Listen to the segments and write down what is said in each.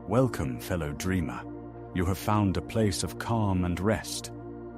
Welcome, fellow dreamer. You have found a place of calm and rest.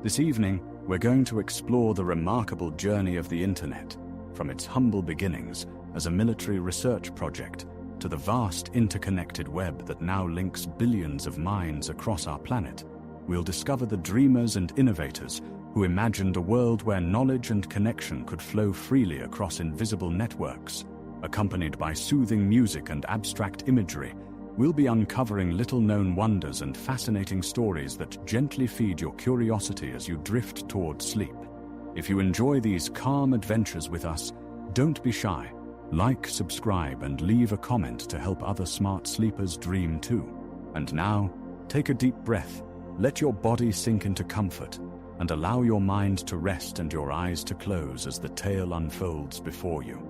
This evening, we're going to explore the remarkable journey of the internet, from its humble beginnings as a military research project to the vast interconnected web that now links billions of minds across our planet. We'll discover the dreamers and innovators who imagined a world where knowledge and connection could flow freely across invisible networks. Accompanied by soothing music and abstract imagery, we'll be uncovering little-known wonders and fascinating stories that gently feed your curiosity as you drift toward sleep. If you enjoy these calm adventures with us, don't be shy. Like, subscribe, and leave a comment to help other smart sleepers dream too. And now, take a deep breath, let your body sink into comfort, and allow your mind to rest and your eyes to close as the tale unfolds before you.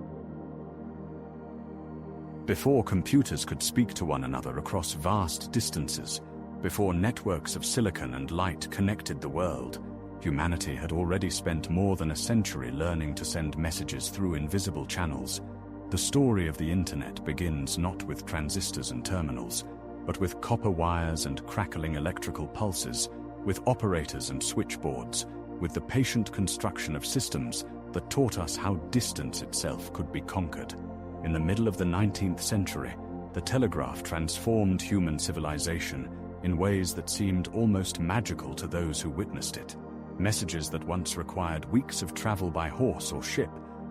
Before computers could speak to one another across vast distances, before networks of silicon and light connected the world, humanity had already spent more than a century learning to send messages through invisible channels. The story of the internet begins not with transistors and terminals, but with copper wires and crackling electrical pulses, with operators and switchboards, with the patient construction of systems that taught us how distance itself could be conquered. In the middle of the 19th century, the telegraph transformed human civilization in ways that seemed almost magical to those who witnessed it. Messages that once required weeks of travel by horse or ship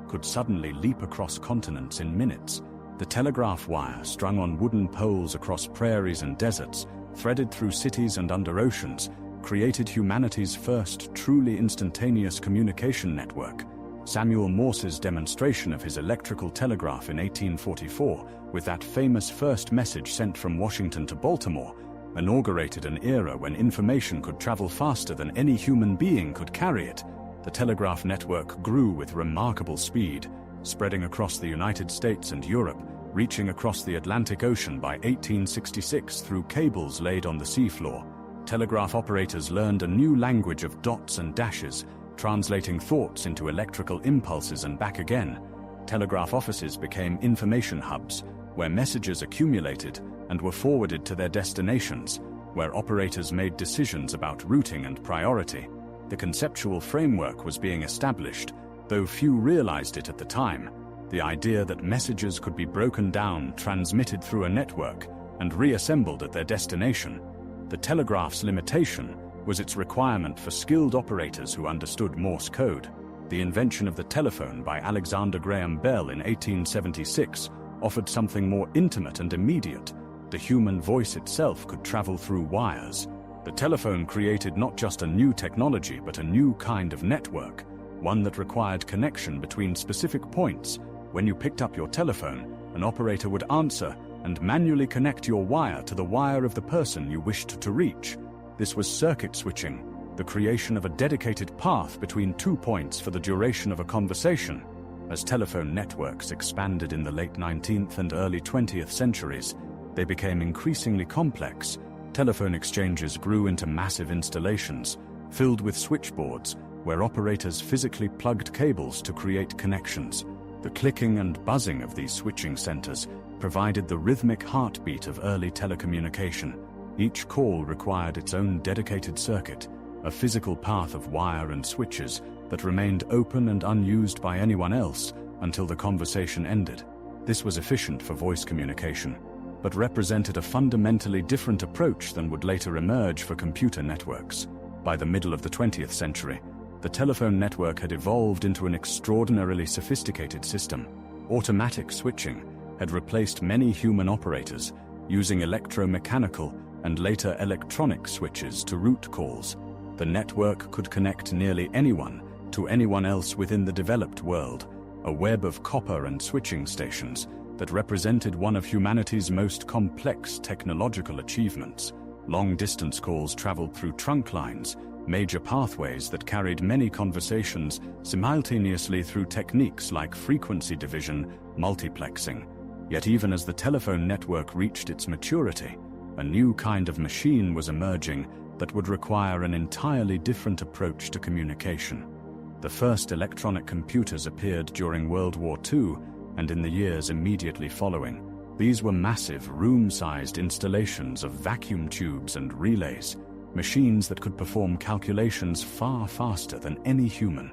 could suddenly leap across continents in minutes. The telegraph wire, strung on wooden poles across prairies and deserts, threaded through cities and under oceans, created humanity's first truly instantaneous communication network. Samuel Morse's demonstration of his electrical telegraph in 1844, with that famous first message sent from Washington to Baltimore, inaugurated an era when information could travel faster than any human being could carry it. The telegraph network grew with remarkable speed, spreading across the United States and Europe, reaching across the Atlantic Ocean by 1866 through cables laid on the seafloor. Telegraph operators learned a new language of dots and dashes, translating thoughts into electrical impulses and back again. Telegraph offices became information hubs, where messages accumulated and were forwarded to their destinations, where operators made decisions about routing and priority. The conceptual framework was being established, though few realized it at the time. The idea that messages could be broken down, transmitted through a network, and reassembled at their destination. The telegraph's limitation was its requirement for skilled operators who understood Morse code. The invention of the telephone by Alexander Graham Bell in 1876 offered something more intimate and immediate. The human voice itself could travel through wires. The telephone created not just a new technology but a new kind of network, one that required connection between specific points. When you picked up your telephone, an operator would answer and manually connect your wire to the wire of the person you wished to reach. This was circuit switching, the creation of a dedicated path between 2 points for the duration of a conversation. As telephone networks expanded in the late 19th and early 20th centuries, they became increasingly complex. Telephone exchanges grew into massive installations, filled with switchboards, where operators physically plugged cables to create connections. The clicking and buzzing of these switching centers provided the rhythmic heartbeat of early telecommunication. Each call required its own dedicated circuit, a physical path of wire and switches that remained open and unused by anyone else until the conversation ended. This was efficient for voice communication, but represented a fundamentally different approach than would later emerge for computer networks. By the middle of the 20th century, the telephone network had evolved into an extraordinarily sophisticated system. Automatic switching had replaced many human operators, using electromechanical and later electronic switches to route calls. The network could connect nearly anyone to anyone else within the developed world, a web of copper and switching stations that represented one of humanity's most complex technological achievements. Long-distance calls traveled through trunk lines, major pathways that carried many conversations simultaneously through techniques like frequency division, multiplexing. Yet even as the telephone network reached its maturity, a new kind of machine was emerging that would require an entirely different approach to communication. The first electronic computers appeared during World War II and in the years immediately following. These were massive, room-sized installations of vacuum tubes and relays, machines that could perform calculations far faster than any human.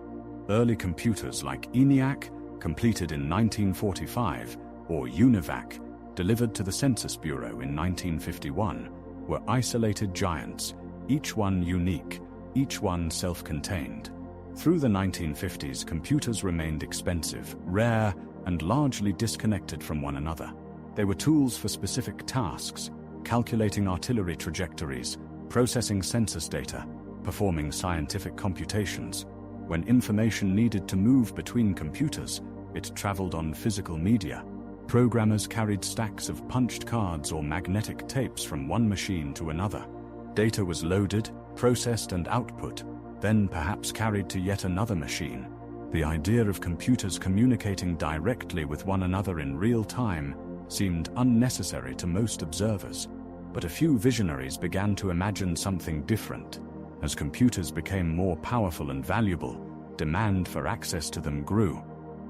Early computers like ENIAC, completed in 1945, or UNIVAC, delivered to the Census Bureau in 1951, were isolated giants, each one unique, each one self-contained. Through the 1950s, computers remained expensive, rare, and largely disconnected from one another. They were tools for specific tasks, calculating artillery trajectories, processing census data, performing scientific computations. When information needed to move between computers, it traveled on physical media. Programmers carried stacks of punched cards or magnetic tapes from one machine to another. Data was loaded, processed, and output, then perhaps carried to yet another machine. The idea of computers communicating directly with one another in real time seemed unnecessary to most observers. But a few visionaries began to imagine something different. As computers became more powerful and valuable, demand for access to them grew.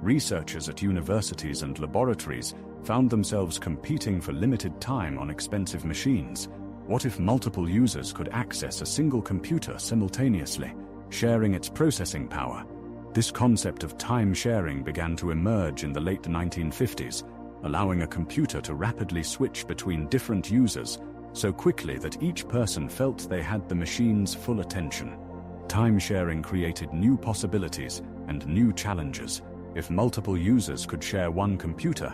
Researchers at universities and laboratories found themselves competing for limited time on expensive machines. What if multiple users could access a single computer simultaneously, sharing its processing power? This concept of time sharing began to emerge in the late 1950s, allowing a computer to rapidly switch between different users so quickly that each person felt they had the machine's full attention. Time sharing created new possibilities and new challenges. If multiple users could share one computer,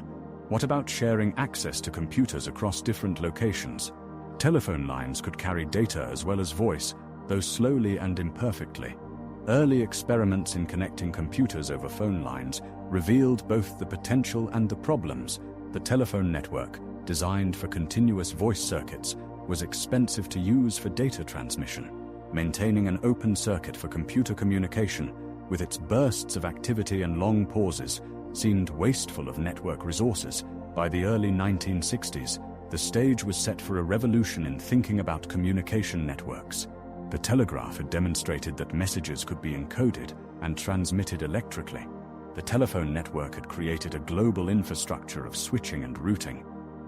what about sharing access to computers across different locations? Telephone lines could carry data as well as voice, though slowly and imperfectly. Early experiments in connecting computers over phone lines revealed both the potential and the problems. The telephone network, designed for continuous voice circuits, was expensive to use for data transmission. Maintaining an open circuit for computer communication, with its bursts of activity and long pauses, seemed wasteful of network resources. By the early 1960s, the stage was set for a revolution in thinking about communication networks. The telegraph had demonstrated that messages could be encoded and transmitted electrically. The telephone network had created a global infrastructure of switching and routing.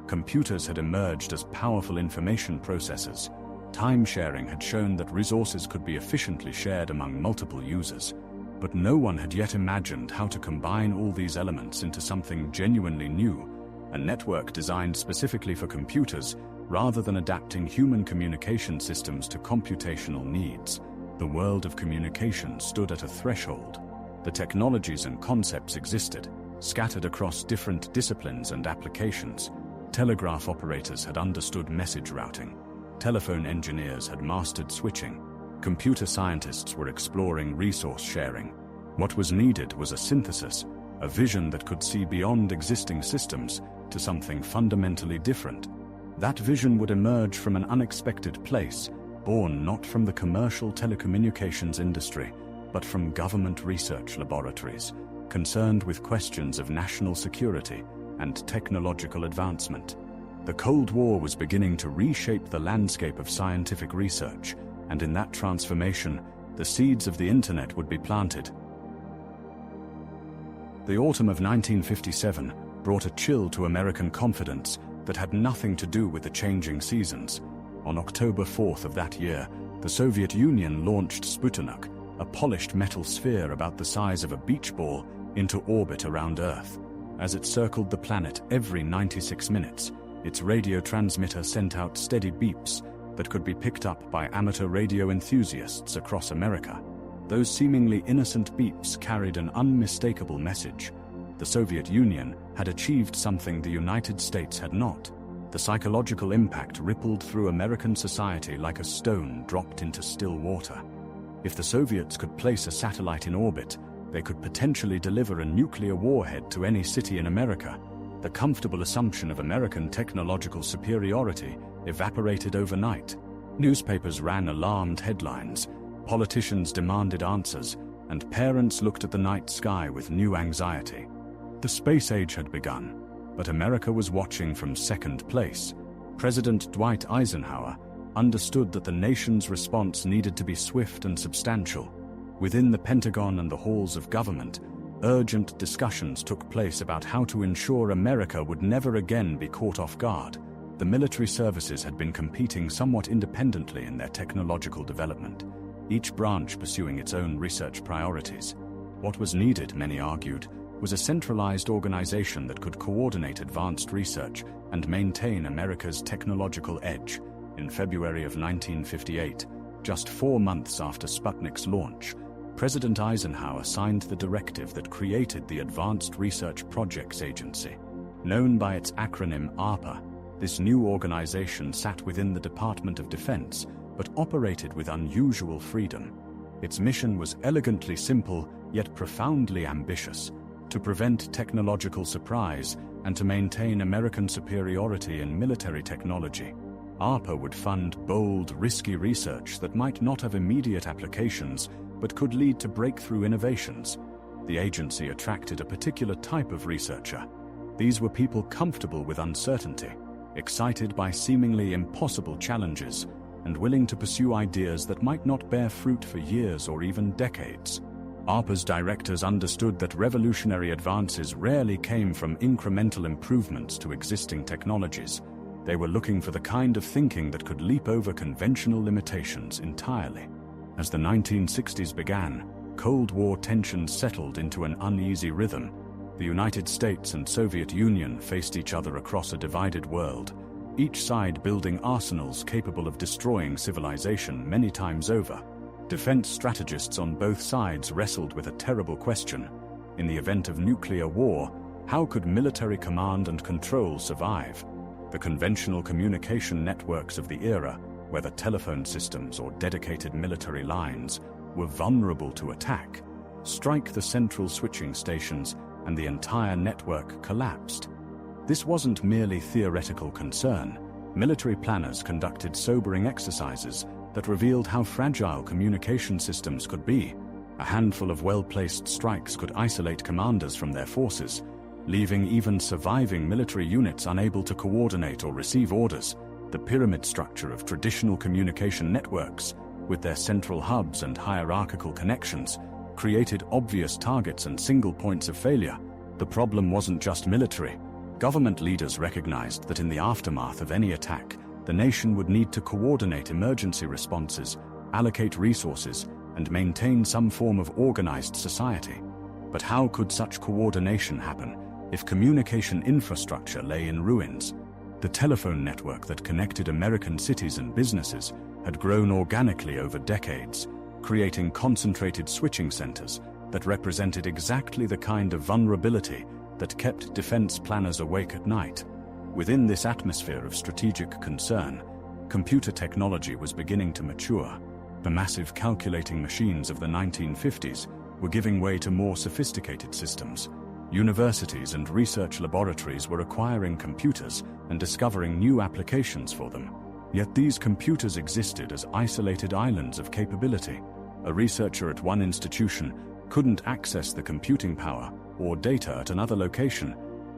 Computers had emerged as powerful information processors. Time sharing had shown that resources could be efficiently shared among multiple users. But no one had yet imagined how to combine all these elements into something genuinely new, a network designed specifically for computers, rather than adapting human communication systems to computational needs. The world of communication stood at a threshold. The technologies and concepts existed, scattered across different disciplines and applications. Telegraph operators had understood message routing. Telephone engineers had mastered switching. Computer scientists were exploring resource sharing. What was needed was a synthesis, a vision that could see beyond existing systems to something fundamentally different. That vision would emerge from an unexpected place, born not from the commercial telecommunications industry, but from government research laboratories, concerned with questions of national security and technological advancement. The Cold War was beginning to reshape the landscape of scientific research, and in that transformation, the seeds of the Internet would be planted. The autumn of 1957 brought a chill to American confidence that had nothing to do with the changing seasons. On October 4th of that year, the Soviet Union launched Sputnik, a polished metal sphere about the size of a beach ball, into orbit around Earth. As it circled the planet every 96 minutes, its radio transmitter sent out steady beeps that could be picked up by amateur radio enthusiasts across America. Those seemingly innocent beeps carried an unmistakable message. The Soviet Union had achieved something the United States had not. The psychological impact rippled through American society like a stone dropped into still water. If the Soviets could place a satellite in orbit, they could potentially deliver a nuclear warhead to any city in America. The comfortable assumption of American technological superiority evaporated overnight. Newspapers ran alarmed headlines, politicians demanded answers, and parents looked at the night sky with new anxiety. The space age had begun, but America was watching from second place. President Dwight Eisenhower understood that the nation's response needed to be swift and substantial. Within the Pentagon and the halls of government, urgent discussions took place about how to ensure America would never again be caught off guard. The military services had been competing somewhat independently in their technological development, each branch pursuing its own research priorities. What was needed, many argued, was a centralized organization that could coordinate advanced research and maintain America's technological edge. In February of 1958, just 4 months after Sputnik's launch, President Eisenhower signed the directive that created the Advanced Research Projects Agency. Known by its acronym ARPA, this new organization sat within the Department of Defense, but operated with unusual freedom. Its mission was elegantly simple, yet profoundly ambitious: to prevent technological surprise and to maintain American superiority in military technology. ARPA would fund bold, risky research that might not have immediate applications, but could lead to breakthrough innovations. The agency attracted a particular type of researcher. These were people comfortable with uncertainty, excited by seemingly impossible challenges, and willing to pursue ideas that might not bear fruit for years or even decades. ARPA's directors understood that revolutionary advances rarely came from incremental improvements to existing technologies. They were looking for the kind of thinking that could leap over conventional limitations entirely. As the 1960s began, Cold War tensions settled into an uneasy rhythm. The United States and Soviet Union faced each other across a divided world, each side building arsenals capable of destroying civilization many times over. Defense strategists on both sides wrestled with a terrible question. In the event of nuclear war, how could military command and control survive? The conventional communication networks of the era, whether telephone systems or dedicated military lines, were vulnerable to attack. Strike the central switching stations, and the entire network collapsed. This wasn't merely theoretical concern. Military planners conducted sobering exercises that revealed how fragile communication systems could be. A handful of well-placed strikes could isolate commanders from their forces, leaving even surviving military units unable to coordinate or receive orders. The pyramid structure of traditional communication networks, with their central hubs and hierarchical connections, created obvious targets and single points of failure. The problem wasn't just military. Government leaders recognized that in the aftermath of any attack, the nation would need to coordinate emergency responses, allocate resources, and maintain some form of organized society. But how could such coordination happen if communication infrastructure lay in ruins? The telephone network that connected American cities and businesses had grown organically over decades, creating concentrated switching centers that represented exactly the kind of vulnerability that kept defense planners awake at night. Within this atmosphere of strategic concern, computer technology was beginning to mature. The massive calculating machines of the 1950s were giving way to more sophisticated systems. Universities and research laboratories were acquiring computers and discovering new applications for them. Yet these computers existed as isolated islands of capability. A researcher at one institution couldn't access the computing power or data at another location.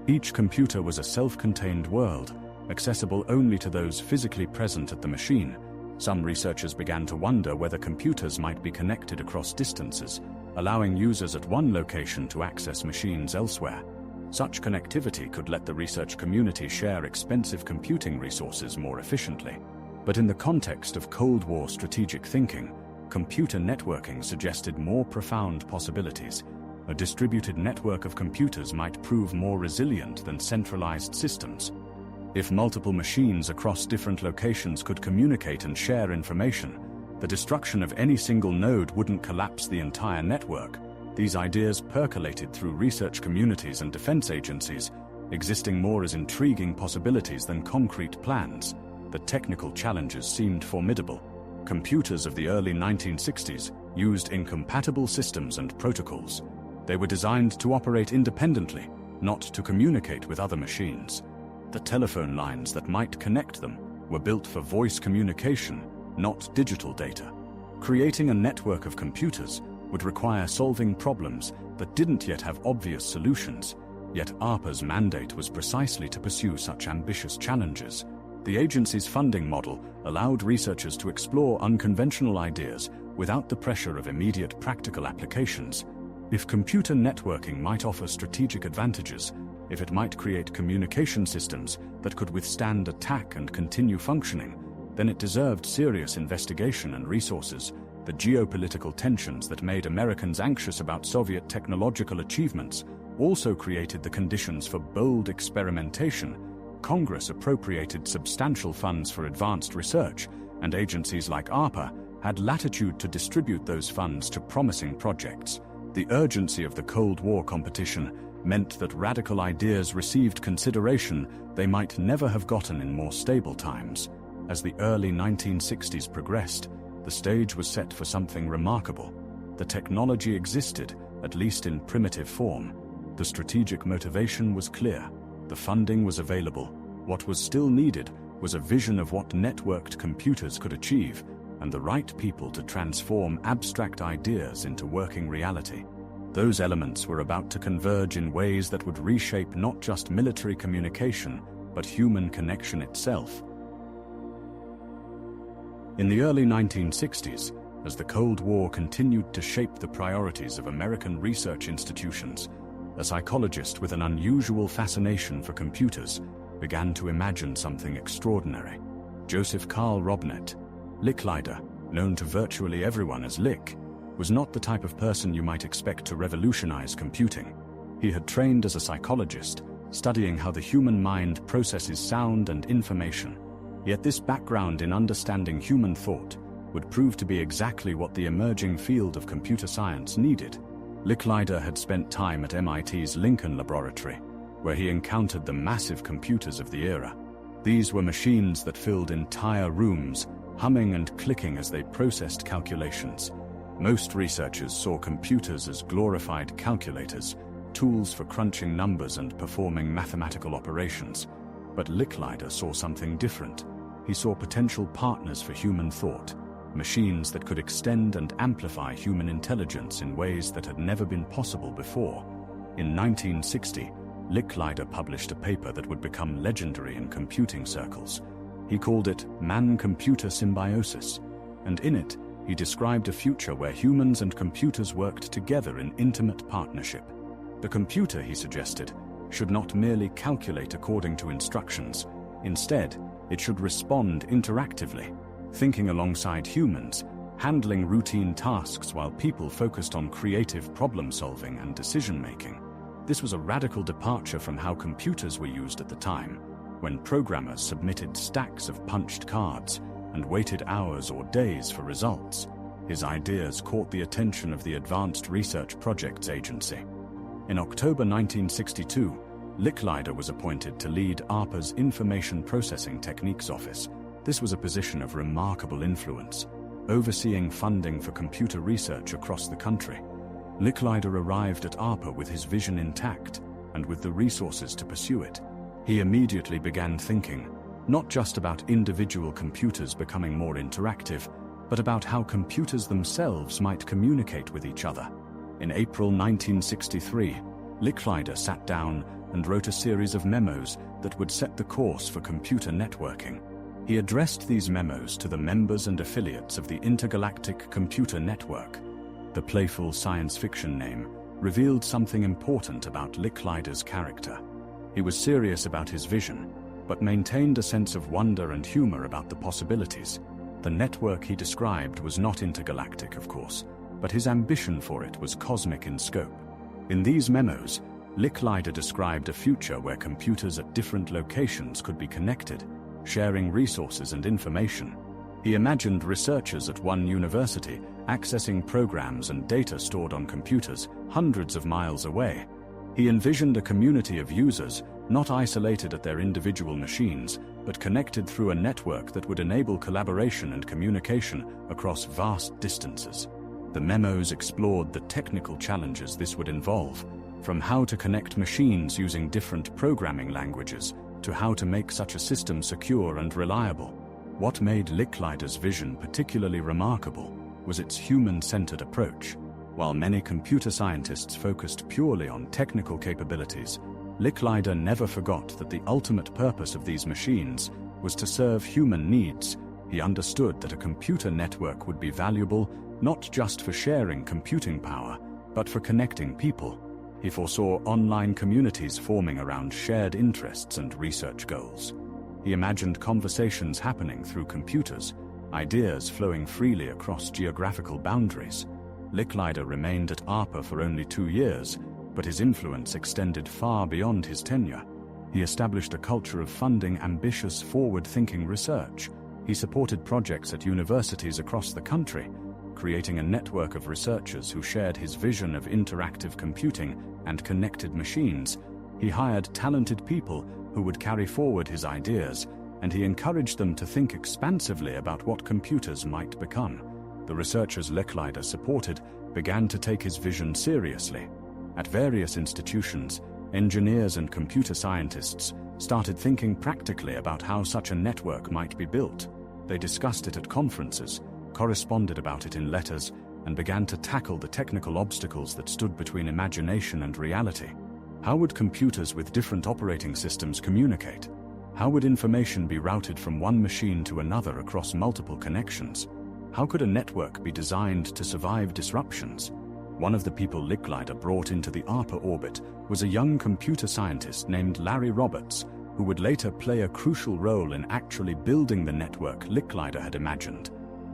Each computer was a self-contained world, accessible only to those physically present at the machine. Some researchers began to wonder whether computers might be connected across distances, allowing users at one location to access machines elsewhere. Such connectivity could let the research community share expensive computing resources more efficiently. But in the context of Cold War strategic thinking, computer networking suggested more profound possibilities. A distributed network of computers might prove more resilient than centralized systems. If multiple machines across different locations could communicate and share information, the destruction of any single node wouldn't collapse the entire network. These ideas percolated through research communities and defense agencies, existing more as intriguing possibilities than concrete plans. The technical challenges seemed formidable. Computers of the early 1960s used incompatible systems and protocols. They were designed to operate independently, not to communicate with other machines. The telephone lines that might connect them were built for voice communication, not digital data. Creating a network of computers would require solving problems that didn't yet have obvious solutions, yet ARPA's mandate was precisely to pursue such ambitious challenges. The agency's funding model allowed researchers to explore unconventional ideas without the pressure of immediate practical applications. If computer networking might offer strategic advantages, if it might create communication systems that could withstand attack and continue functioning, then it deserved serious investigation and resources. The geopolitical tensions that made Americans anxious about Soviet technological achievements also created the conditions for bold experimentation. Congress appropriated substantial funds for advanced research, and agencies like ARPA had latitude to distribute those funds to promising projects. The urgency of the Cold War competition meant that radical ideas received consideration they might never have gotten in more stable times. As the early 1960s progressed, the stage was set for something remarkable. The technology existed, at least in primitive form. The strategic motivation was clear. The funding was available. What was still needed was a vision of what networked computers could achieve, and the right people to transform abstract ideas into working reality. Those elements were about to converge in ways that would reshape not just military communication, but human connection itself. In the early 1960s, as the Cold War continued to shape the priorities of American research institutions, a psychologist with an unusual fascination for computers began to imagine something extraordinary. Joseph Carl Robnet, Licklider, known to virtually everyone as Lick, was not the type of person you might expect to revolutionize computing. He had trained as a psychologist, studying how the human mind processes sound and information. Yet this background in understanding human thought would prove to be exactly what the emerging field of computer science needed. Licklider had spent time at MIT's Lincoln Laboratory, where he encountered the massive computers of the era. These were machines that filled entire rooms, humming and clicking as they processed calculations. Most researchers saw computers as glorified calculators, tools for crunching numbers and performing mathematical operations. But Licklider saw something different. He saw potential partners for human thought, machines that could extend and amplify human intelligence in ways that had never been possible before. In 1960, Licklider published a paper that would become legendary in computing circles. He called it Man-Computer Symbiosis, and in it, he described a future where humans and computers worked together in intimate partnership. The computer, he suggested, should not merely calculate according to instructions. Instead, it should respond interactively, thinking alongside humans, handling routine tasks while people focused on creative problem-solving and decision-making. This was a radical departure from how computers were used at the time, when programmers submitted stacks of punched cards and waited hours or days for results. His ideas caught the attention of the Advanced Research Projects Agency. In October 1962, Licklider was appointed to lead ARPA's Information Processing Techniques Office. This was a position of remarkable influence, overseeing funding for computer research across the country. Licklider arrived at ARPA with his vision intact and with the resources to pursue it. He immediately began thinking, not just about individual computers becoming more interactive, but about how computers themselves might communicate with each other. In April 1963, Licklider sat down and wrote a series of memos that would set the course for computer networking. He addressed these memos to the members and affiliates of the Intergalactic Computer Network. The playful science fiction name revealed something important about Licklider's character. He was serious about his vision, but maintained a sense of wonder and humor about the possibilities. The network he described was not intergalactic, of course, but his ambition for it was cosmic in scope. In these memos, Licklider described a future where computers at different locations could be connected, sharing resources and information. He imagined researchers at one university accessing programs and data stored on computers hundreds of miles away. He envisioned a community of users, not isolated at their individual machines, but connected through a network that would enable collaboration and communication across vast distances. The memos explored the technical challenges this would involve, from how to connect machines using different programming languages to how to make such a system secure and reliable. What made Licklider's vision particularly remarkable was its human-centered approach. While many computer scientists focused purely on technical capabilities, Licklider never forgot that the ultimate purpose of these machines was to serve human needs. He understood that a computer network would be valuable not just for sharing computing power, but for connecting people. He foresaw online communities forming around shared interests and research goals. He imagined conversations happening through computers, ideas flowing freely across geographical boundaries. Licklider remained at ARPA for only 2 years, but his influence extended far beyond his tenure. He established a culture of funding ambitious, forward-thinking research. He supported projects at universities across the country, creating a network of researchers who shared his vision of interactive computing and connected machines. He hired talented people who would carry forward his ideas, and he encouraged them to think expansively about what computers might become. The researchers Licklider supported began to take his vision seriously. At various institutions, engineers and computer scientists started thinking practically about how such a network might be built. They discussed it at conferences, corresponded about it in letters, and began to tackle the technical obstacles that stood between imagination and reality. How would computers with different operating systems communicate? How would information be routed from one machine to another across multiple connections? How could a network be designed to survive disruptions? One of the people Licklider brought into the ARPA orbit was a young computer scientist named Larry Roberts, who would later play a crucial role in actually building the network Licklider had imagined.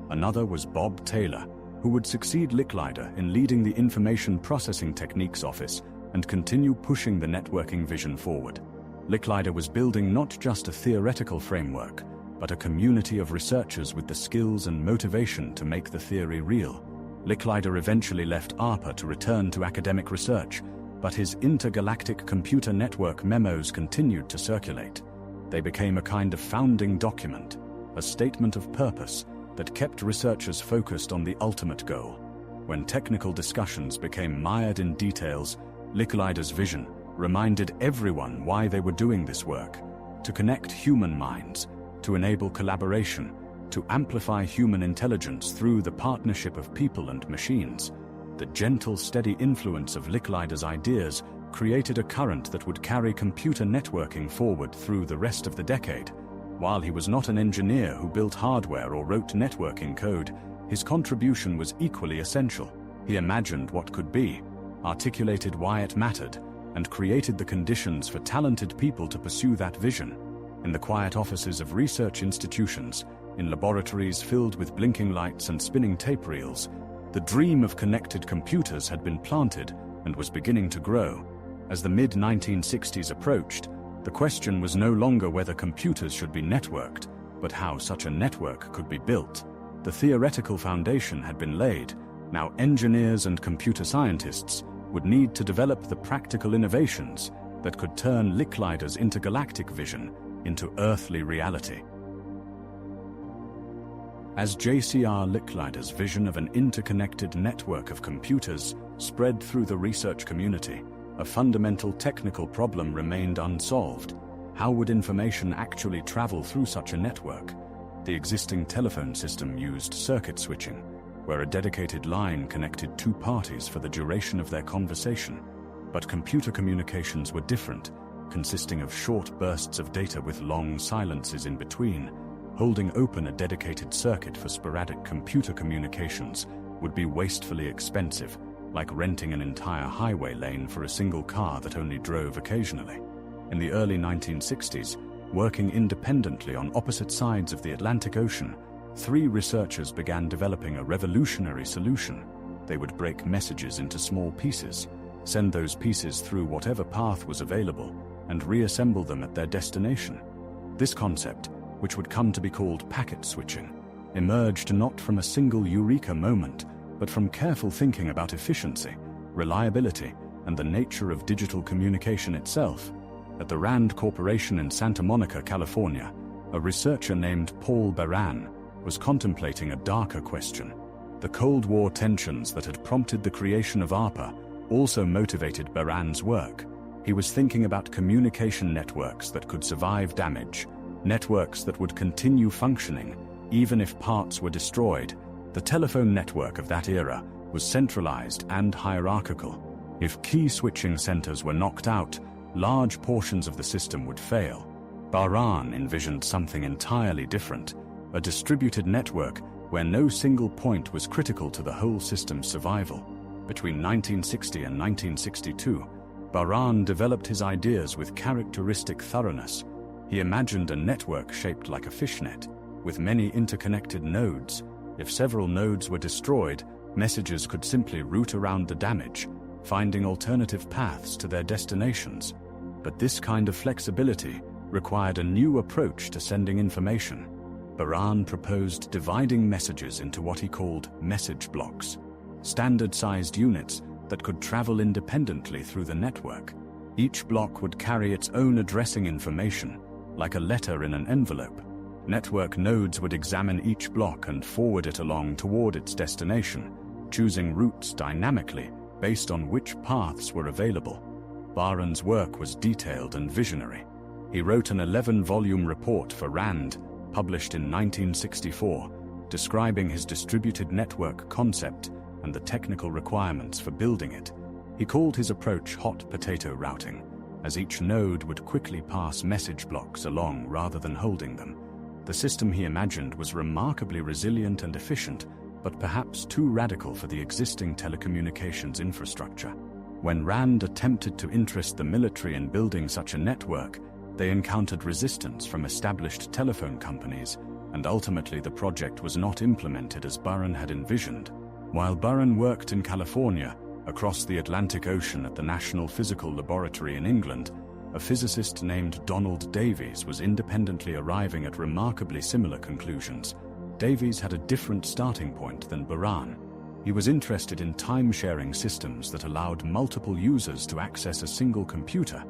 Another was Bob Taylor, who would succeed Licklider in leading the Information Processing Techniques Office and continue pushing the networking vision forward. Licklider was building not just a theoretical framework, but a community of researchers with the skills and motivation to make the theory real. Licklider eventually left ARPA to return to academic research, but his intergalactic computer network memos continued to circulate. They became a kind of founding document, a statement of purpose that kept researchers focused on the ultimate goal. When technical discussions became mired in details, Licklider's vision reminded everyone why they were doing this work: to connect human minds, to enable collaboration, to amplify human intelligence through the partnership of people and machines. The gentle, steady influence of Licklider's ideas created a current that would carry computer networking forward through the rest of the decade. While he was not an engineer who built hardware or wrote networking code, his contribution was equally essential. He imagined what could be, articulated why it mattered, and created the conditions for talented people to pursue that vision. In the quiet offices of research institutions, in laboratories filled with blinking lights and spinning tape reels, the dream of connected computers had been planted and was beginning to grow. As the mid-1960s approached, the question was no longer whether computers should be networked, but how such a network could be built. The theoretical foundation had been laid. Now engineers and computer scientists would need to develop the practical innovations that could turn Licklider's intergalactic vision into earthly reality. As J.C.R. Licklider's vision of an interconnected network of computers spread through the research community, a fundamental technical problem remained unsolved. How would information actually travel through such a network? The existing telephone system used circuit switching, where a dedicated line connected two parties for the duration of their conversation. But computer communications were different, consisting of short bursts of data with long silences in between. Holding open a dedicated circuit for sporadic computer communications would be wastefully expensive, like renting an entire highway lane for a single car that only drove occasionally. In the early 1960s, working independently on opposite sides of the Atlantic Ocean, 3 researchers began developing a revolutionary solution. They would break messages into small pieces, send those pieces through whatever path was available, and reassemble them at their destination. This concept, which would come to be called packet switching, emerged not from a single eureka moment, but from careful thinking about efficiency, reliability, and the nature of digital communication itself. At the Rand Corporation in Santa Monica, California, a researcher named Paul Baran was contemplating a darker question. The Cold War tensions that had prompted the creation of ARPA also motivated Baran's work. He was thinking about communication networks that could survive damage, networks that would continue functioning, even if parts were destroyed. The telephone network of that era was centralized and hierarchical. If key switching centers were knocked out, large portions of the system would fail. Baran envisioned something entirely different, a distributed network where no single point was critical to the whole system's survival. Between 1960 and 1962, Baran developed his ideas with characteristic thoroughness. He imagined a network shaped like a fishnet, with many interconnected nodes. If several nodes were destroyed, messages could simply route around the damage, finding alternative paths to their destinations. But this kind of flexibility required a new approach to sending information. Baran proposed dividing messages into what he called message blocks, standard-sized units that could travel independently through the network. Each block would carry its own addressing information, like a letter in an envelope. Network nodes would examine each block and forward it along toward its destination, choosing routes dynamically based on which paths were available. Baran's work was detailed and visionary. He wrote an 11-volume report for RAND, published in 1964, describing his distributed network concept and the technical requirements for building it. He called his approach hot potato routing, as each node would quickly pass message blocks along rather than holding them. The system he imagined was remarkably resilient and efficient, but perhaps too radical for the existing telecommunications infrastructure. When RAND attempted to interest the military in building such a network, they encountered resistance from established telephone companies, and ultimately the project was not implemented as Baran had envisioned. While Baran worked in California, across the Atlantic Ocean at the National Physical Laboratory in England, a physicist named Donald Davies was independently arriving at remarkably similar conclusions. Davies had a different starting point than Baran. He was interested in time-sharing systems that allowed multiple users to access a single computer,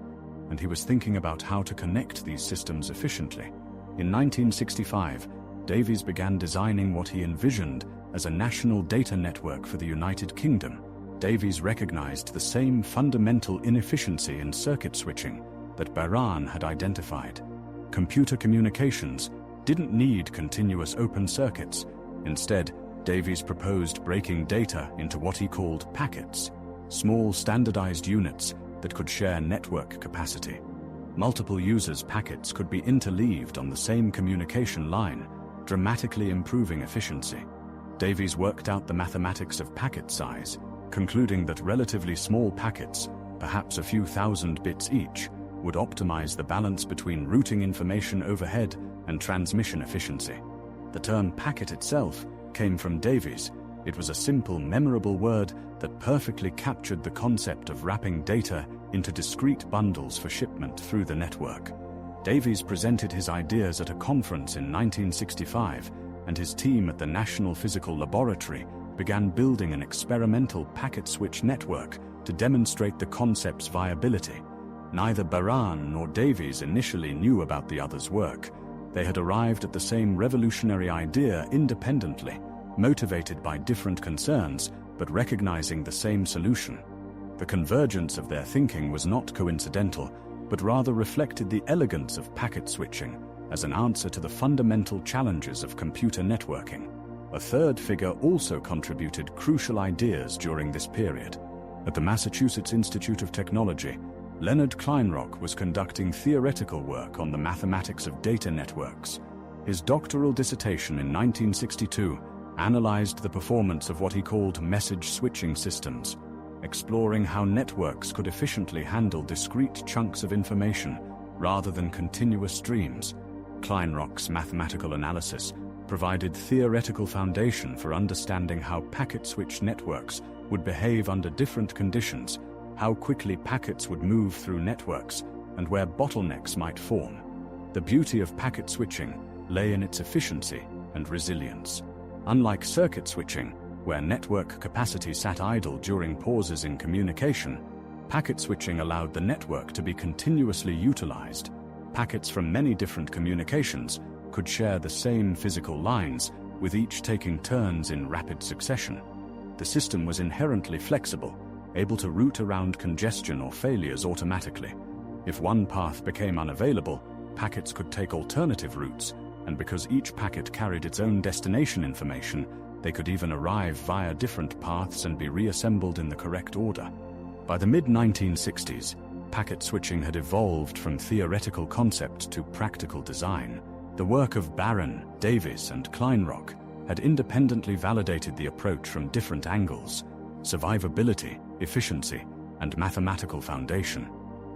and he was thinking about how to connect these systems efficiently. In 1965, Davies began designing what he envisioned as a national data network for the United Kingdom. Davies recognized the same fundamental inefficiency in circuit switching that Baran had identified. Computer communications didn't need continuous open circuits. Instead, Davies proposed breaking data into what he called packets, small standardized units that could share network capacity. Multiple users' packets could be interleaved on the same communication line, dramatically improving efficiency. Davies worked out the mathematics of packet size, concluding that relatively small packets, perhaps a few thousand bits each, would optimize the balance between routing information overhead and transmission efficiency. The term packet itself came from Davies. It was a simple, memorable word that perfectly captured the concept of wrapping data into discrete bundles for shipment through the network. Davies presented his ideas at a conference in 1965, and his team at the National Physical Laboratory began building an experimental packet switch network to demonstrate the concept's viability. Neither Baran nor Davies initially knew about the other's work. They had arrived at the same revolutionary idea independently, motivated by different concerns, but recognizing the same solution. The convergence of their thinking was not coincidental, but rather reflected the elegance of packet switching as an answer to the fundamental challenges of computer networking. A third figure also contributed crucial ideas during this period. At the Massachusetts Institute of Technology, Leonard Kleinrock was conducting theoretical work on the mathematics of data networks. His doctoral dissertation in 1962 analyzed the performance of what he called message switching systems, exploring how networks could efficiently handle discrete chunks of information rather than continuous streams. Kleinrock's mathematical analysis provided theoretical foundation for understanding how packet switch networks would behave under different conditions, how quickly packets would move through networks, and where bottlenecks might form. The beauty of packet switching lay in its efficiency and resilience. Unlike circuit switching, where network capacity sat idle during pauses in communication, packet switching allowed the network to be continuously utilized. Packets from many different communications could share the same physical lines, with each taking turns in rapid succession. The system was inherently flexible, able to route around congestion or failures automatically. If one path became unavailable, packets could take alternative routes, and because each packet carried its own destination information, they could even arrive via different paths and be reassembled in the correct order. By the mid-1960s, packet switching had evolved from theoretical concept to practical design. The work of Baran, Davies, and Kleinrock had independently validated the approach from different angles. survivability, efficiency, and mathematical foundation.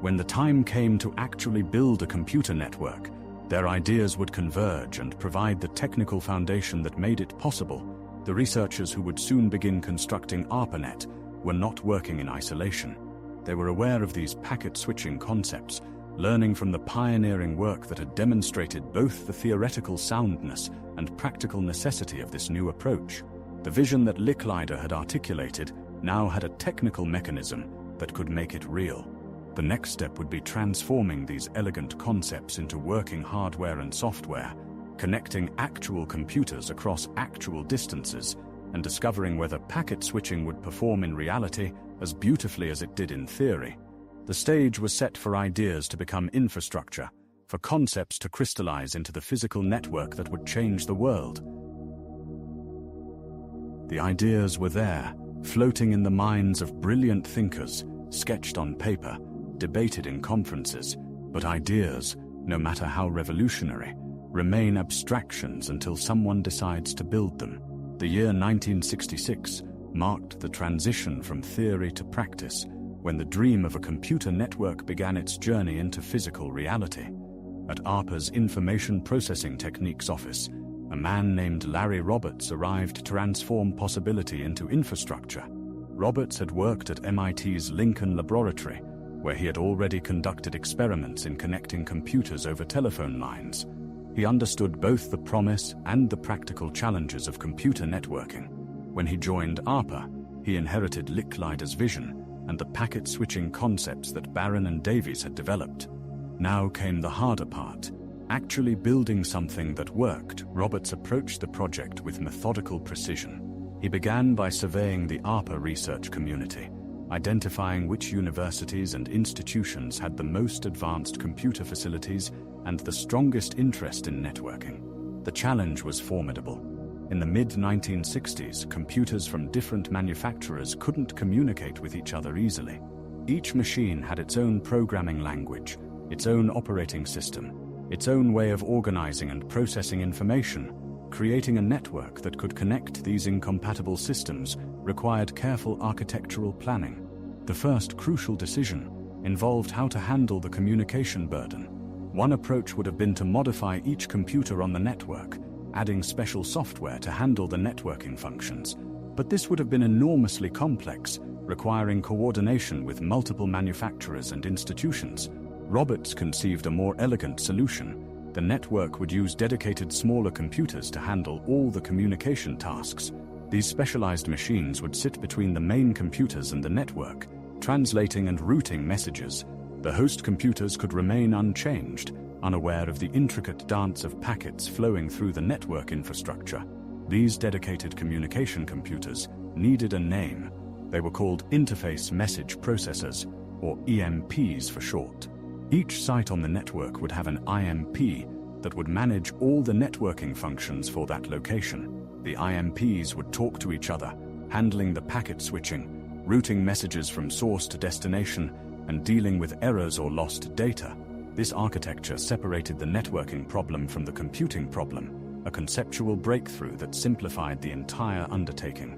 When the time came to actually build a computer network, their ideas would converge and provide the technical foundation that made it possible. The researchers who would soon begin constructing ARPANET were not working in isolation. They were aware of these packet-switching concepts, learning from the pioneering work that had demonstrated both the theoretical soundness and practical necessity of this new approach. The vision that Licklider had articulated now had a technical mechanism that could make it real. The next step would be transforming these elegant concepts into working hardware and software, connecting actual computers across actual distances, and discovering whether packet switching would perform in reality as beautifully as it did in theory. The stage was set for ideas to become infrastructure, for concepts to crystallize into the physical network that would change the world. The ideas were there, floating in the minds of brilliant thinkers, sketched on paper, debated in conferences, but ideas, no matter how revolutionary, remain abstractions until someone decides to build them. The year 1966 marked the transition from theory to practice, when the dream of a computer network began its journey into physical reality. At ARPA's Information Processing Techniques office, a man named Larry Roberts arrived to transform possibility into infrastructure. Roberts had worked at MIT's Lincoln Laboratory, where he had already conducted experiments in connecting computers over telephone lines. He understood both the promise and the practical challenges of computer networking. When he joined ARPA, he inherited Licklider's vision and the packet-switching concepts that Barron and Davies had developed. Now came the harder part, actually building something that worked. Roberts approached the project with methodical precision. He began by surveying the ARPA research community, identifying which universities and institutions had the most advanced computer facilities and the strongest interest in networking. The challenge was formidable. In the mid-1960s, computers from different manufacturers couldn't communicate with each other easily. Each machine had its own programming language, its own operating system, its own way of organizing and processing information. Creating a network that could connect these incompatible systems required careful architectural planning. The first crucial decision involved how to handle the communication burden. One approach would have been to modify each computer on the network, adding special software to handle the networking functions. But this would have been enormously complex, requiring coordination with multiple manufacturers and institutions. Roberts conceived a more elegant solution. The network would use dedicated smaller computers to handle all the communication tasks. These specialized machines would sit between the main computers and the network, translating and routing messages. The host computers could remain unchanged, unaware of the intricate dance of packets flowing through the network infrastructure. These dedicated communication computers needed a name. They were called Interface Message Processors, or EMPs for short. Each site on the network would have an IMP that would manage all the networking functions for that location. The IMPs would talk to each other, handling the packet switching, routing messages from source to destination, and dealing with errors or lost data. This architecture separated the networking problem from the computing problem, a conceptual breakthrough that simplified the entire undertaking.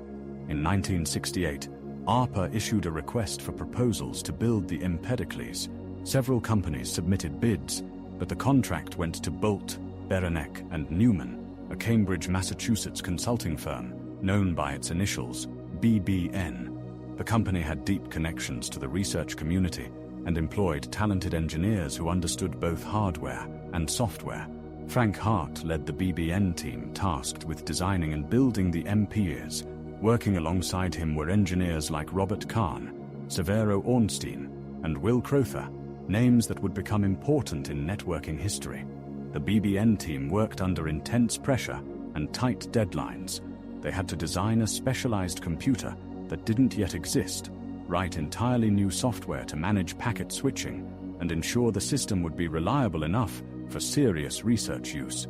In 1968, ARPA issued a request for proposals to build the Empedocles. Several companies submitted bids, but the contract went to Bolt, Beranek, and Newman, a Cambridge, Massachusetts consulting firm, known by its initials, BBN. The company had deep connections to the research community and employed talented engineers who understood both hardware and software. Frank Hart led the BBN team tasked with designing and building the MPs. Working alongside him were engineers like Robert Kahn, Severo Ornstein, and Will Crowther, names that would become important in networking history. The BBN team worked under intense pressure and tight deadlines. They had to design a specialized computer that didn't yet exist, write entirely new software to manage packet switching, and ensure the system would be reliable enough for serious research use.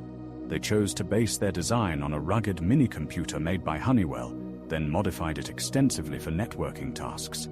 They chose to base their design on a rugged mini-computer made by Honeywell, then modified it extensively for networking tasks.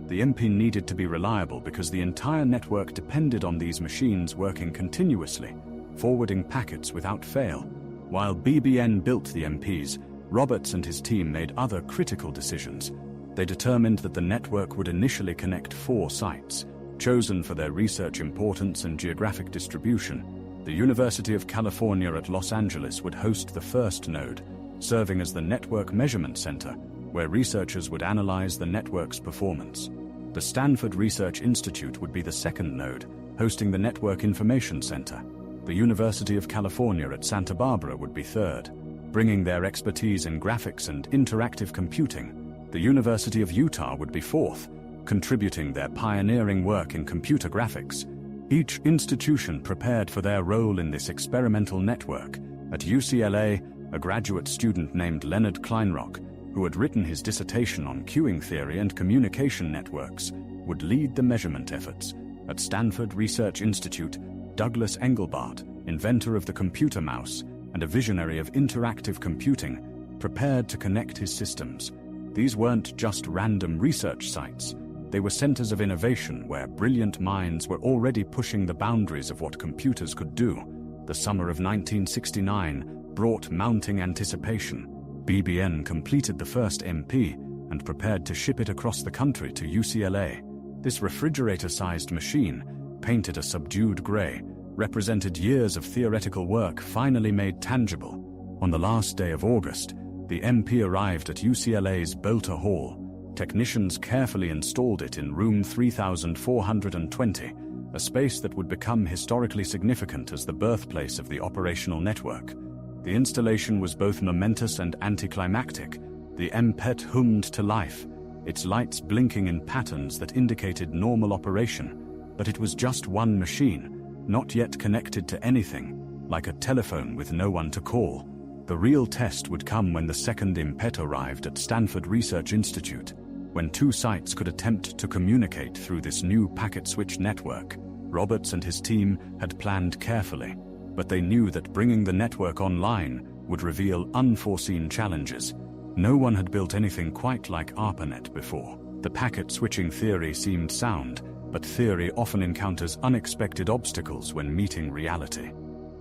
The MP needed to be reliable because the entire network depended on these machines working continuously, forwarding packets without fail. While BBN built the MPs, Roberts and his team made other critical decisions. They determined that the network would initially connect 4 sites, chosen for their research importance and geographic distribution. The University of California at Los Angeles would host the first node, serving as the Network Measurement Center, where researchers would analyze the network's performance. The Stanford Research Institute would be the second node, hosting the Network Information Center. The University of California at Santa Barbara would be third, bringing their expertise in graphics and interactive computing. The University of Utah would be fourth, contributing their pioneering work in computer graphics. Each institution prepared for their role in this experimental network. At UCLA, a graduate student named Leonard Kleinrock, who had written his dissertation on queuing theory and communication networks, would lead the measurement efforts. At Stanford Research Institute, Douglas Engelbart, inventor of the computer mouse and a visionary of interactive computing, prepared to connect his systems. These weren't just random research sites. They were centers of innovation where brilliant minds were already pushing the boundaries of what computers could do. The summer of 1969 brought mounting anticipation. BBN completed the first MP and prepared to ship it across the country to UCLA. This refrigerator-sized machine, painted a subdued gray, represented years of theoretical work finally made tangible. On the last day of August, the MP arrived at UCLA's Boulter Hall. Technicians carefully installed it in room 3420, a space that would become historically significant as the birthplace of the operational network. The installation was both momentous and anticlimactic. The MPET hummed to life, its lights blinking in patterns that indicated normal operation. But it was just one machine, not yet connected to anything, like a telephone with no one to call. The real test would come when the second MPET arrived at Stanford Research Institute, when 2 sites could attempt to communicate through this new packet switch network. Roberts and his team had planned carefully, but they knew that bringing the network online would reveal unforeseen challenges. No one had built anything quite like ARPANET before. The packet switching theory seemed sound, but theory often encounters unexpected obstacles when meeting reality.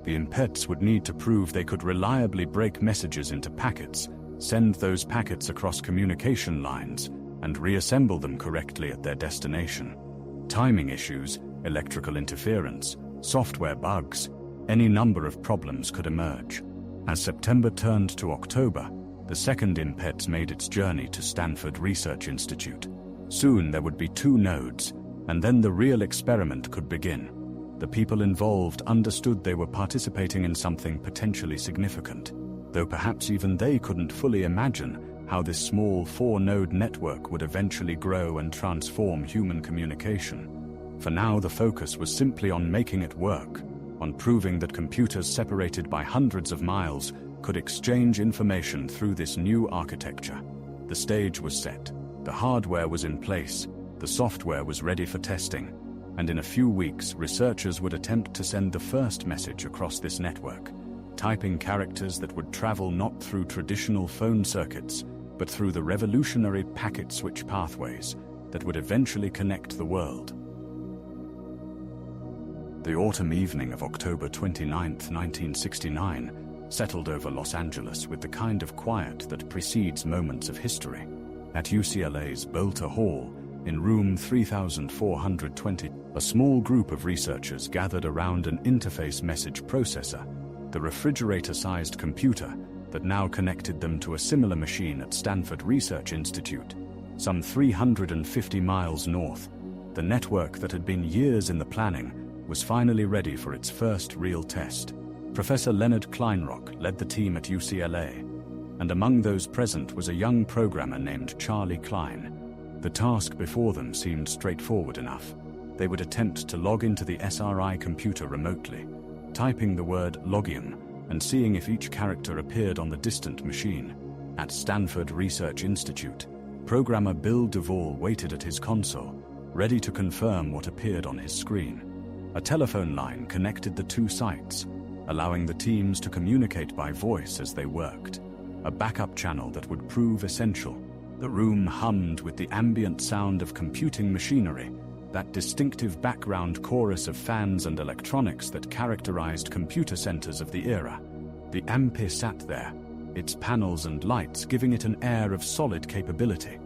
The MPETs would need to prove they could reliably break messages into packets, send those packets across communication lines, and reassemble them correctly at their destination. Timing issues, electrical interference, software bugs, any number of problems could emerge. As September turned to October, the second MPET made its journey to Stanford Research Institute. Soon there would be 2 nodes, and then the real experiment could begin. The people involved understood they were participating in something potentially significant, though perhaps even they couldn't fully imagine how this small 4-node network would eventually grow and transform human communication. For now, the focus was simply on making it work, on proving that computers separated by hundreds of miles could exchange information through this new architecture. The stage was set, the hardware was in place, the software was ready for testing, and in a few weeks, researchers would attempt to send the first message across this network, typing characters that would travel not through traditional phone circuits, but through the revolutionary packet switch pathways that would eventually connect the world. The autumn evening of October 29, 1969, settled over Los Angeles with the kind of quiet that precedes moments of history. At UCLA's Boulter Hall, in room 3420, a small group of researchers gathered around an interface message processor, the refrigerator-sized computer that now connected them to a similar machine at Stanford Research Institute, some 350 miles north. The network that had been years in the planning was finally ready for its first real test. Professor Leonard Kleinrock led the team at UCLA, and among those present was a young programmer named Charlie Klein. The task before them seemed straightforward enough. They would attempt to log into the SRI computer remotely, typing the word logium and seeing if each character appeared on the distant machine. At Stanford Research Institute, programmer Bill Duvall waited at his console, ready to confirm what appeared on his screen. A telephone line connected the 2 sites, allowing the teams to communicate by voice as they worked, a backup channel that would prove essential. The room hummed with the ambient sound of computing machinery, that distinctive background chorus of fans and electronics that characterized computer centers of the era. The MP sat there, its panels and lights giving it an air of solid capability.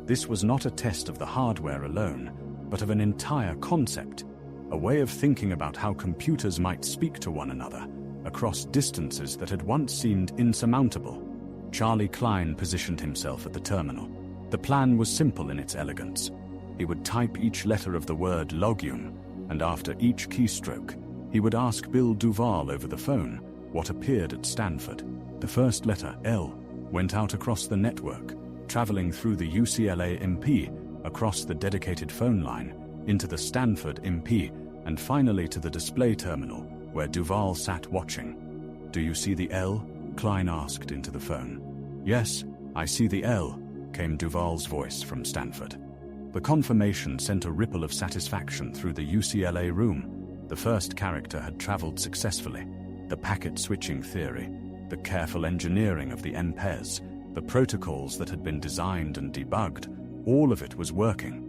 This was not a test of the hardware alone, but of an entire concept, a way of thinking about how computers might speak to one another across distances that had once seemed insurmountable. Charlie Klein positioned himself at the terminal. The plan was simple in its elegance. He would type each letter of the word logium, and after each keystroke, he would ask Bill Duval over the phone what appeared at Stanford. The first letter, L, went out across the network, traveling through the UCLA MP, across the dedicated phone line, into the Stanford MP, and finally to the display terminal, where Duval sat watching. "Do you see the L?" Klein asked into the phone. "Yes, I see the L," came Duval's voice from Stanford. The confirmation sent a ripple of satisfaction through the UCLA room. The first character had traveled successfully. The packet switching theory, the careful engineering of the MPES, the protocols that had been designed and debugged, all of it was working.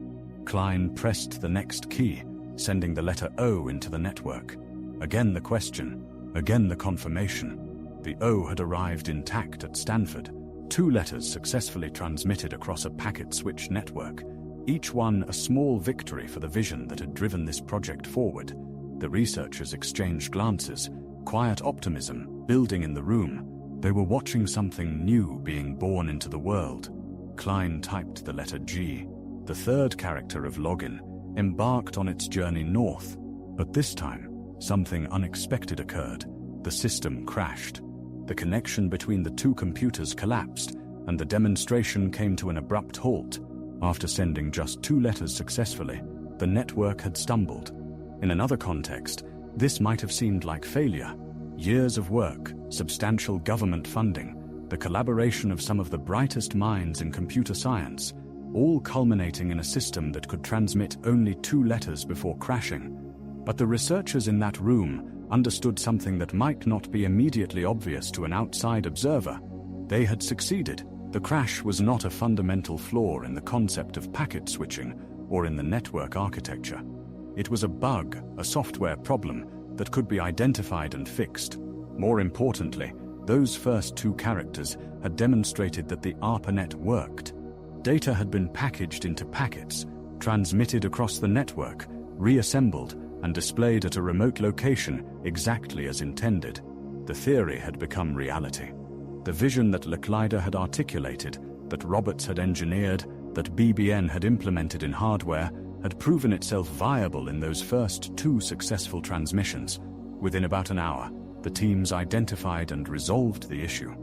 Klein pressed the next key, sending the letter O into the network. Again the question, again the confirmation. The O had arrived intact at Stanford. 2 letters successfully transmitted across a packet switch network, each one a small victory for the vision that had driven this project forward. The researchers exchanged glances, quiet optimism building in the room. They were watching something new being born into the world. Klein typed the letter G. The third character of login embarked on its journey north, but this time, something unexpected occurred. The system crashed. The connection between the 2 computers collapsed, and the demonstration came to an abrupt halt. After sending just 2 letters successfully, the network had stumbled. In another context, this might have seemed like failure. Years of work, substantial government funding, the collaboration of some of the brightest minds in computer science, all culminating in a system that could transmit only 2 letters before crashing. But the researchers in that room understood something that might not be immediately obvious to an outside observer. They had succeeded. The crash was not a fundamental flaw in the concept of packet switching or in the network architecture. It was a bug, a software problem that could be identified and fixed. More importantly, those first 2 characters had demonstrated that the ARPANET worked. Data had been packaged into packets, transmitted across the network, reassembled, and displayed at a remote location exactly as intended. The theory had become reality. The vision that Licklider had articulated, that robots had engineered, that BBN had implemented in hardware, had proven itself viable in those first 2 successful transmissions. Within about an hour, the teams identified and resolved the issue.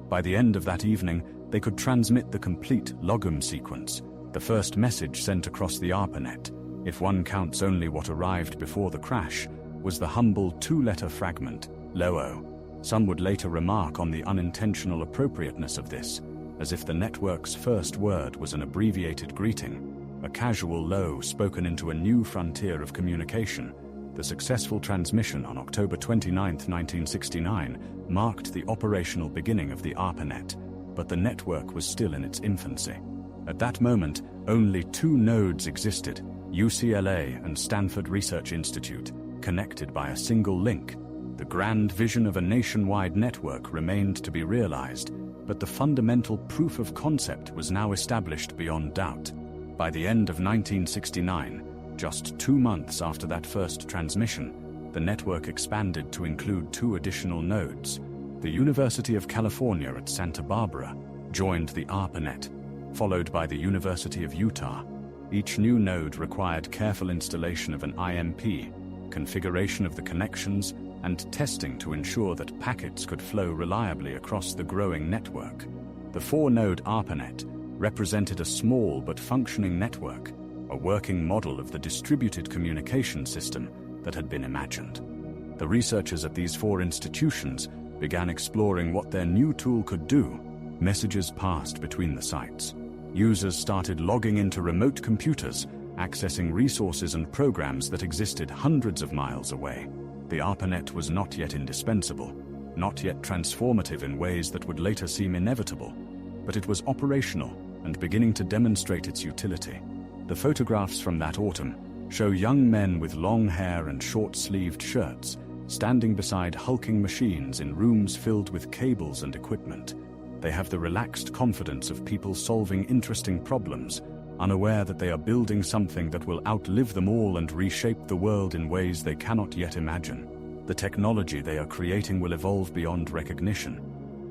By the end of that evening, they could transmit the complete logum sequence, the first message sent across the ARPANET, if one counts only what arrived before the crash, was the humble 2-letter fragment, LOO. Some would later remark on the unintentional appropriateness of this, as if the network's first word was an abbreviated greeting, a casual LO spoken into a new frontier of communication. The successful transmission on October 29, 1969, marked the operational beginning of the ARPANET, but the network was still in its infancy. At that moment, only 2 nodes existed, UCLA and Stanford Research Institute, connected by a single link. The grand vision of a nationwide network remained to be realized, but the fundamental proof of concept was now established beyond doubt. By the end of 1969, just 2 months after that first transmission, the network expanded to include 2 additional nodes. The University of California at Santa Barbara joined the ARPANET, followed by the University of Utah. Each new node required careful installation of an IMP, configuration of the connections, and testing to ensure that packets could flow reliably across the growing network. The 4-node ARPANET represented a small but functioning network, a working model of the distributed communication system that had been imagined. The researchers at these 4 institutions began exploring what their new tool could do. Messages passed between the sites. Users started logging into remote computers, accessing resources and programs that existed hundreds of miles away. The ARPANET was not yet indispensable, not yet transformative in ways that would later seem inevitable, but it was operational and beginning to demonstrate its utility. The photographs from that autumn show young men with long hair and short-sleeved shirts standing beside hulking machines in rooms filled with cables and equipment. They have the relaxed confidence of people solving interesting problems, unaware that they are building something that will outlive them all and reshape the world in ways they cannot yet imagine. The technology they are creating will evolve beyond recognition,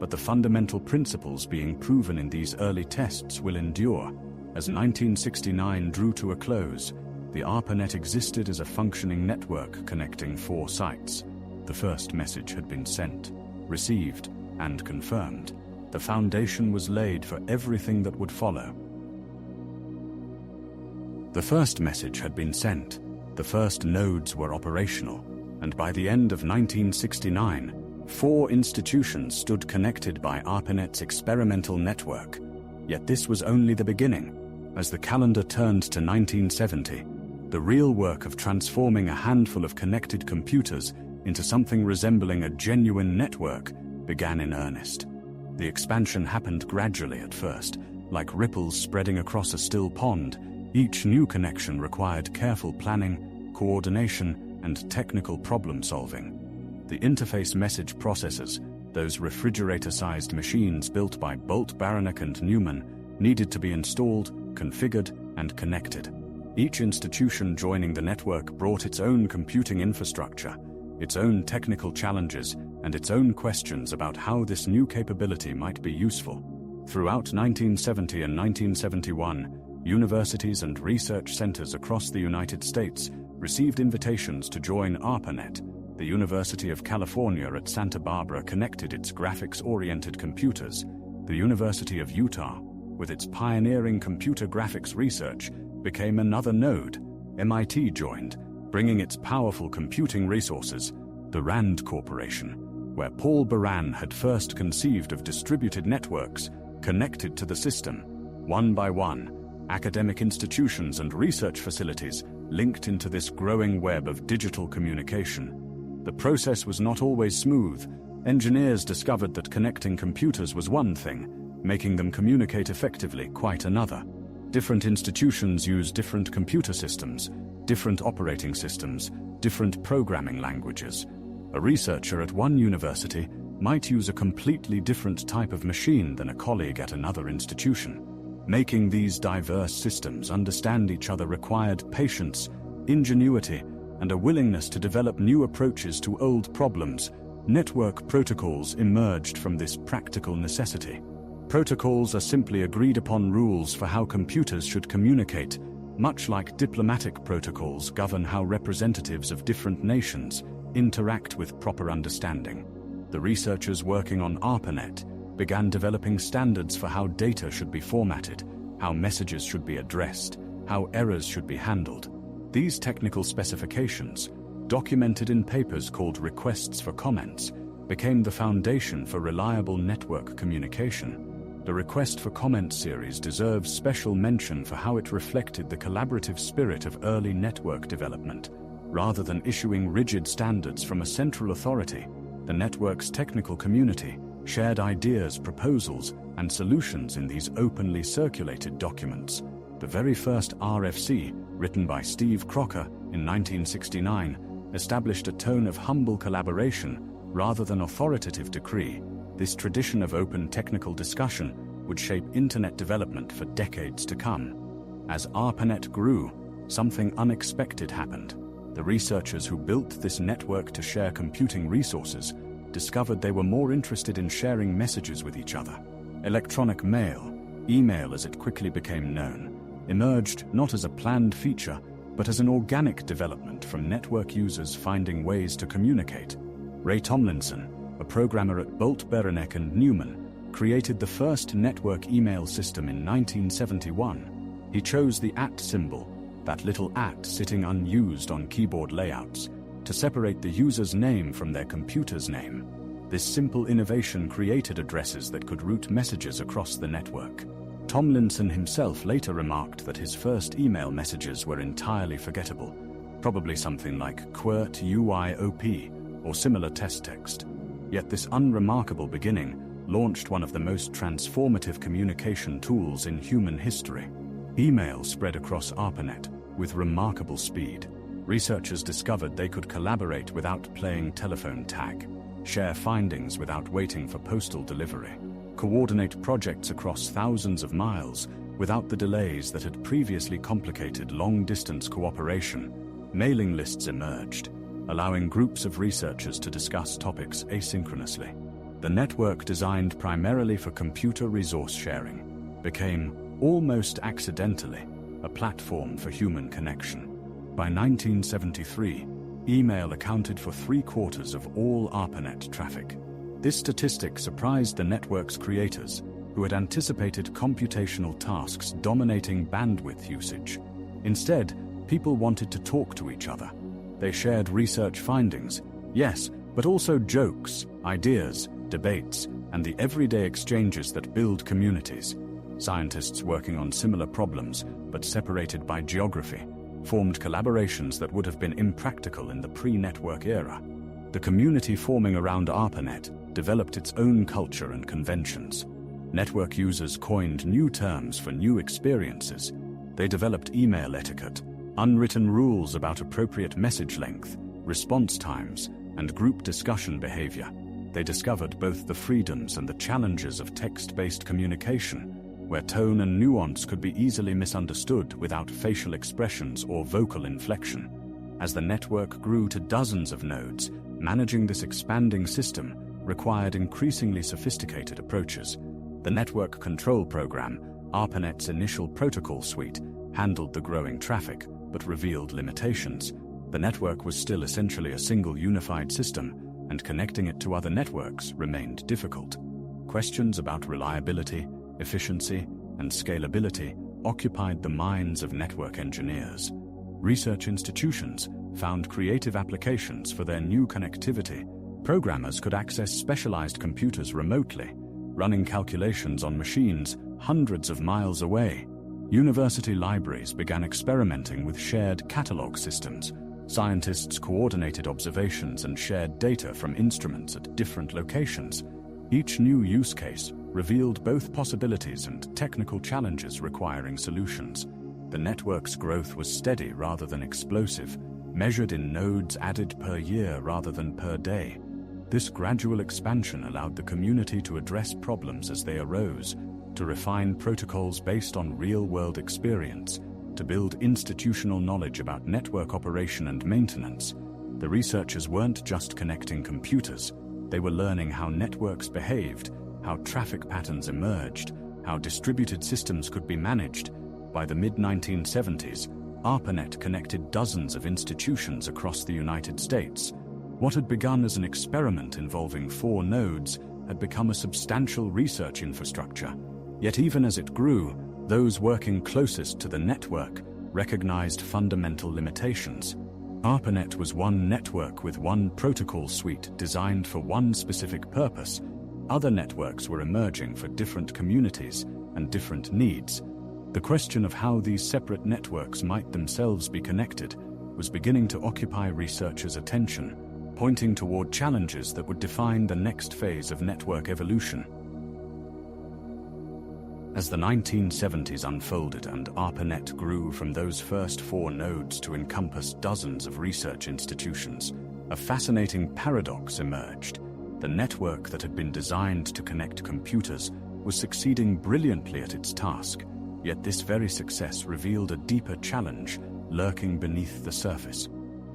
but the fundamental principles being proven in these early tests will endure. As 1969 drew to a close, the ARPANET existed as a functioning network connecting 4 sites. The first message had been sent, received, and confirmed. The foundation was laid for everything that would follow. The first message had been sent, the first nodes were operational, and by the end of 1969, 4 institutions stood connected by ARPANET's experimental network. Yet this was only the beginning. As the calendar turned to 1970, the real work of transforming a handful of connected computers into something resembling a genuine network began in earnest. The expansion happened gradually at first, like ripples spreading across a still pond. Each new connection required careful planning, coordination, and technical problem-solving. The interface message processors, those refrigerator-sized machines built by Bolt, Baranek, and Newman, needed to be installed, configured, and connected. Each institution joining the network brought its own computing infrastructure, its own technical challenges, and its own questions about how this new capability might be useful. Throughout 1970 and 1971, universities and research centers across the United States received invitations to join ARPANET. The University of California at Santa Barbara connected its graphics-oriented computers. The University of Utah, with its pioneering computer graphics research, became another node. MIT joined, bringing its powerful computing resources. The RAND Corporation, where Paul Baran had first conceived of distributed networks, connected to the system. One by one, academic institutions and research facilities linked into this growing web of digital communication. The process was not always smooth. Engineers discovered that connecting computers was one thing, making them communicate effectively quite another. Different institutions use different computer systems, different operating systems, different programming languages. A researcher at one university might use a completely different type of machine than a colleague at another institution. Making these diverse systems understand each other required patience, ingenuity, and a willingness to develop new approaches to old problems. Network protocols emerged from this practical necessity. Protocols are simply agreed-upon rules for how computers should communicate, much like diplomatic protocols govern how representatives of different nations interact with proper understanding. The researchers working on ARPANET began developing standards for how data should be formatted, how messages should be addressed, how errors should be handled. These technical specifications, documented in papers called requests for comments, became the foundation for reliable network communication. The Request for Comment series deserves special mention for how it reflected the collaborative spirit of early network development. Rather than issuing rigid standards from a central authority, the network's technical community shared ideas, proposals, and solutions in these openly circulated documents. The very first RFC, written by Steve Crocker in 1969, established a tone of humble collaboration rather than authoritative decree. This tradition of open technical discussion would shape Internet development for decades to come. As ARPANET grew, something unexpected happened. The researchers who built this network to share computing resources discovered they were more interested in sharing messages with each other. Electronic mail, email as it quickly became known, emerged not as a planned feature, but as an organic development from network users finding ways to communicate. Ray Tomlinson, a programmer at Bolt, Baranek, and Newman, created the first network email system in 1971. He chose the @ symbol, that little @ sitting unused on keyboard layouts, to separate the user's name from their computer's name. This simple innovation created addresses that could route messages across the network. Tomlinson himself later remarked that his first email messages were entirely forgettable, probably something like QWERT UIOP or similar test text. Yet this unremarkable beginning launched one of the most transformative communication tools in human history. Email spread across ARPANET with remarkable speed. Researchers discovered they could collaborate without playing telephone tag, share findings without waiting for postal delivery, coordinate projects across thousands of miles without the delays that had previously complicated long-distance cooperation. Mailing lists emerged, allowing groups of researchers to discuss topics asynchronously. The network, designed primarily for computer resource sharing, became, almost accidentally, a platform for human connection. By 1973, email accounted for 3/4 of all ARPANET traffic. This statistic surprised the network's creators, who had anticipated computational tasks dominating bandwidth usage. Instead, people wanted to talk to each other. They shared research findings, yes, but also jokes, ideas, debates, and the everyday exchanges that build communities. Scientists working on similar problems, but separated by geography, formed collaborations that would have been impractical in the pre-network era. The community forming around ARPANET developed its own culture and conventions. Network users coined new terms for new experiences. They developed email etiquette, unwritten rules about appropriate message length, response times, and group discussion behavior. They discovered both the freedoms and the challenges of text-based communication, where tone and nuance could be easily misunderstood without facial expressions or vocal inflection. As the network grew to dozens of nodes, managing this expanding system required increasingly sophisticated approaches. The Network Control Program, ARPANET's initial protocol suite, handled the growing traffic, but revealed limitations. The network was still essentially a single unified system, and connecting it to other networks remained difficult. Questions about reliability, efficiency, and scalability occupied the minds of network engineers. Research institutions found creative applications for their new connectivity. Programmers could access specialized computers remotely, running calculations on machines hundreds of miles away. University libraries began experimenting with shared catalog systems. Scientists coordinated observations and shared data from instruments at different locations. Each new use case revealed both possibilities and technical challenges requiring solutions. The network's growth was steady rather than explosive, measured in nodes added per year rather than per day. This gradual expansion allowed the community to address problems as they arose, to refine protocols based on real-world experience, to build institutional knowledge about network operation and maintenance. The researchers weren't just connecting computers, they were learning how networks behaved, how traffic patterns emerged, how distributed systems could be managed. By the mid-1970s, ARPANET connected dozens of institutions across the United States. What had begun as an experiment involving 4 nodes had become a substantial research infrastructure. Yet even as it grew, those working closest to the network recognized fundamental limitations. ARPANET was one network with one protocol suite designed for one specific purpose. Other networks were emerging for different communities and different needs. The question of how these separate networks might themselves be connected was beginning to occupy researchers' attention, pointing toward challenges that would define the next phase of network evolution. As the 1970s unfolded and ARPANET grew from those first 4 nodes to encompass dozens of research institutions, a fascinating paradox emerged. The network that had been designed to connect computers was succeeding brilliantly at its task, yet this very success revealed a deeper challenge lurking beneath the surface.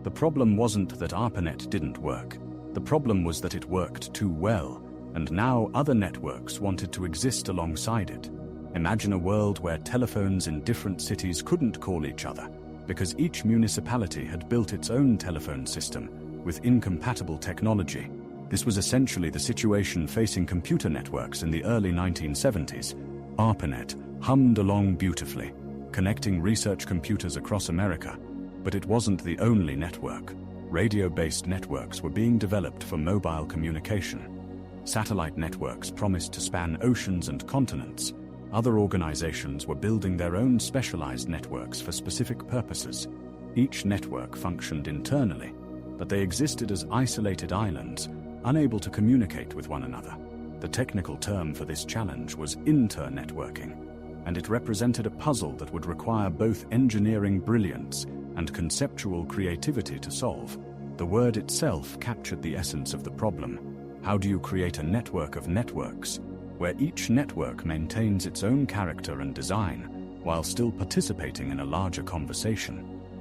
The problem wasn't that ARPANET didn't work. The problem was that it worked too well, and now other networks wanted to exist alongside it. Imagine a world where telephones in different cities couldn't call each other, because each municipality had built its own telephone system with incompatible technology. This was essentially the situation facing computer networks in the early 1970s. ARPANET hummed along beautifully, connecting research computers across America. But it wasn't the only network. Radio-based networks were being developed for mobile communication. Satellite networks promised to span oceans and continents. Other organizations were building their own specialized networks for specific purposes. Each network functioned internally, but they existed as isolated islands, unable to communicate with one another. The technical term for this challenge was internetworking, and it represented a puzzle that would require both engineering brilliance and conceptual creativity to solve. The word itself captured the essence of the problem. How do you create a network of networks? where each network maintains its own character and design while still participating in a larger conversation.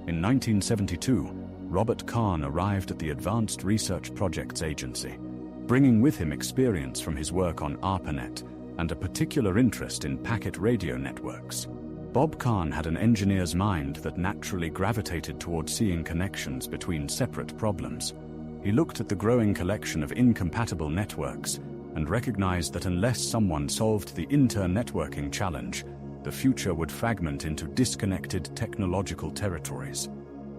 In 1972, Robert Kahn arrived at the Advanced Research Projects Agency, bringing with him experience from his work on ARPANET and a particular interest in packet radio networks. Bob Kahn had an engineer's mind that naturally gravitated toward seeing connections between separate problems. He looked at the growing collection of incompatible networks and recognized that unless someone solved the inter-networking challenge, the future would fragment into disconnected technological territories.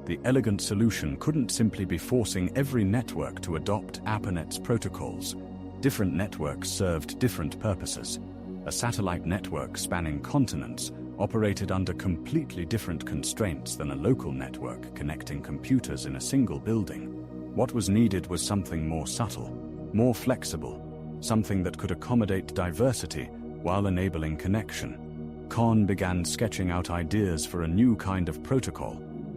The elegant solution couldn't simply be forcing every network to adopt ARPANET's protocols. Different networks served different purposes. A satellite network spanning continents operated under completely different constraints than a local network connecting computers in a single building. What was needed was something more subtle, more flexible, something that could accommodate diversity while enabling connection. Kahn began sketching out ideas for a new kind of protocol,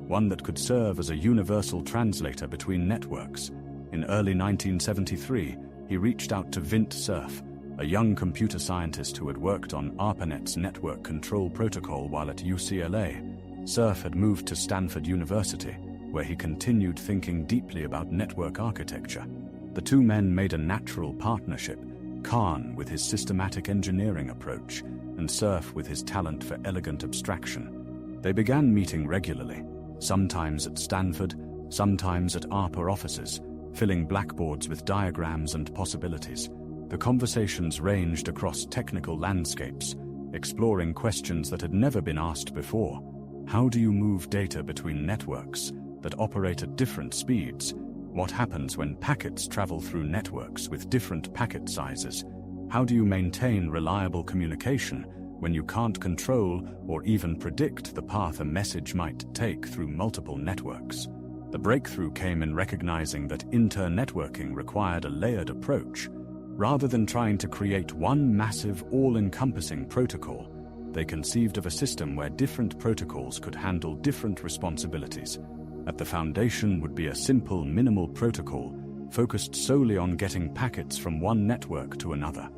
one that could serve as a universal translator between networks. In early 1973, he reached out to Vint Cerf, a young computer scientist who had worked on ARPANET's network control protocol while at UCLA. Cerf had moved to Stanford University, where he continued thinking deeply about network architecture. The two men made a natural partnership, Kahn with his systematic engineering approach, and Cerf with his talent for elegant abstraction. They began meeting regularly, sometimes at Stanford, sometimes at ARPA offices, filling blackboards with diagrams and possibilities. The conversations ranged across technical landscapes, exploring questions that had never been asked before. How do you move data between networks that operate at different speeds? What happens when packets travel through networks with different packet sizes? How do you maintain reliable communication when you can't control or even predict the path a message might take through multiple networks? The breakthrough came in recognizing that inter-networking required a layered approach. Rather than trying to create one massive, all-encompassing protocol, they conceived of a system where different protocols could handle different responsibilities. At the foundation would be a simple, minimal protocol focused solely on getting packets from one network to another.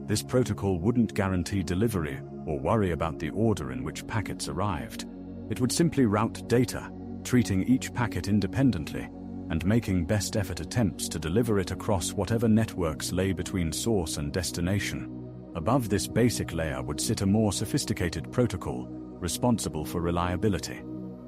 This protocol wouldn't guarantee delivery or worry about the order in which packets arrived. It would simply route data, treating each packet independently and making best effort attempts to deliver it across whatever networks lay between source and destination. Above this basic layer would sit a more sophisticated protocol responsible for reliability.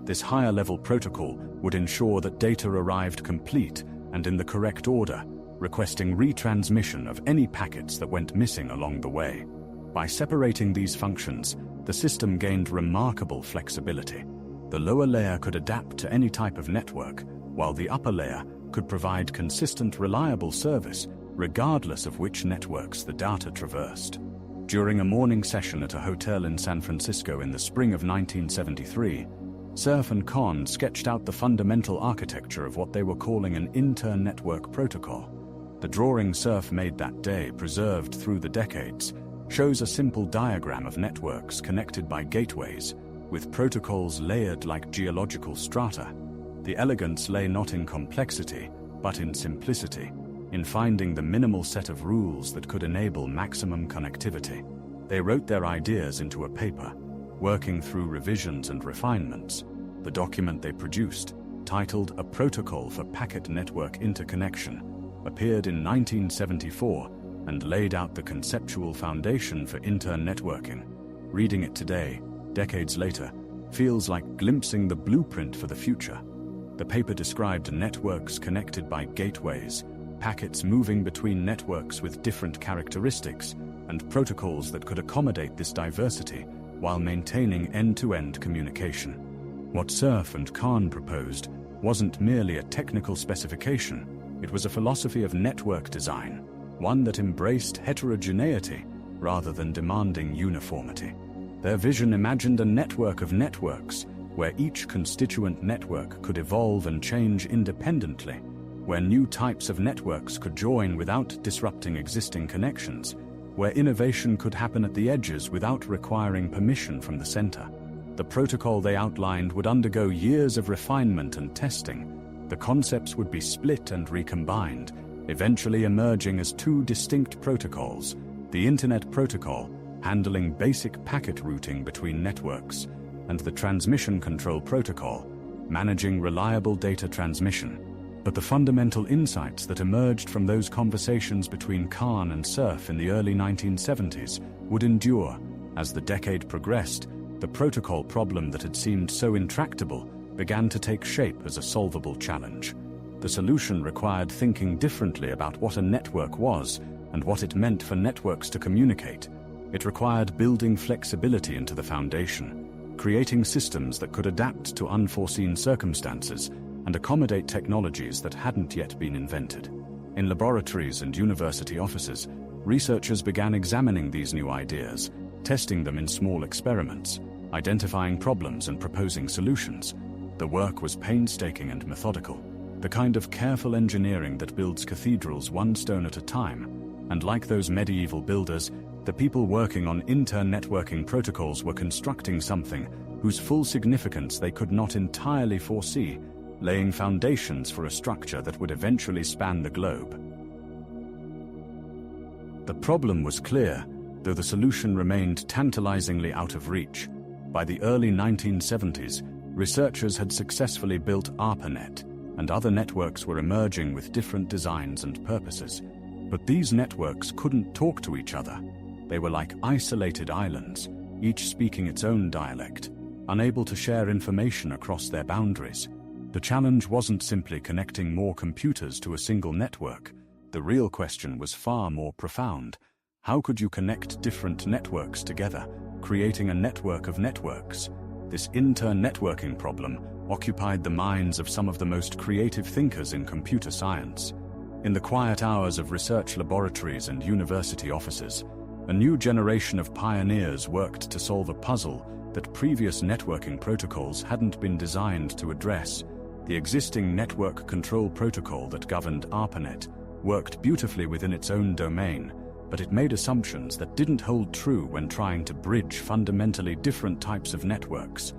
This higher-level protocol would ensure that data arrived complete and in the correct order, requesting retransmission of any packets that went missing along the way. By separating these functions, the system gained remarkable flexibility. The lower layer could adapt to any type of network, while the upper layer could provide consistent, reliable service, regardless of which networks the data traversed. During a morning session at a hotel in San Francisco in the spring of 1973, Cerf and Kahn sketched out the fundamental architecture of what they were calling an inter-network protocol. The drawing Cerf made that day, preserved through the decades, shows a simple diagram of networks connected by gateways, with protocols layered like geological strata. The elegance lay not in complexity, but in simplicity, in finding the minimal set of rules that could enable maximum connectivity. They wrote their ideas into a paper, working through revisions and refinements. The document they produced, titled A Protocol for Packet Network Interconnection, appeared in 1974 and laid out the conceptual foundation for inter-networking. Reading it today, decades later, feels like glimpsing the blueprint for the future. The paper described networks connected by gateways, packets moving between networks with different characteristics, and protocols that could accommodate this diversity while maintaining end-to-end communication. What Cerf and Kahn proposed wasn't merely a technical specification, it was a philosophy of network design, one that embraced heterogeneity rather than demanding uniformity. Their vision imagined a network of networks where each constituent network could evolve and change independently, where new types of networks could join without disrupting existing connections, where innovation could happen at the edges without requiring permission from the center. The protocol they outlined would undergo years of refinement and testing. The concepts would be split and recombined, eventually emerging as two distinct protocols, the the Internet Protocol, handling basic packet routing between networks, and the Transmission Control Protocol, managing reliable data transmission. But the fundamental insights that emerged from those conversations between Kahn and Cerf in the early 1970s would endure. As the decade progressed, the protocol problem that had seemed so intractable began to take shape as a solvable challenge. The solution required thinking differently about what a network was and what it meant for networks to communicate. It required building flexibility into the foundation, creating systems that could adapt to unforeseen circumstances and accommodate technologies that hadn't yet been invented. In laboratories and university offices, researchers began examining these new ideas, testing them in small experiments, identifying problems and proposing solutions. The work was painstaking and methodical, the kind of careful engineering that builds cathedrals one stone at a time. And like those medieval builders, the people working on inter-networking protocols were constructing something whose full significance they could not entirely foresee, laying foundations for a structure that would eventually span the globe. The problem was clear, though the solution remained tantalizingly out of reach. By the early 1970s, researchers had successfully built ARPANET, and other networks were emerging with different designs and purposes. But these networks couldn't talk to each other. They were like isolated islands, each speaking its own dialect, unable to share information across their boundaries. The challenge wasn't simply connecting more computers to a single network. The real question was far more profound. How could you connect different networks together, creating a network of networks? This inter-networking problem occupied the minds of some of the most creative thinkers in computer science. In the quiet hours of research laboratories and university offices, a new generation of pioneers worked to solve a puzzle that previous networking protocols hadn't been designed to address. The existing network control protocol that governed ARPANET worked beautifully within its own domain, but it made assumptions that didn't hold true when trying to bridge fundamentally different types of networks.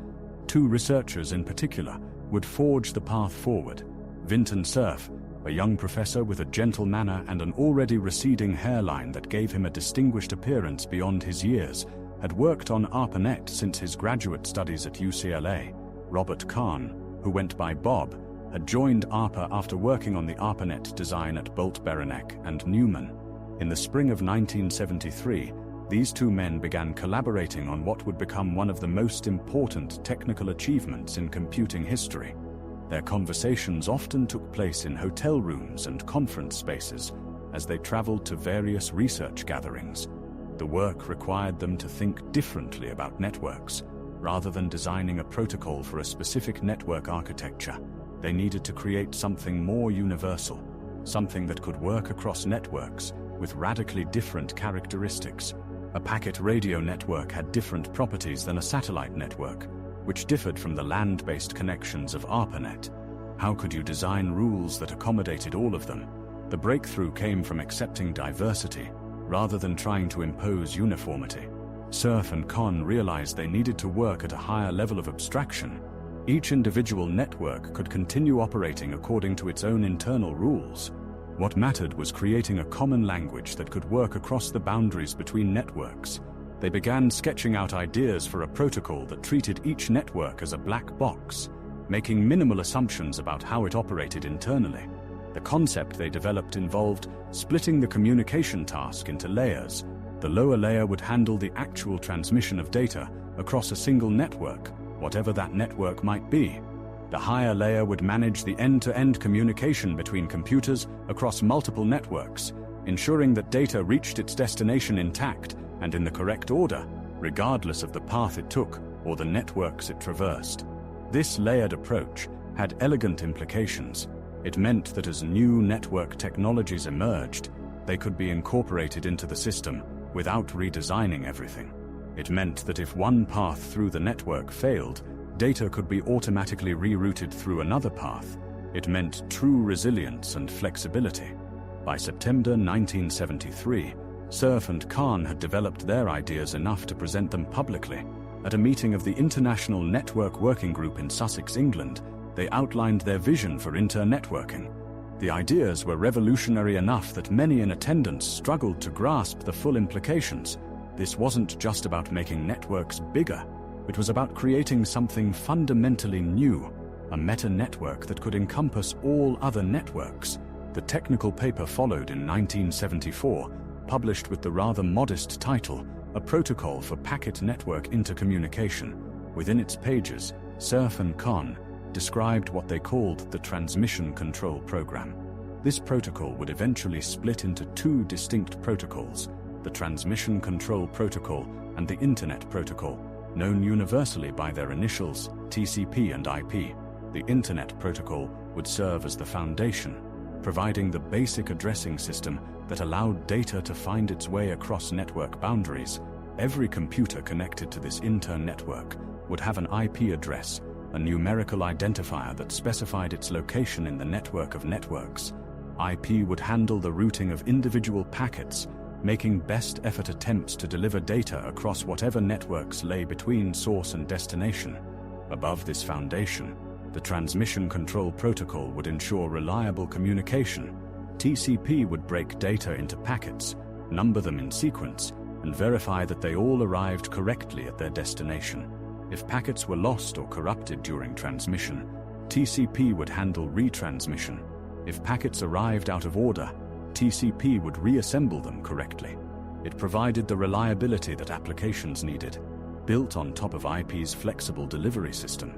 Two researchers in particular would forge the path forward. Vinton Cerf, a young professor with a gentle manner and an already receding hairline that gave him a distinguished appearance beyond his years, had worked on ARPANET since his graduate studies at UCLA. Robert Kahn, who went by Bob, had joined ARPA after working on the ARPANET design at Bolt Beranek and Newman. In the spring of 1973, these two men began collaborating on what would become one of the most important technical achievements in computing history. Their conversations often took place in hotel rooms and conference spaces as they traveled to various research gatherings. The work required them to think differently about networks. Rather than designing a protocol for a specific network architecture, they needed to create something more universal, something that could work across networks with radically different characteristics. A packet radio network had different properties than a satellite network, which differed from the land-based connections of ARPANET. How could you design rules that accommodated all of them? The breakthrough came from accepting diversity, rather than trying to impose uniformity. Cerf and Kahn realized they needed to work at a higher level of abstraction. Each individual network could continue operating according to its own internal rules. What mattered was creating a common language that could work across the boundaries between networks. They began sketching out ideas for a protocol that treated each network as a black box, making minimal assumptions about how it operated internally. The concept they developed involved splitting the communication task into layers. The lower layer would handle the actual transmission of data across a single network, whatever that network might be. The higher layer would manage the end-to-end communication between computers across multiple networks, ensuring that data reached its destination intact and in the correct order, regardless of the path it took or the networks it traversed. This layered approach had elegant implications. It meant that as new network technologies emerged, they could be incorporated into the system without redesigning everything. It meant that if one path through the network failed, data could be automatically rerouted through another path. It meant true resilience and flexibility. By September 1973, Cerf and Kahn had developed their ideas enough to present them publicly. At a meeting of the International Network Working Group in Sussex, England, they outlined their vision for inter-networking. The ideas were revolutionary enough that many in attendance struggled to grasp the full implications. This wasn't just about making networks bigger. It was about creating something fundamentally new, a meta-network that could encompass all other networks. The technical paper followed in 1974, published with the rather modest title, A Protocol for Packet Network Intercommunication. Within its pages, Cerf and Kahn described what they called the Transmission Control Program. This protocol would eventually split into two distinct protocols, the Transmission Control Protocol and the Internet Protocol, known universally by their initials, TCP and IP. The Internet Protocol would serve as the foundation, providing the basic addressing system that allowed data to find its way across network boundaries. Every computer connected to this inter-network would have an IP address, a numerical identifier that specified its location in the network of networks. IP would handle the routing of individual packets, making best effort attempts to deliver data across whatever networks lay between source and destination. Above this foundation, the Transmission Control Protocol would ensure reliable communication. TCP would break data into packets, number them in sequence, and verify that they all arrived correctly at their destination. If packets were lost or corrupted during transmission, TCP would handle retransmission. If packets arrived out of order, TCP would reassemble them correctly. It provided the reliability that applications needed, built on top of IP's flexible delivery system.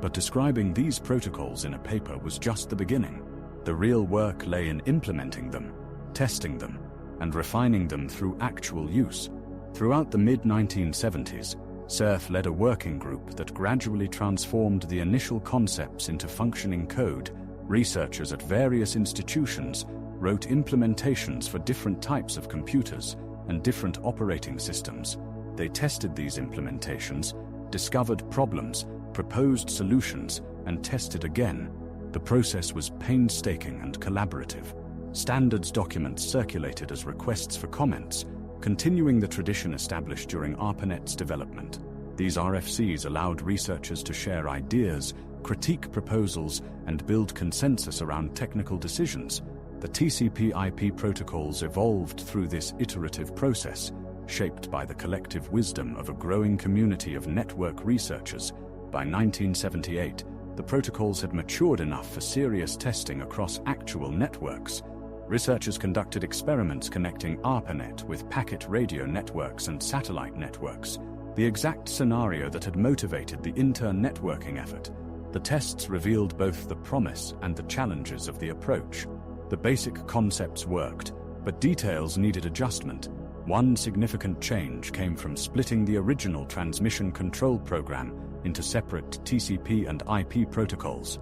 But describing these protocols in a paper was just the beginning. The real work lay in implementing them, testing them, and refining them through actual use. Throughout the mid-1970s, Cerf led a working group that gradually transformed the initial concepts into functioning code. Researchers at various institutions wrote implementations for different types of computers and different operating systems. They tested these implementations, discovered problems, proposed solutions, and tested again. The process was painstaking and collaborative. Standards documents circulated as requests for comments, continuing the tradition established during ARPANET's development. These RFCs allowed researchers to share ideas, critique proposals, and build consensus around technical decisions. The TCP/IP protocols evolved through this iterative process, shaped by the collective wisdom of a growing community of network researchers. By 1978, the protocols had matured enough for serious testing across actual networks. Researchers conducted experiments connecting ARPANET with packet radio networks and satellite networks, the exact scenario that had motivated the inter-networking effort. The tests revealed both the promise and the challenges of the approach. The basic concepts worked, but details needed adjustment. One significant change came from splitting the original transmission control program into separate TCP and IP protocols.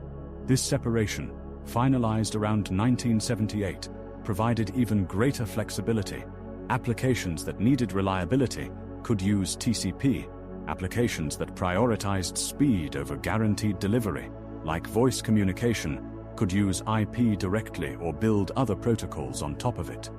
This separation, finalized around 1978, provided even greater flexibility. Applications that needed reliability could use TCP. Applications that prioritized speed over guaranteed delivery, like voice communication, could use IP directly or build other protocols on top of it.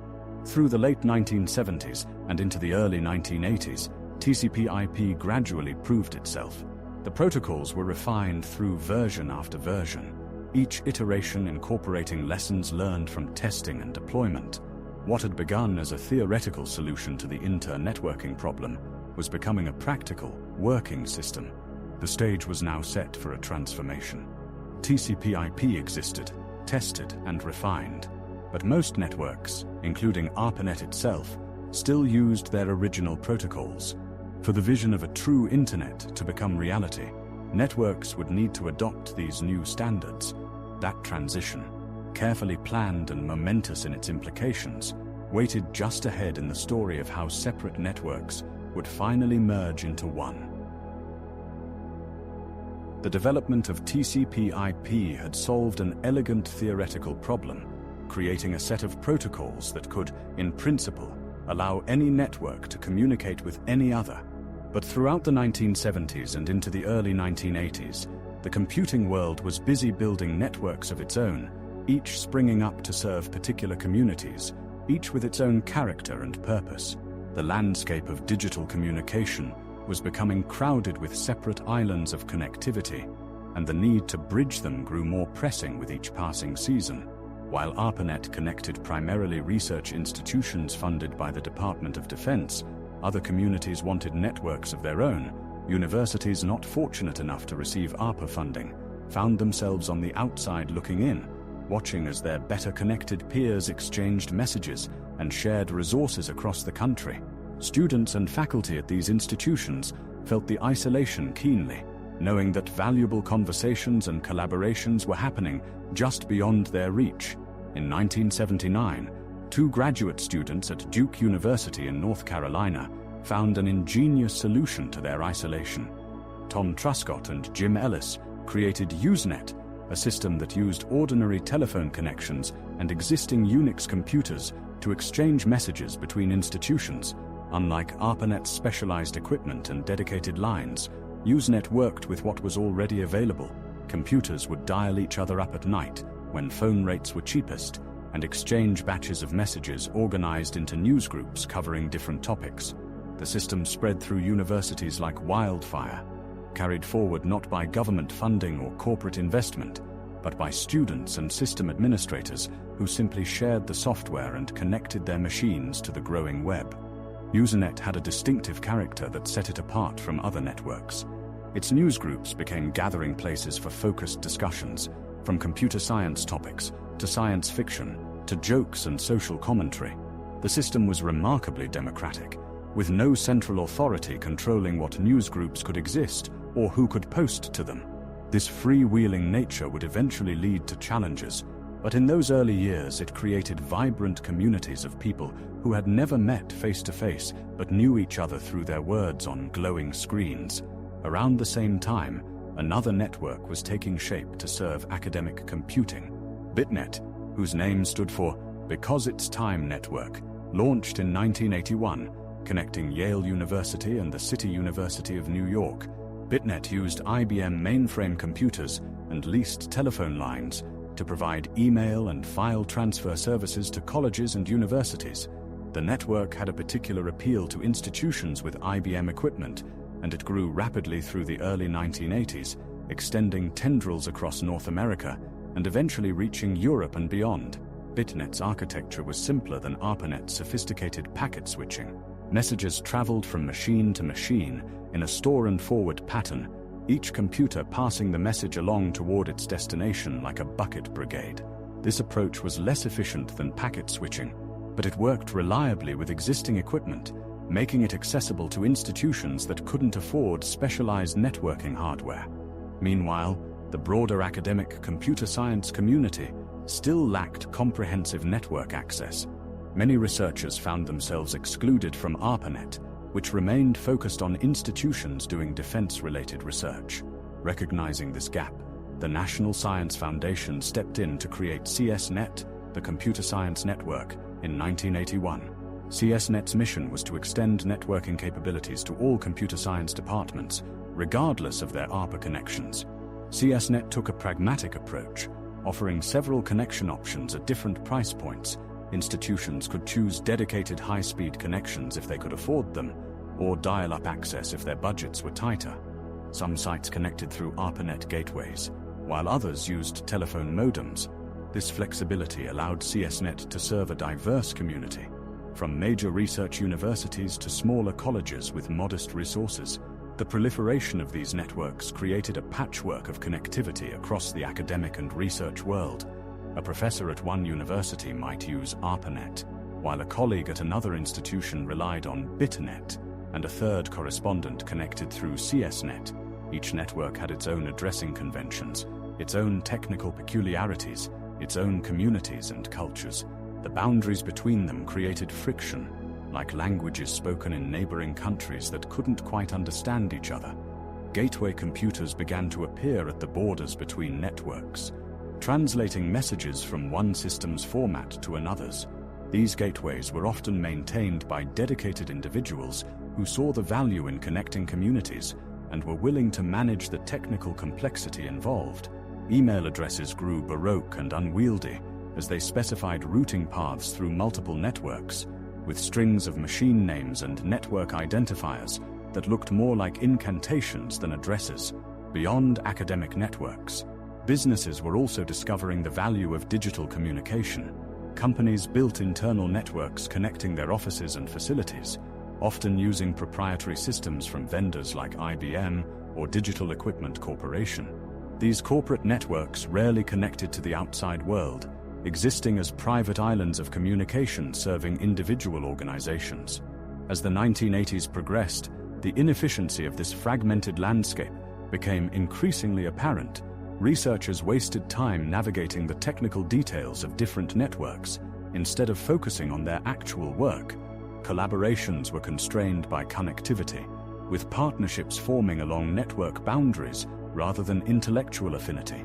Through the late 1970s and into the early 1980s, TCP/IP gradually proved itself. The protocols were refined through version after version, each iteration incorporating lessons learned from testing and deployment. What had begun as a theoretical solution to the inter-networking problem was becoming a practical, working system. The stage was now set for a transformation. TCP/IP existed, tested, and refined, but most networks, including ARPANET itself, still used their original protocols. For the vision of a true internet to become reality, networks would need to adopt these new standards. That transition, carefully planned and momentous in its implications, waited just ahead in the story of how separate networks would finally merge into one. The development of TCP/IP had solved an elegant theoretical problem, creating a set of protocols that could, in principle, allow any network to communicate with any other. But throughout the 1970s and into the early 1980s, the computing world was busy building networks of its own, each springing up to serve particular communities, each with its own character and purpose. The landscape of digital communication was becoming crowded with separate islands of connectivity, and the need to bridge them grew more pressing with each passing season. While ARPANET connected primarily research institutions funded by the Department of Defense, other communities wanted networks of their own. Universities not fortunate enough to receive ARPA funding found themselves on the outside looking in, watching as their better connected peers exchanged messages and shared resources across the country. Students and faculty at these institutions felt the isolation keenly, knowing that valuable conversations and collaborations were happening just beyond their reach. In 1979, 2 graduate students at Duke University in North Carolina found an ingenious solution to their isolation. Tom Truscott and Jim Ellis created Usenet, a system that used ordinary telephone connections and existing Unix computers to exchange messages between institutions. Unlike ARPANET's specialized equipment and dedicated lines, Usenet worked with what was already available. Computers would dial each other up at night when phone rates were cheapest and exchange batches of messages organized into newsgroups covering different topics. The system spread through universities like wildfire, carried forward not by government funding or corporate investment, but by students and system administrators who simply shared the software and connected their machines to the growing web. Usenet had a distinctive character that set it apart from other networks. Its newsgroups became gathering places for focused discussions, from computer science topics to science fiction to jokes and social commentary. The system was remarkably democratic, with no central authority controlling what newsgroups could exist or who could post to them. This freewheeling nature would eventually lead to challenges, but in those early years it created vibrant communities of people who had never met face-to-face but knew each other through their words on glowing screens. Around the same time, another network was taking shape to serve academic computing. BitNet, whose name stood for Because It's Time Network, launched in 1981, connecting Yale University and the City University of New York. BitNet used IBM mainframe computers and leased telephone lines to provide email and file transfer services to colleges and universities. The network had a particular appeal to institutions with IBM equipment, and it grew rapidly through the early 1980s, extending tendrils across North America and eventually reaching Europe and beyond. BitNet's architecture was simpler than ARPANET's sophisticated packet switching. Messages traveled from machine to machine in a store-and-forward pattern, each computer passing the message along toward its destination like a bucket brigade. This approach was less efficient than packet switching, but it worked reliably with existing equipment, making it accessible to institutions that couldn't afford specialized networking hardware. Meanwhile, the broader academic computer science community still lacked comprehensive network access. Many researchers found themselves excluded from ARPANET, which remained focused on institutions doing defense-related research. Recognizing this gap, the National Science Foundation stepped in to create CSNet, the Computer Science Network, in 1981. CSNet's mission was to extend networking capabilities to all computer science departments, regardless of their ARPA connections. CSNet took a pragmatic approach, offering several connection options at different price points. Institutions could choose dedicated high-speed connections if they could afford them, or dial-up access if their budgets were tighter. Some sites connected through ARPANET gateways, while others used telephone modems. This flexibility allowed CSNet to serve a diverse community, from major research universities to smaller colleges with modest resources. The proliferation of these networks created a patchwork of connectivity across the academic and research world. A professor at one university might use ARPANET, while a colleague at another institution relied on BitNet, and a third correspondent connected through CSNet. Each network had its own addressing conventions, its own technical peculiarities, its own communities and cultures. The boundaries between them created friction, like languages spoken in neighboring countries that couldn't quite understand each other. Gateway computers began to appear at the borders between networks, translating messages from one system's format to another's. These gateways were often maintained by dedicated individuals who saw the value in connecting communities and were willing to manage the technical complexity involved. Email addresses grew baroque and unwieldy as they specified routing paths through multiple networks, with strings of machine names and network identifiers that looked more like incantations than addresses. Beyond academic networks, Businesses were also discovering the value of digital communication. Companies built internal networks connecting their offices and facilities, often using proprietary systems from vendors like IBM or Digital Equipment Corporation. These corporate networks rarely connected to the outside world, existing as private islands of communication serving individual organizations. As the 1980s progressed, the inefficiency of this fragmented landscape became increasingly apparent. Researchers wasted time navigating the technical details of different networks instead of focusing on their actual work. Collaborations were constrained by connectivity, with partnerships forming along network boundaries rather than intellectual affinity.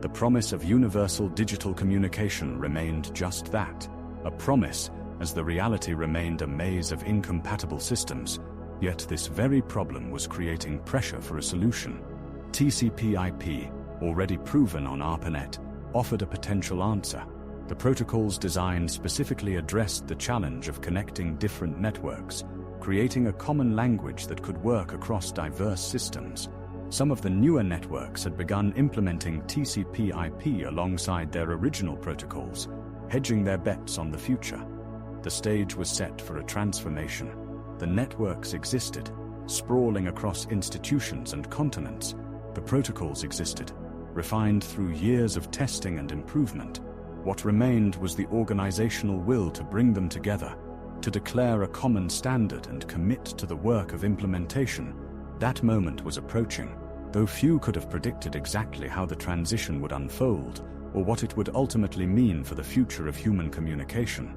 The promise of universal digital communication remained just that, a promise, as the reality remained a maze of incompatible systems. Yet this very problem was creating pressure for a solution. TCP/IP, already proven on ARPANET, offered a potential answer. The protocols designed specifically addressed the challenge of connecting different networks, creating a common language that could work across diverse systems. Some of the newer networks had begun implementing TCP/IP alongside their original protocols, hedging their bets on the future. The stage was set for a transformation. The networks existed, sprawling across institutions and continents. The protocols existed, refined through years of testing and improvement. What remained was the organizational will to bring them together, to declare a common standard and commit to the work of implementation. That moment was approaching, though few could have predicted exactly how the transition would unfold or what it would ultimately mean for the future of human communication.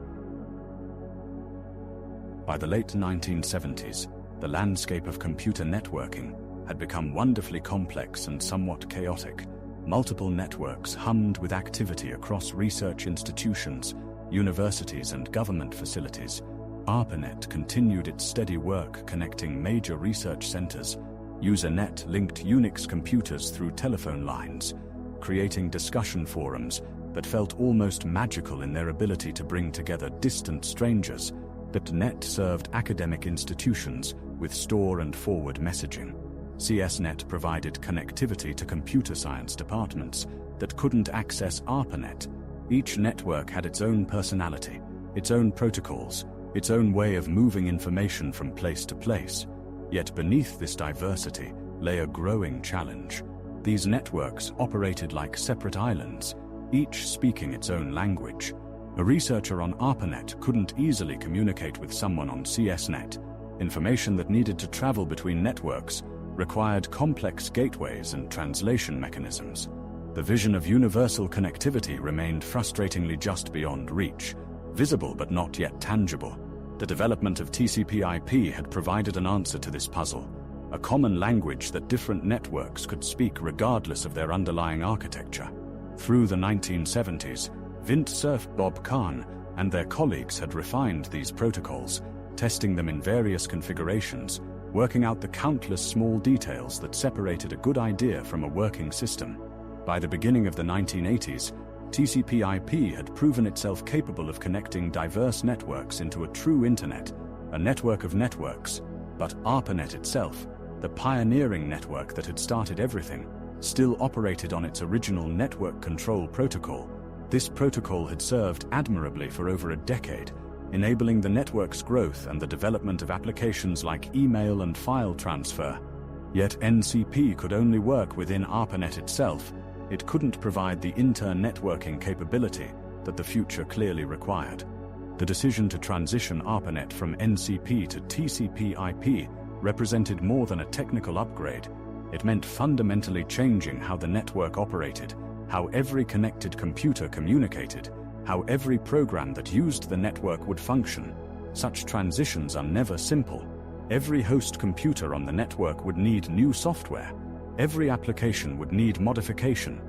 By the late 1970s, the landscape of computer networking had become wonderfully complex and somewhat chaotic. Multiple networks hummed with activity across research institutions, universities, and government facilities. ARPANET continued its steady work connecting major research centers. Usernet linked Unix computers through telephone lines, creating discussion forums that felt almost magical in their ability to bring together distant strangers. Bedtime served academic institutions with store and forward messaging. CSNet provided connectivity to computer science departments that couldn't access ARPANET. Each network had its own personality, its own protocols, its own way of moving information from place to place. Yet beneath this diversity lay a growing challenge. These networks operated like separate islands, each speaking its own language. A researcher on ARPANET couldn't easily communicate with someone on CSNet. Information that needed to travel between networks required complex gateways and translation mechanisms. The vision of universal connectivity remained frustratingly just beyond reach, visible but not yet tangible. The development of TCP/IP had provided an answer to this puzzle, a common language that different networks could speak regardless of their underlying architecture. Through the 1970s, Vint Cerf, Bob Kahn, and their colleagues had refined these protocols, testing them in various configurations, working out the countless small details that separated a good idea from a working system. By the beginning of the 1980s, TCP/IP had proven itself capable of connecting diverse networks into a true internet, a network of networks. But ARPANET itself, the pioneering network that had started everything, still operated on its original network control protocol. This protocol had served admirably for over a decade, enabling the network's growth and the development of applications like email and file transfer. Yet NCP could only work within ARPANET itself. It couldn't provide the inter-networking capability that the future clearly required. The decision to transition ARPANET from NCP to TCP/IP represented more than a technical upgrade. It meant fundamentally changing how the network operated, how every connected computer communicated, how every program that used the network would function. Such transitions are never simple. Every host computer on the network would need new software. Every application would need modification.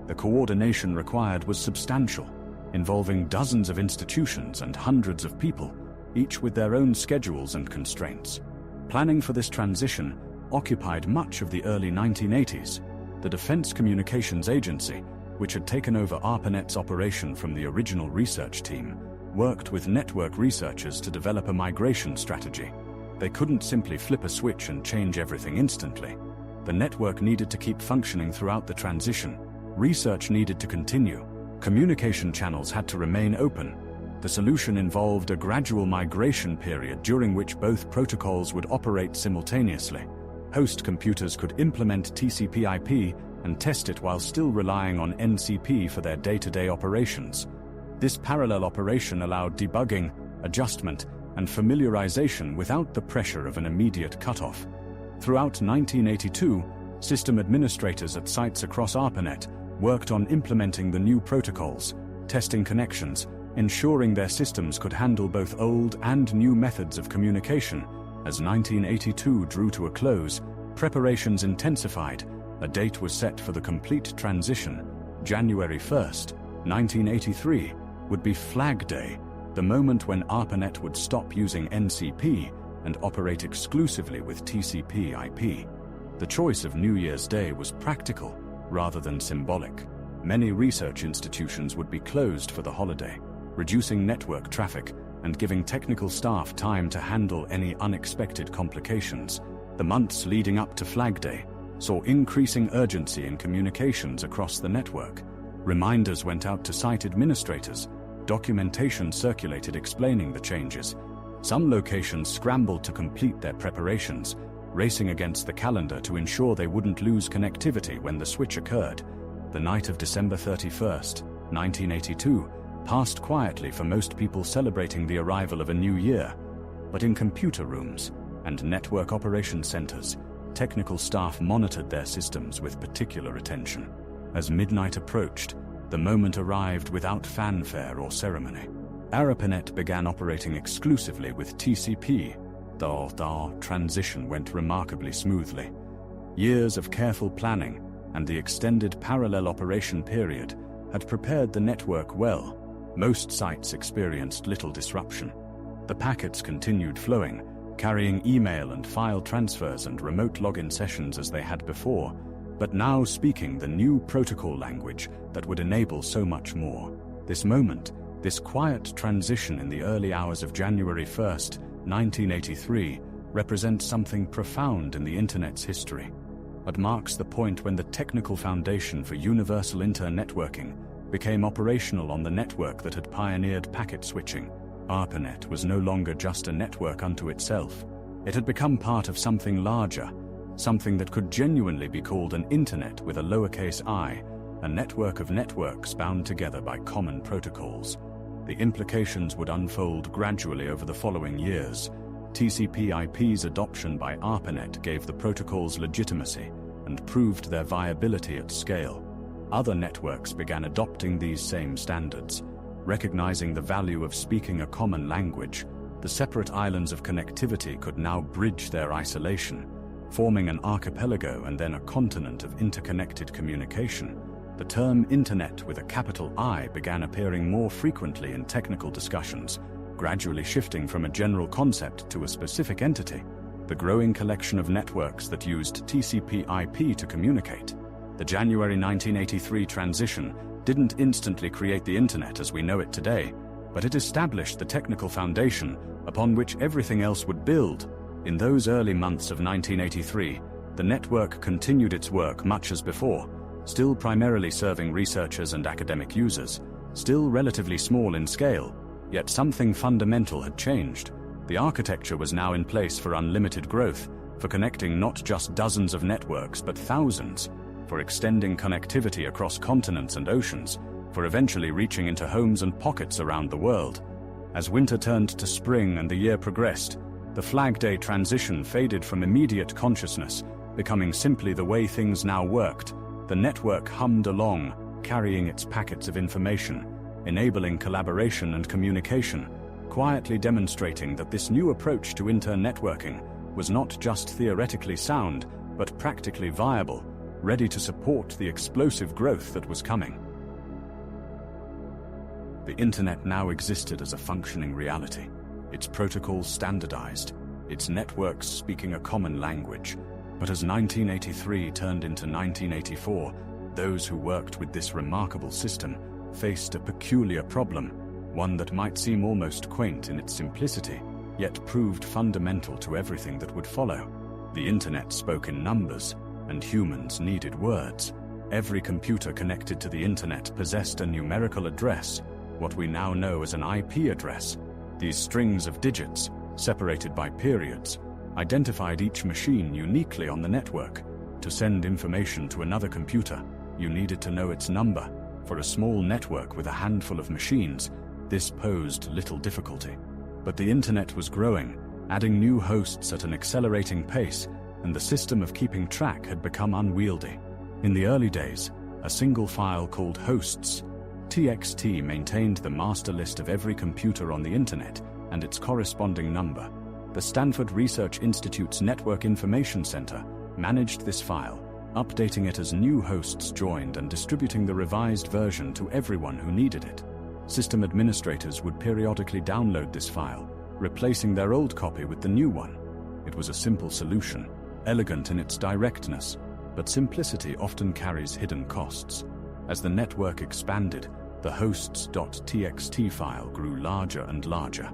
The coordination required was substantial, involving dozens of institutions and hundreds of people, each with their own schedules and constraints. Planning for this transition occupied much of the early 1980s. The Defense Communications Agency, which had taken over ARPANET's operation from the original research team, worked with network researchers to develop a migration strategy. They couldn't simply flip a switch and change everything instantly. The network needed to keep functioning throughout the transition, Research needed to continue. Communication channels had to remain open. The solution involved a gradual migration period during which both protocols would operate simultaneously. Host computers could implement TCP/IP and test it while still relying on NCP for their day-to-day operations. This parallel operation allowed debugging, adjustment, and familiarization without the pressure of an immediate cutoff. Throughout 1982, system administrators at sites across ARPANET worked on implementing the new protocols, testing connections, ensuring their systems could handle both old and new methods of communication. As 1982 drew to a close, preparations intensified. A date was set for the complete transition. January 1st, 1983, would be Flag Day, the moment when ARPANET would stop using NCP and operate exclusively with TCP/IP. The choice of New Year's Day was practical rather than symbolic. Many research institutions would be closed for the holiday, reducing network traffic and giving technical staff time to handle any unexpected complications. The months leading up to Flag Day saw increasing urgency in communications across the network. Reminders went out to site administrators. Documentation circulated explaining the changes. Some locations scrambled to complete their preparations, racing against the calendar to ensure they wouldn't lose connectivity when the switch occurred. The night of December 31st, 1982, passed quietly for most people celebrating the arrival of a new year. But in computer rooms and network operation centers, technical staff monitored their systems with particular attention. As midnight approached, the moment arrived without fanfare or ceremony. ARPANET began operating exclusively with TCP. The transition went remarkably smoothly. Years of careful planning and the extended parallel operation period had prepared the network well. Most sites experienced little disruption. The packets continued flowing, carrying email and file transfers and remote login sessions as they had before, but now speaking the new protocol language that would enable so much more. This moment, this quiet transition in the early hours of January 1st, 1983, represents something profound in the Internet's history. It marks the point when the technical foundation for universal internetworking became operational on the network that had pioneered packet switching. ARPANET was no longer just a network unto itself. It had become part of something larger, something that could genuinely be called an internet with a lowercase I, a network of networks bound together by common protocols. The implications would unfold gradually over the following years. TCP/IP's adoption by ARPANET gave the protocols legitimacy and proved their viability at scale. Other networks began adopting these same standards. Recognizing the value of speaking a common language, the separate islands of connectivity could now bridge their isolation, forming an archipelago and then a continent of interconnected communication. The term Internet with a capital I began appearing more frequently in technical discussions, gradually shifting from a general concept to a specific entity. The growing collection of networks that used TCP/IP to communicate. The January 1983 transition didn't instantly create the Internet as we know it today, but it established the technical foundation upon which everything else would build. In those early months of 1983, the network continued its work much as before, still primarily serving researchers and academic users, still relatively small in scale, yet something fundamental had changed. The architecture was now in place for unlimited growth, for connecting not just dozens of networks but thousands, for extending connectivity across continents and oceans, for eventually reaching into homes and pockets around the world. As winter turned to spring and the year progressed, the Flag Day transition faded from immediate consciousness, becoming simply the way things now worked. The network hummed along, carrying its packets of information, enabling collaboration and communication, quietly demonstrating that this new approach to internetworking was not just theoretically sound, but practically viable, ready to support the explosive growth that was coming. The Internet now existed as a functioning reality, its protocols standardized, its networks speaking a common language. But as 1983 turned into 1984, those who worked with this remarkable system faced a peculiar problem, one that might seem almost quaint in its simplicity, yet proved fundamental to everything that would follow. The Internet spoke in numbers, and humans needed words. Every computer connected to the internet possessed a numerical address, what we now know as an IP address. These strings of digits, separated by periods, identified each machine uniquely on the network. To send information to another computer, you needed to know its number. For a small network with a handful of machines, this posed little difficulty. But the internet was growing, adding new hosts at an accelerating pace, and the system of keeping track had become unwieldy. In the early days, a single file called hosts.txt maintained the master list of every computer on the internet and its corresponding number. The Stanford Research Institute's Network Information Center managed this file, updating it as new hosts joined and distributing the revised version to everyone who needed it. System administrators would periodically download this file, replacing their old copy with the new one. It was a simple solution, elegant in its directness, but simplicity often carries hidden costs. As the network expanded, the hosts.txt file grew larger and larger.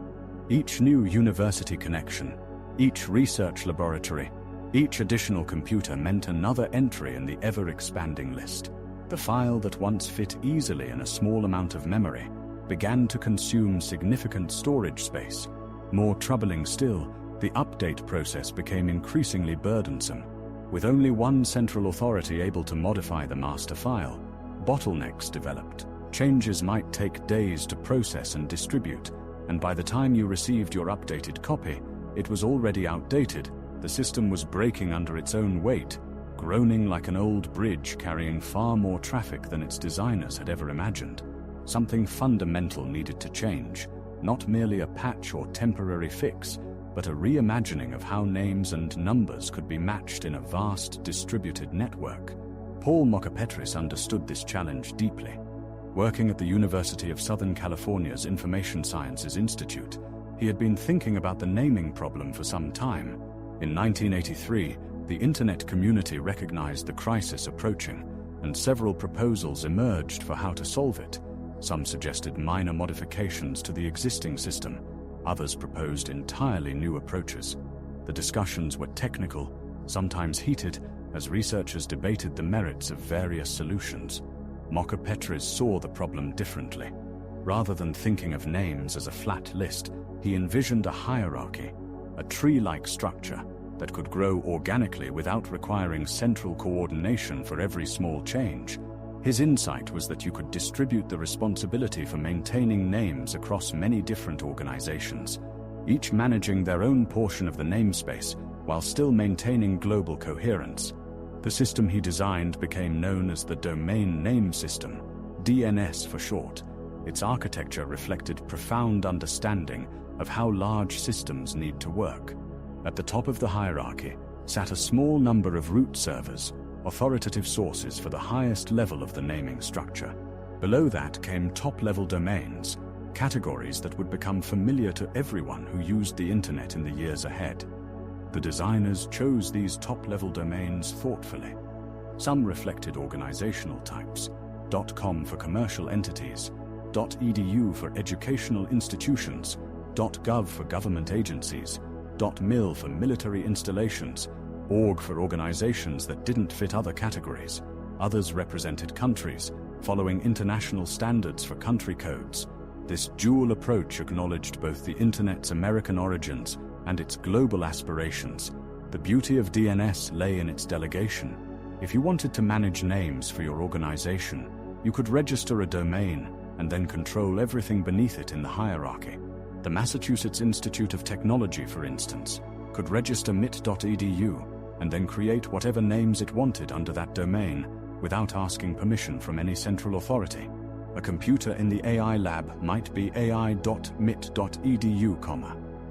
Each new university connection, each research laboratory, each additional computer meant another entry in the ever-expanding list. The file that once fit easily in a small amount of memory began to consume significant storage space. More troubling still, the update process became increasingly burdensome. With only one central authority able to modify the master file, bottlenecks developed. Changes might take days to process and distribute, and by the time you received your updated copy, it was already outdated. The system was breaking under its own weight, groaning like an old bridge carrying far more traffic than its designers had ever imagined. Something fundamental needed to change, not merely a patch or temporary fix, but a reimagining of how names and numbers could be matched in a vast, distributed network. Paul Mokapetris understood this challenge deeply. Working at the University of Southern California's Information Sciences Institute, he had been thinking about the naming problem for some time. In 1983, the internet community recognized the crisis approaching, and several proposals emerged for how to solve it. Some suggested minor modifications to the existing system. Others proposed entirely new approaches. The discussions were technical, sometimes heated, as researchers debated the merits of various solutions. Mokapetris saw the problem differently. Rather than thinking of names as a flat list, he envisioned a hierarchy, a tree-like structure that could grow organically without requiring central coordination for every small change. His insight was that you could distribute the responsibility for maintaining names across many different organizations, each managing their own portion of the namespace while still maintaining global coherence. The system he designed became known as the Domain Name System, DNS for short. Its architecture reflected profound understanding of how large systems need to work. At the top of the hierarchy sat a small number of root servers, authoritative sources for the highest level of the naming structure. Below that came top-level domains, categories that would become familiar to everyone who used the internet in the years ahead. The designers chose these top-level domains thoughtfully. Some reflected organizational types: .com for commercial entities, .edu for educational institutions, .gov for government agencies, .mil for military installations, .org for organizations that didn't fit other categories. Others represented countries, following international standards for country codes. This dual approach acknowledged both the Internet's American origins and its global aspirations. The beauty of DNS lay in its delegation. If you wanted to manage names for your organization, you could register a domain and then control everything beneath it in the hierarchy. The Massachusetts Institute of Technology, for instance, could register mit.edu and then create whatever names it wanted under that domain without asking permission from any central authority. A computer in the AI lab might be ai.mit.edu,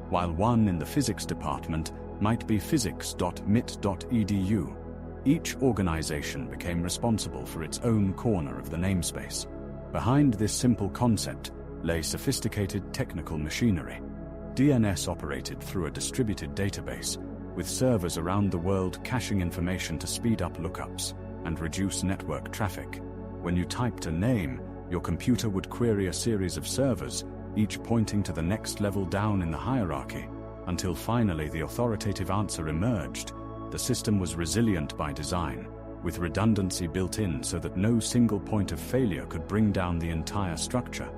while one in the physics department might be physics.mit.edu. Each organization became responsible for its own corner of the namespace. Behind this simple concept lay sophisticated technical machinery. DNS operated through a distributed database, with servers around the world caching information to speed up lookups and reduce network traffic. When you typed a name, your computer would query a series of servers, each pointing to the next level down in the hierarchy, until finally the authoritative answer emerged. The system was resilient by design, with redundancy built in so that no single point of failure could bring down the entire structure.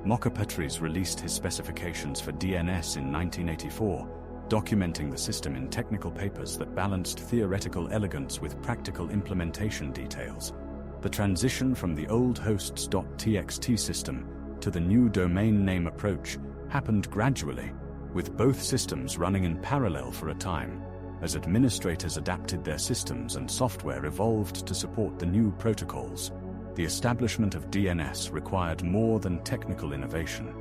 Mokapetris released his specifications for DNS in 1984, documenting the system in technical papers that balanced theoretical elegance with practical implementation details. The transition from the old hosts.txt system to the new domain name approach happened gradually, with both systems running in parallel for a time, as administrators adapted their systems and software evolved to support the new protocols. The establishment of DNS required more than technical innovation.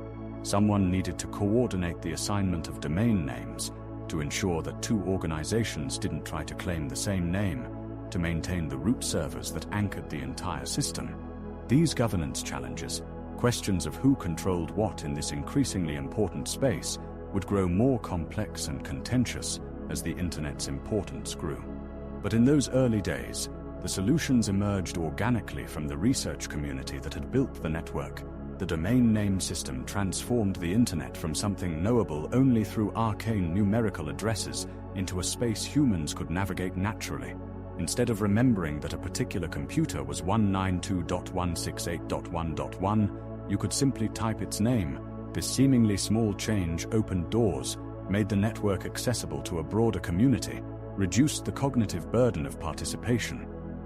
Someone needed to coordinate the assignment of domain names to ensure that two organizations didn't try to claim the same name, to maintain the root servers that anchored the entire system. These governance challenges, questions of who controlled what in this increasingly important space, would grow more complex and contentious as the Internet's importance grew. But in those early days, the solutions emerged organically from the research community that had built the network. The domain name system transformed the Internet from something knowable only through arcane numerical addresses into a space humans could navigate naturally. Instead of remembering that a particular computer was 192.168.1.1, you could simply type its name. This seemingly small change opened doors, made the network accessible to a broader community, reduced the cognitive burden of participation.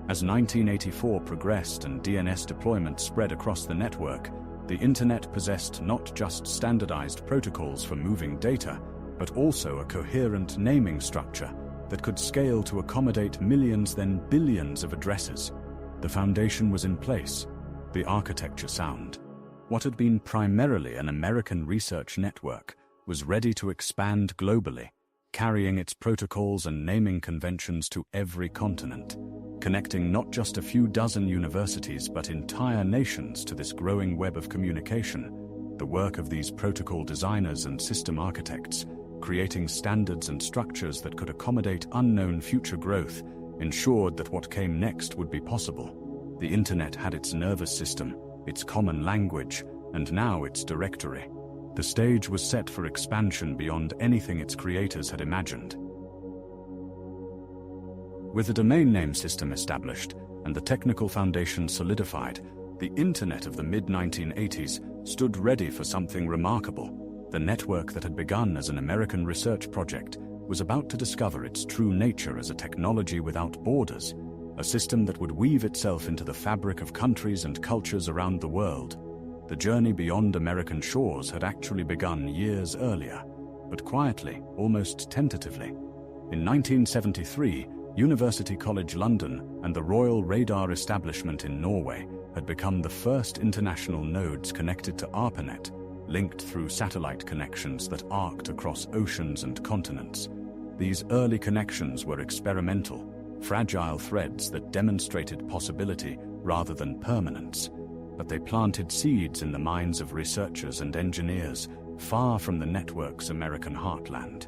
As 1984 progressed and DNS deployment spread across the network, the Internet possessed not just standardized protocols for moving data, but also a coherent naming structure that could scale to accommodate millions, then billions of addresses. The foundation was in place, the architecture sound. What had been primarily an American research network was ready to expand globally, carrying its protocols and naming conventions to every continent, connecting not just a few dozen universities but entire nations to this growing web of communication. The work of these protocol designers and system architects, creating standards and structures that could accommodate unknown future growth, ensured that what came next would be possible. The Internet had its nervous system, its common language, and now its directory. The stage was set for expansion beyond anything its creators had imagined. With the domain name system established and the technical foundation solidified, the Internet of the mid-1980s stood ready for something remarkable. The network that had begun as an American research project was about to discover its true nature as a technology without borders, a system that would weave itself into the fabric of countries and cultures around the world. The journey beyond American shores had actually begun years earlier, but quietly, almost tentatively. In 1973, University College London and the Royal Radar Establishment in Norway had become the first international nodes connected to ARPANET, linked through satellite connections that arced across oceans and continents. These early connections were experimental, fragile threads that demonstrated possibility rather than permanence. But they planted seeds in the minds of researchers and engineers far from the network's American heartland.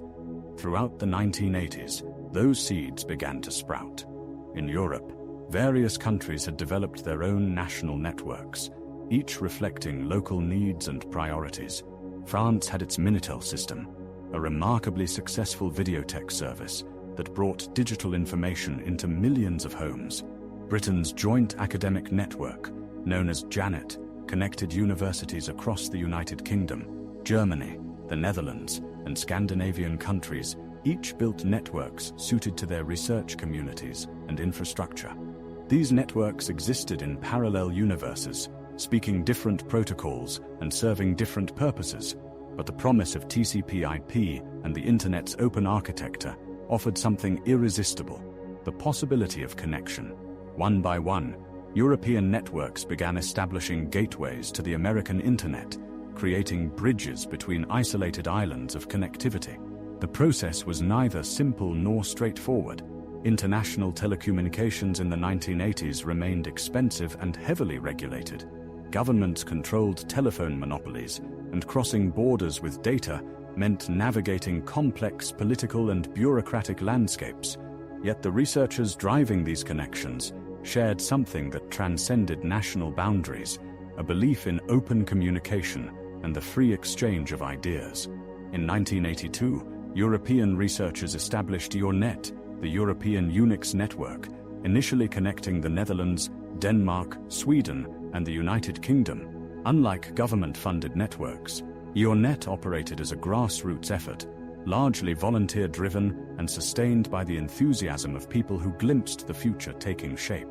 Throughout the 1980s, those seeds began to sprout. In Europe, various countries had developed their own national networks, each reflecting local needs and priorities. France had its Minitel system, a remarkably successful videotech service that brought digital information into millions of homes. Britain's joint academic network, known as JANET, connected universities across the United Kingdom, Germany, the Netherlands, and Scandinavian countries, each built networks suited to their research communities and infrastructure. These networks existed in parallel universes, speaking different protocols and serving different purposes, but the promise of TCP/IP and the Internet's open architecture offered something irresistible: the possibility of connection. One by one, European networks began establishing gateways to the American Internet, creating bridges between isolated islands of connectivity. The process was neither simple nor straightforward. International telecommunications in the 1980s remained expensive and heavily regulated. Governments controlled telephone monopolies, and crossing borders with data meant navigating complex political and bureaucratic landscapes. Yet the researchers driving these connections shared something that transcended national boundaries: a belief in open communication and the free exchange of ideas. In 1982, European researchers established EURNET, the European Unix Network, initially connecting the Netherlands, Denmark, Sweden, and the United Kingdom. Unlike government-funded networks, ARPANET operated as a grassroots effort, largely volunteer-driven and sustained by the enthusiasm of people who glimpsed the future taking shape.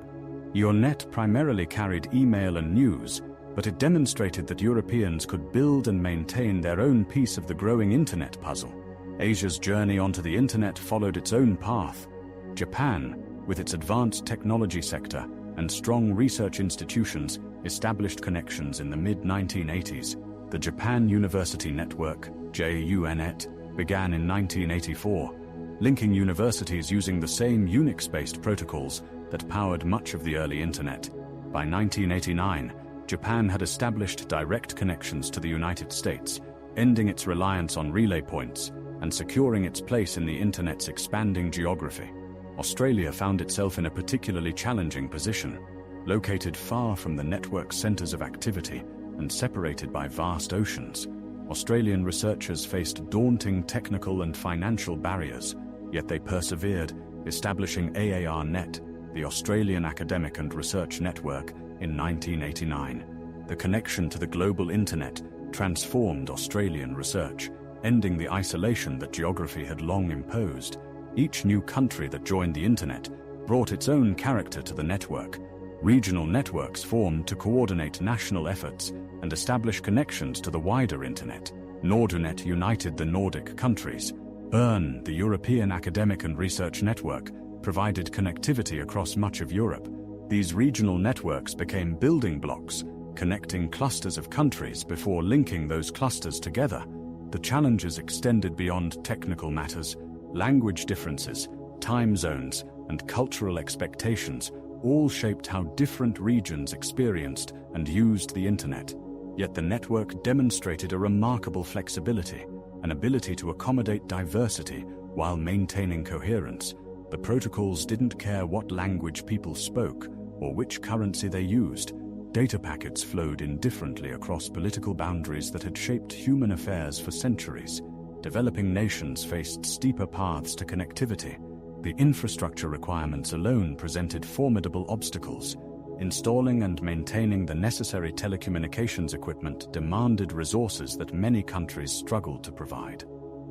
ARPANET primarily carried email and news, but it demonstrated that Europeans could build and maintain their own piece of the growing internet puzzle. Asia's journey onto the internet followed its own path. Japan, with its advanced technology sector and strong research institutions, established connections in the mid-1980s. The Japan University Network, JUNET, began in 1984, linking universities using the same Unix-based protocols that powered much of the early internet. By 1989, Japan had established direct connections to the United States, ending its reliance on relay points and securing its place in the internet's expanding geography. Australia found itself in a particularly challenging position. Located far from the network's centers of activity and separated by vast oceans, Australian researchers faced daunting technical and financial barriers, yet they persevered, establishing AARNet, the Australian Academic and Research Network, in 1989. The connection to the global internet transformed Australian research, ending the isolation that geography had long imposed. Each new country that joined the internet brought its own character to the network. Regional networks formed to coordinate national efforts and establish connections to the wider internet. Nordunet united the Nordic countries. BERN, the European Academic and Research Network, provided connectivity across much of Europe. These regional networks became building blocks, connecting clusters of countries before linking those clusters together. The challenges extended beyond technical matters. Language differences, time zones, and cultural expectations all shaped how different regions experienced and used the internet. Yet the network demonstrated a remarkable flexibility, an ability to accommodate diversity while maintaining coherence. The protocols didn't care what language people spoke or which currency they used. Data packets flowed indifferently across political boundaries that had shaped human affairs for centuries. Developing nations faced steeper paths to connectivity. The infrastructure requirements alone presented formidable obstacles. Installing and maintaining the necessary telecommunications equipment demanded resources that many countries struggled to provide.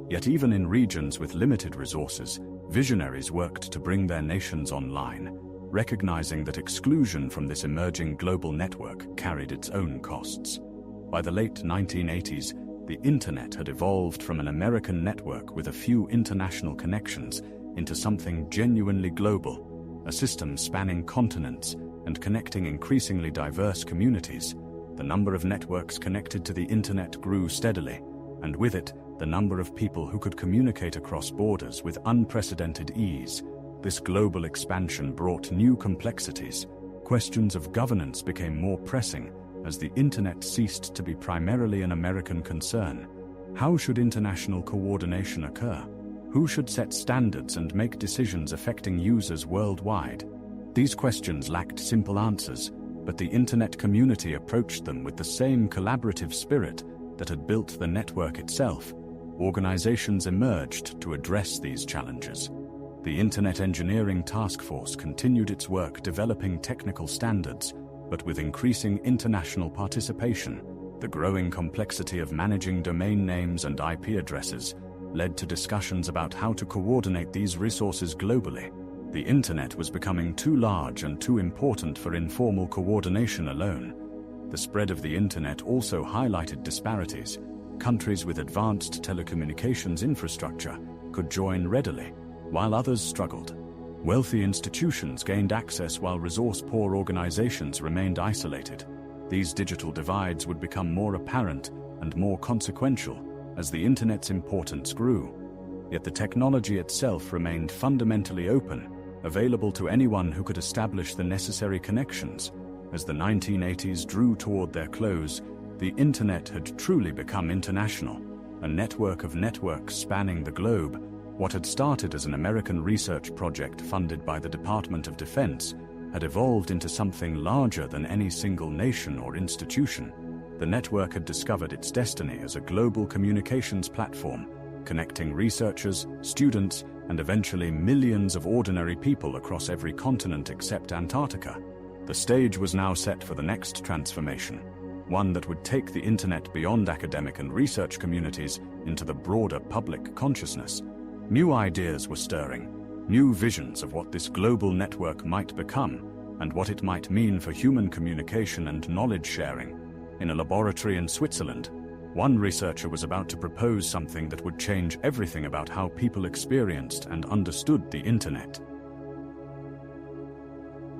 Yet even in regions with limited resources, visionaries worked to bring their nations online, recognizing that exclusion from this emerging global network carried its own costs. By the late 1980s, the internet had evolved from an American network with a few international connections into something genuinely global, a system spanning continents and connecting increasingly diverse communities. The number of networks connected to the internet grew steadily, and with it, the number of people who could communicate across borders with unprecedented ease. This global expansion brought new complexities. Questions of governance became more pressing as the internet ceased to be primarily an American concern. How should international coordination occur? Who should set standards and make decisions affecting users worldwide? These questions lacked simple answers, but the internet community approached them with the same collaborative spirit that had built the network itself. Organizations emerged to address these challenges. The Internet Engineering Task Force continued its work developing technical standards, but with increasing international participation, the growing complexity of managing domain names and IP addresses led to discussions about how to coordinate these resources globally. The internet was becoming too large and too important for informal coordination alone. The spread of the internet also highlighted disparities. Countries with advanced telecommunications infrastructure could join readily, while others struggled. Wealthy institutions gained access while resource-poor organizations remained isolated. These digital divides would become more apparent and more consequential as the internet's importance grew. Yet the technology itself remained fundamentally open, available to anyone who could establish the necessary connections. As the 1980s drew toward their close, the internet had truly become international, a network of networks spanning the globe. What had started as an American research project funded by the Department of Defense had evolved into something larger than any single nation or institution. The network had discovered its destiny as a global communications platform, connecting researchers, students, and eventually millions of ordinary people across every continent except Antarctica. The stage was now set for the next transformation, one that would take the internet beyond academic and research communities into the broader public consciousness. New ideas were stirring, new visions of what this global network might become and what it might mean for human communication and knowledge sharing. In a laboratory in Switzerland, one researcher was about to propose something that would change everything about how people experienced and understood the internet.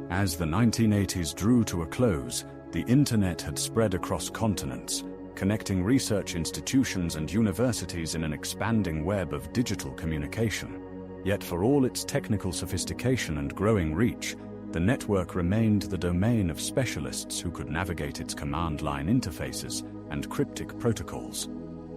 As the 1980s drew to a close, the internet had spread across continents, connecting research institutions and universities in an expanding web of digital communication. Yet for all its technical sophistication and growing reach, the network remained the domain of specialists who could navigate its command line interfaces and cryptic protocols.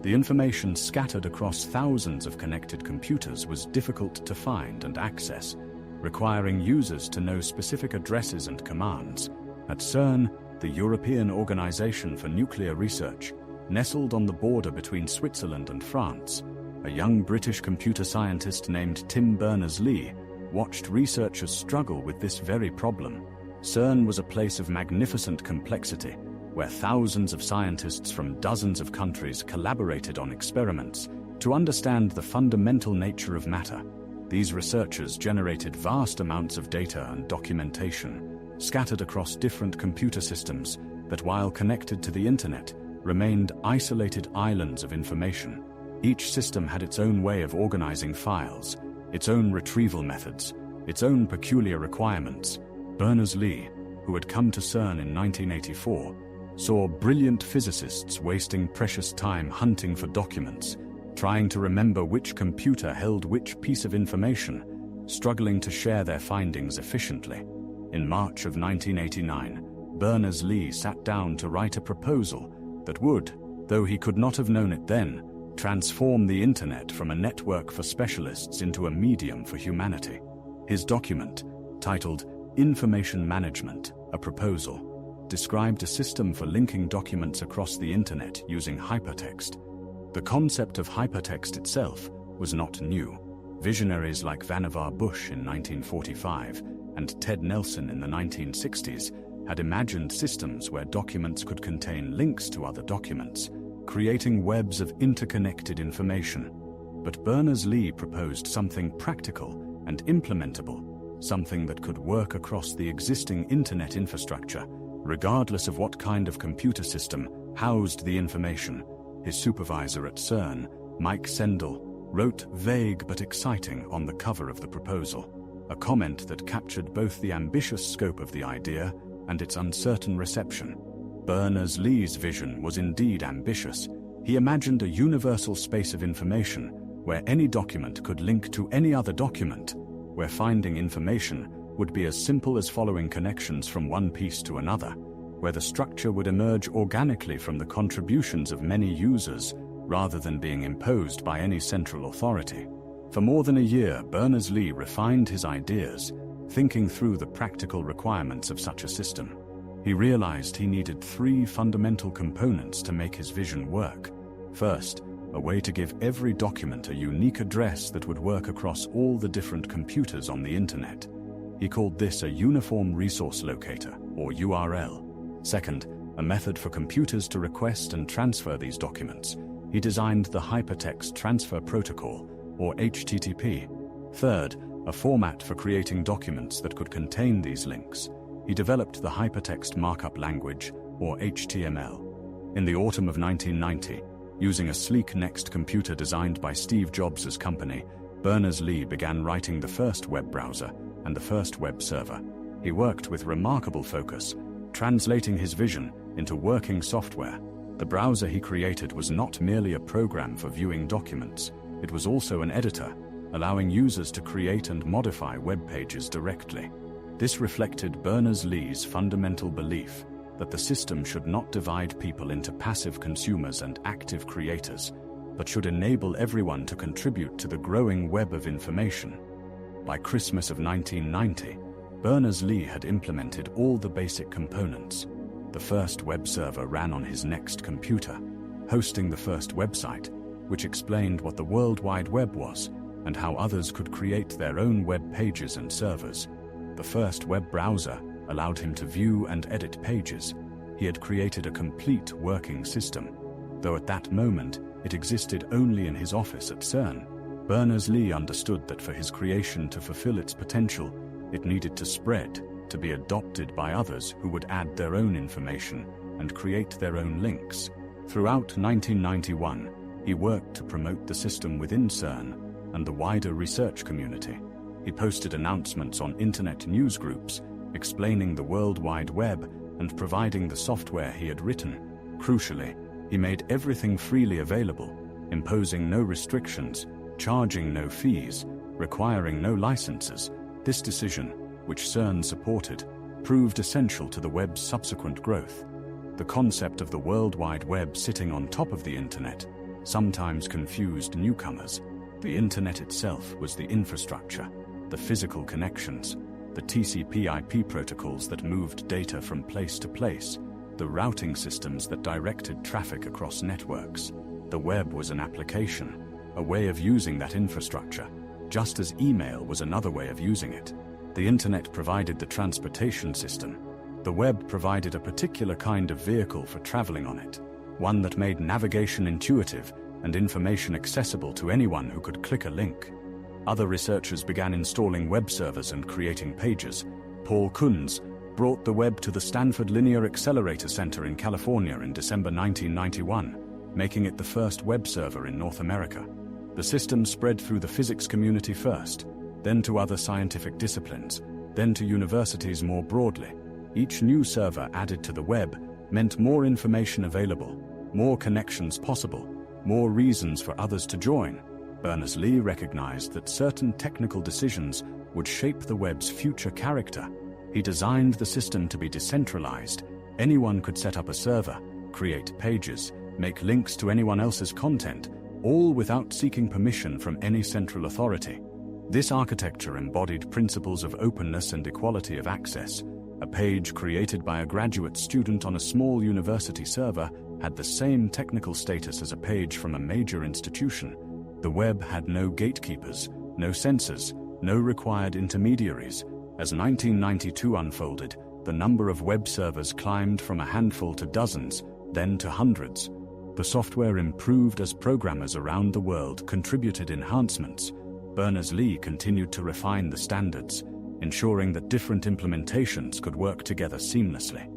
The information scattered across thousands of connected computers was difficult to find and access, requiring users to know specific addresses and commands. At CERN, the European Organization for Nuclear Research, nestled on the border between Switzerland and France, a young British computer scientist named Tim Berners-Lee watched researchers struggle with this very problem. CERN was a place of magnificent complexity, where thousands of scientists from dozens of countries collaborated on experiments to understand the fundamental nature of matter. These researchers generated vast amounts of data and documentation, scattered across different computer systems that, while connected to the internet, remained isolated islands of information. Each system had its own way of organizing files, its own retrieval methods, its own peculiar requirements. Berners-Lee, who had come to CERN in 1984, saw brilliant physicists wasting precious time hunting for documents, trying to remember which computer held which piece of information, struggling to share their findings efficiently. In March of 1989, Berners-Lee sat down to write a proposal that would, though he could not have known it then, transform the internet from a network for specialists into a medium for humanity. His document, titled Information Management, a Proposal, described a system for linking documents across the internet using hypertext. The concept of hypertext itself was not new. Visionaries like Vannevar Bush in 1945 and Ted Nelson in the 1960s had imagined systems where documents could contain links to other documents, creating webs of interconnected information. But Berners-Lee proposed something practical and implementable, something that could work across the existing internet infrastructure, regardless of what kind of computer system housed the information. His supervisor at CERN, Mike Sendell, wrote vague but exciting on the cover of the proposal, a comment that captured both the ambitious scope of the idea and its uncertain reception. Berners-Lee's vision was indeed ambitious. He imagined a universal space of information where any document could link to any other document, where finding information would be as simple as following connections from one piece to another, where the structure would emerge organically from the contributions of many users rather than being imposed by any central authority. For more than a year, Berners-Lee refined his ideas, thinking through the practical requirements of such a system. He realized he needed three fundamental components to make his vision work. First, a way to give every document a unique address that would work across all the different computers on the internet. He called this a Uniform Resource Locator, or URL. Second, a method for computers to request and transfer these documents. He designed the Hypertext Transfer Protocol, or HTTP. Third, a format for creating documents that could contain these links. He developed the Hypertext Markup Language, or HTML. In the autumn of 1990, using a sleek Next computer designed by Steve Jobs' company, Berners-Lee began writing the first web browser and the first web server. He worked with remarkable focus, translating his vision into working software. The browser he created was not merely a program for viewing documents, it was also an editor, allowing users to create and modify web pages directly. This reflected Berners-Lee's fundamental belief that the system should not divide people into passive consumers and active creators, but should enable everyone to contribute to the growing web of information. By Christmas of 1990, Berners-Lee had implemented all the basic components. The first web server ran on his Next computer, hosting the first website, which explained what the World Wide Web was, and how others could create their own web pages and servers. The first web browser allowed him to view and edit pages. He had created a complete working system, though at that moment it existed only in his office at CERN. Berners-Lee understood that for his creation to fulfill its potential, it needed to spread, to be adopted by others who would add their own information and create their own links. Throughout 1991, he worked to promote the system within CERN and the wider research community. He posted announcements on internet news groups, explaining the World Wide Web and providing the software he had written. Crucially, he made everything freely available, imposing no restrictions, charging no fees, requiring no licenses. This decision, which CERN supported, proved essential to the web's subsequent growth. The concept of the World Wide Web sitting on top of the internet sometimes confused newcomers. The internet itself was the infrastructure, the physical connections, the TCP/IP protocols that moved data from place to place, the routing systems that directed traffic across networks. The web was an application, a way of using that infrastructure, just as email was another way of using it. The internet provided the transportation system. The web provided a particular kind of vehicle for traveling on it, one that made navigation intuitive and information accessible to anyone who could click a link. Other researchers began installing web servers and creating pages. Paul Kunz brought the web to the Stanford Linear Accelerator Center in California in December 1991, making it the first web server in North America. The system spread through the physics community first, then to other scientific disciplines, then to universities more broadly. Each new server added to the web meant more information available, more connections possible, more reasons for others to join. Berners-Lee recognized that certain technical decisions would shape the web's future character. He designed the system to be decentralized. Anyone could set up a server, create pages, make links to anyone else's content, all without seeking permission from any central authority. This architecture embodied principles of openness and equality of access. A page created by a graduate student on a small university server had the same technical status as a page from a major institution. The web had no gatekeepers, no censors, no required intermediaries. As 1992 unfolded, the number of web servers climbed from a handful to dozens, then to hundreds. The software improved as programmers around the world contributed enhancements. Berners-Lee continued to refine the standards, ensuring that different implementations could work together seamlessly.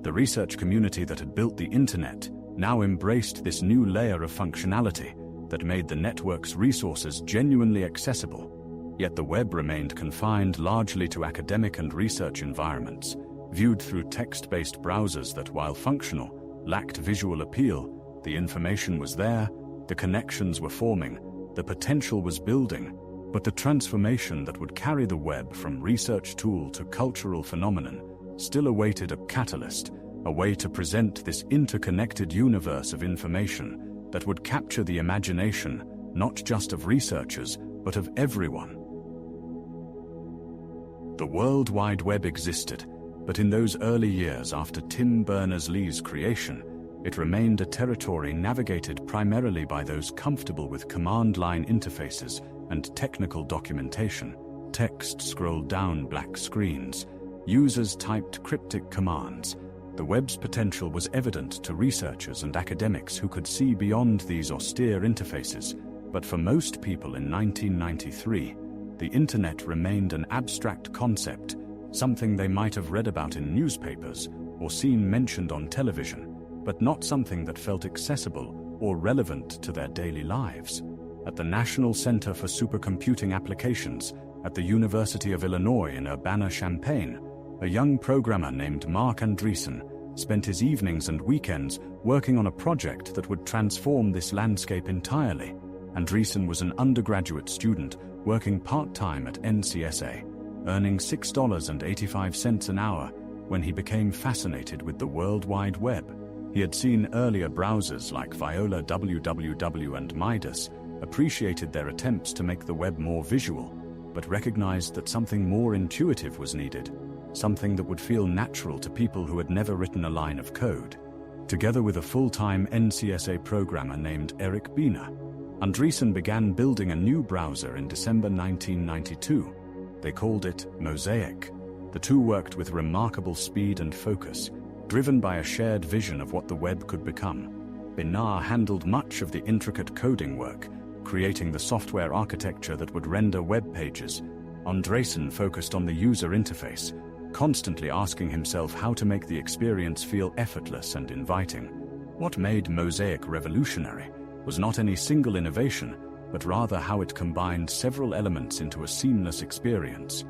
The research community that had built the internet now embraced this new layer of functionality that made the network's resources genuinely accessible. Yet the web remained confined largely to academic and research environments, viewed through text-based browsers that, while functional, lacked visual appeal. The information was there, the connections were forming, the potential was building, but the transformation that would carry the web from research tool to cultural phenomenon still awaited a catalyst, a way to present this interconnected universe of information that would capture the imagination not just of researchers, but of everyone. The World Wide Web existed, but in those early years after Tim Berners-Lee's creation, it remained a territory navigated primarily by those comfortable with command-line interfaces and technical documentation. Text scrolled down black screens. Users typed cryptic commands. The web's potential was evident to researchers and academics who could see beyond these austere interfaces. But for most people in 1993, the internet remained an abstract concept, something they might have read about in newspapers or seen mentioned on television, but not something that felt accessible or relevant to their daily lives. At the National Center for Supercomputing Applications at the University of Illinois in Urbana-Champaign, a young programmer named Mark Andreessen spent his evenings and weekends working on a project that would transform this landscape entirely. Andreessen was an undergraduate student working part-time at NCSA, earning $6.85 an hour when he became fascinated with the World Wide Web. He had seen earlier browsers like Viola WWW and Midas, appreciated their attempts to make the web more visual, but recognized that something more intuitive was needed, something that would feel natural to people who had never written a line of code. Together with a full-time NCSA programmer named Eric Biener, Andreessen began building a new browser in December 1992. They called it Mosaic. The two worked with remarkable speed and focus, driven by a shared vision of what the web could become. Berners handled much of the intricate coding work, creating the software architecture that would render web pages. Andreessen focused on the user interface, constantly asking himself how to make the experience feel effortless and inviting. What made Mosaic revolutionary was not any single innovation, but rather how it combined several elements into a seamless experience.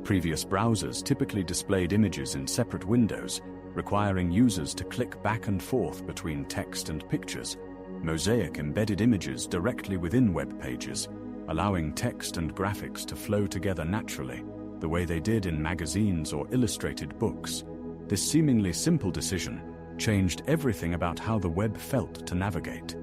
Previous browsers typically displayed images in separate windows, requiring users to click back and forth between text and pictures. Mosaic embedded images directly within web pages, allowing text and graphics to flow together naturally, the way they did in magazines or illustrated books. This seemingly simple decision changed everything about how the web felt to navigate.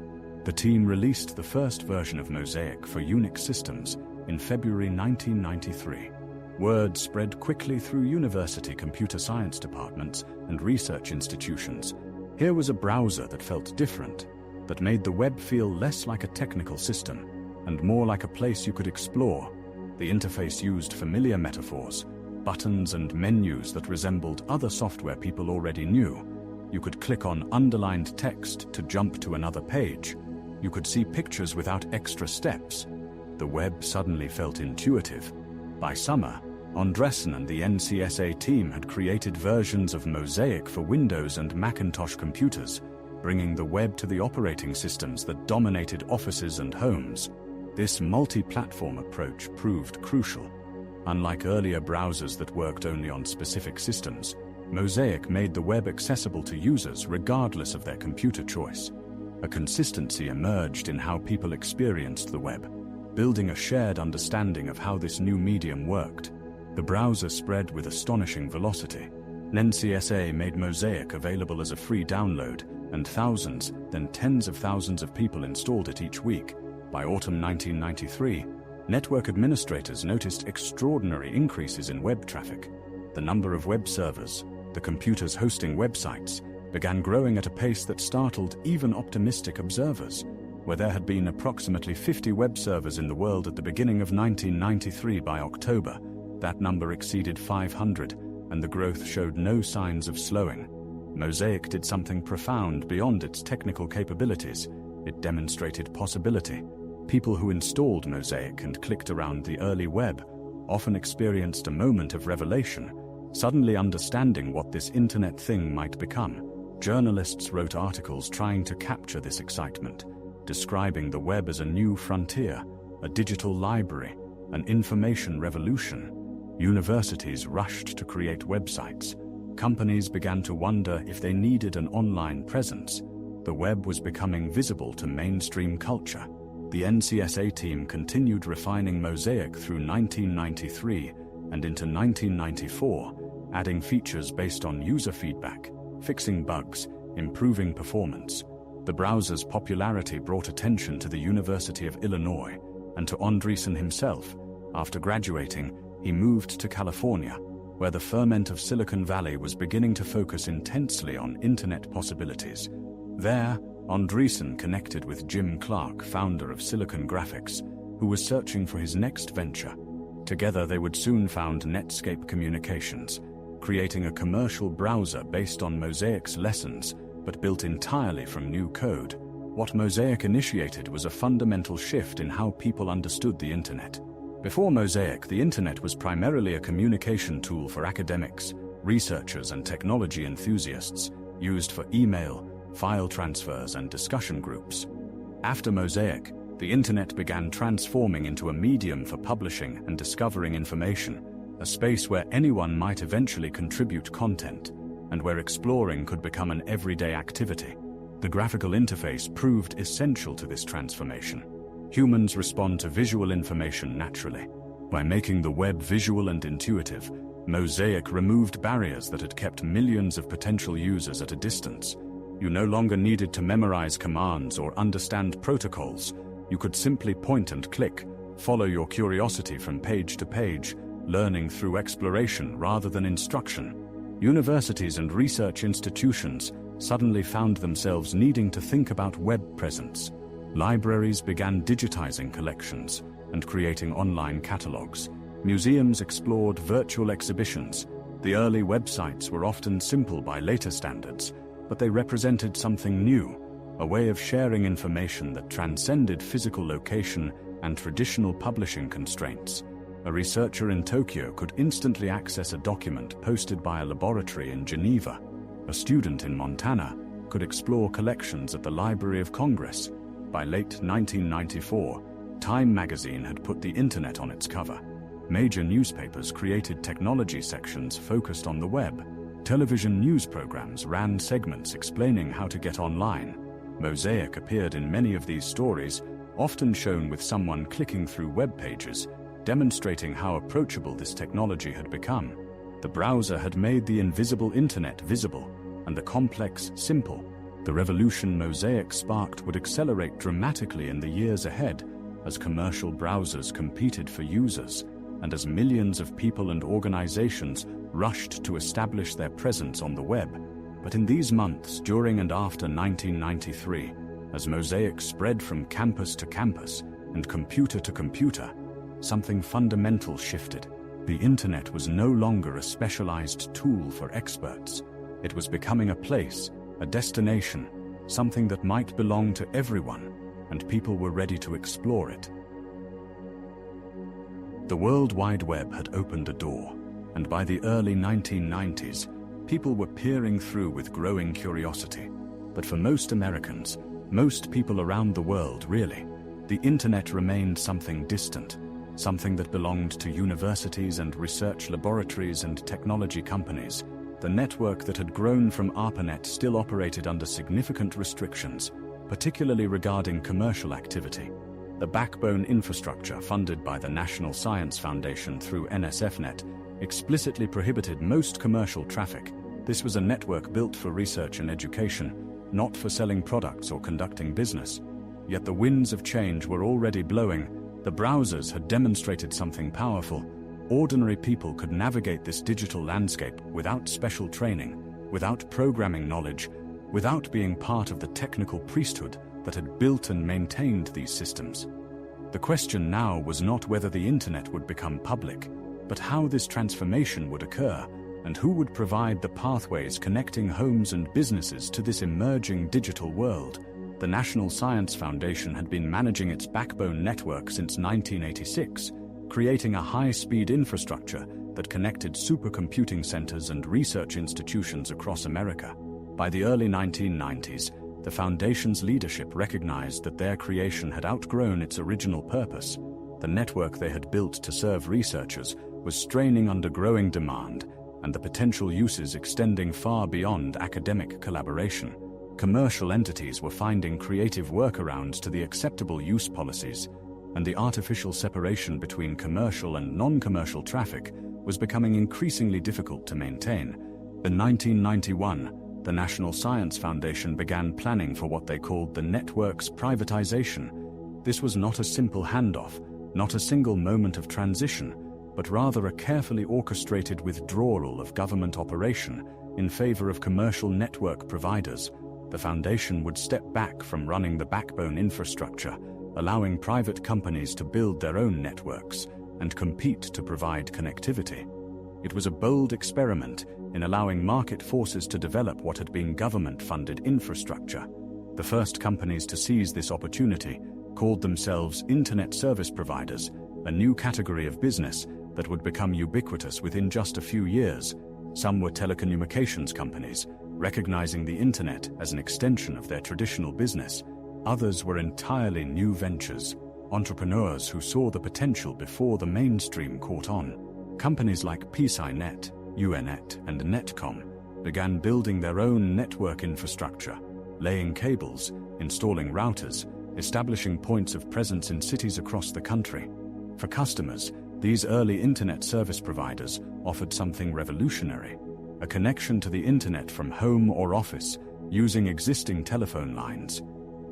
The team released the first version of Mosaic for Unix systems in February 1993. Word spread quickly through university computer science departments and research institutions. Here was a browser that felt different, that made the web feel less like a technical system and more like a place you could explore. The interface used familiar metaphors, buttons and menus that resembled other software people already knew. You could click on underlined text to jump to another page. You could see pictures without extra steps. The web suddenly felt intuitive. By summer, Andreessen and the NCSA team had created versions of Mosaic for Windows and Macintosh computers, bringing the web to the operating systems that dominated offices and homes. This multi-platform approach proved crucial. Unlike earlier browsers that worked only on specific systems, Mosaic made the web accessible to users regardless of their computer choice. A consistency emerged in how people experienced the web, building a shared understanding of how this new medium worked. The browser spread with astonishing velocity. NCSA made Mosaic available as a free download, and thousands, then tens of thousands of people installed it each week. By autumn 1993, network administrators noticed extraordinary increases in web traffic. The number of web servers, the computers hosting websites, began growing at a pace that startled even optimistic observers. Where there had been approximately 50 web servers in the world at the beginning of 1993, by October, that number exceeded 500, and the growth showed no signs of slowing. Mosaic did something profound beyond its technical capabilities. It demonstrated possibility. People who installed Mosaic and clicked around the early web often experienced a moment of revelation, suddenly understanding what this internet thing might become. Journalists wrote articles trying to capture this excitement, describing the web as a new frontier, a digital library, an information revolution. Universities rushed to create websites. Companies began to wonder if they needed an online presence. The web was becoming visible to mainstream culture. The NCSA team continued refining Mosaic through 1993 and into 1994, adding features based on user feedback, fixing bugs, improving performance. The browser's popularity brought attention to the University of Illinois and to Andreessen himself. After graduating, he moved to California, where the ferment of Silicon Valley was beginning to focus intensely on internet possibilities. There, Andreessen connected with Jim Clark, founder of Silicon Graphics, who was searching for his next venture. Together they would soon found Netscape Communications, creating a commercial browser based on Mosaic's lessons, but built entirely from new code. What Mosaic initiated was a fundamental shift in how people understood the internet. Before Mosaic, the internet was primarily a communication tool for academics, researchers, and technology enthusiasts, used for email, file transfers, and discussion groups. After Mosaic, the internet began transforming into a medium for publishing and discovering information, a space where anyone might eventually contribute content, and where exploring could become an everyday activity. The graphical interface proved essential to this transformation. Humans respond to visual information naturally. By making the web visual and intuitive, Mosaic removed barriers that had kept millions of potential users at a distance. You no longer needed to memorize commands or understand protocols. You could simply point and click, follow your curiosity from page to page, learning through exploration rather than instruction. Universities and research institutions suddenly found themselves needing to think about web presence. Libraries began digitizing collections and creating online catalogs. Museums explored virtual exhibitions. The early websites were often simple by later standards, but they represented something new, a way of sharing information that transcended physical location and traditional publishing constraints. A researcher in Tokyo could instantly access a document posted by a laboratory in Geneva. A student in Montana could explore collections at the Library of Congress. By late 1994, Time magazine had put the internet on its cover. Major newspapers created technology sections focused on the web. Television news programs ran segments explaining how to get online. Mosaic appeared in many of these stories, often shown with someone clicking through web pages, demonstrating how approachable this technology had become. The browser had made the invisible internet visible, and the complex simple. The revolution Mosaic sparked would accelerate dramatically in the years ahead, as commercial browsers competed for users, and as millions of people and organizations rushed to establish their presence on the web. But in these months during and after 1993, as Mosaic spread from campus to campus and computer to computer, something fundamental shifted. The internet was no longer a specialized tool for experts. It was becoming a place, a destination, something that might belong to everyone, and people were ready to explore it. The World Wide Web had opened a door, and by the early 1990s, people were peering through with growing curiosity. But for most Americans, most people around the world really, the internet remained something distant, something that belonged to universities and research laboratories and technology companies. The network that had grown from ARPANET still operated under significant restrictions, particularly regarding commercial activity. The backbone infrastructure funded by the National Science Foundation through NSFNet explicitly prohibited most commercial traffic. This was a network built for research and education, not for selling products or conducting business. Yet the winds of change were already blowing. The browsers had demonstrated something powerful. Ordinary people could navigate this digital landscape without special training, without programming knowledge, without being part of the technical priesthood that had built and maintained these systems. The question now was not whether the internet would become public, but how this transformation would occur, and who would provide the pathways connecting homes and businesses to this emerging digital world. The National Science Foundation had been managing its backbone network since 1986, creating a high-speed infrastructure that connected supercomputing centers and research institutions across America. By the early 1990s, the Foundation's leadership recognized that their creation had outgrown its original purpose. The network they had built to serve researchers was straining under growing demand, and the potential uses extending far beyond academic collaboration. Commercial entities were finding creative workarounds to the acceptable use policies, and the artificial separation between commercial and non-commercial traffic was becoming increasingly difficult to maintain. In 1991, the National Science Foundation began planning for what they called the network's privatization. This was not a simple handoff, not a single moment of transition, but rather a carefully orchestrated withdrawal of government operation in favor of commercial network providers. The Foundation would step back from running the backbone infrastructure, allowing private companies to build their own networks and compete to provide connectivity. It was a bold experiment in allowing market forces to develop what had been government-funded infrastructure. The first companies to seize this opportunity called themselves Internet Service Providers, a new category of business that would become ubiquitous within just a few years. Some were telecommunications companies, recognizing the internet as an extension of their traditional business. Others were entirely new ventures, entrepreneurs who saw the potential before the mainstream caught on. Companies like PSI-Net, UNet, and Netcom began building their own network infrastructure, laying cables, installing routers, establishing points of presence in cities across the country. For customers, these early internet service providers offered something revolutionary: a connection to the internet from home or office using existing telephone lines.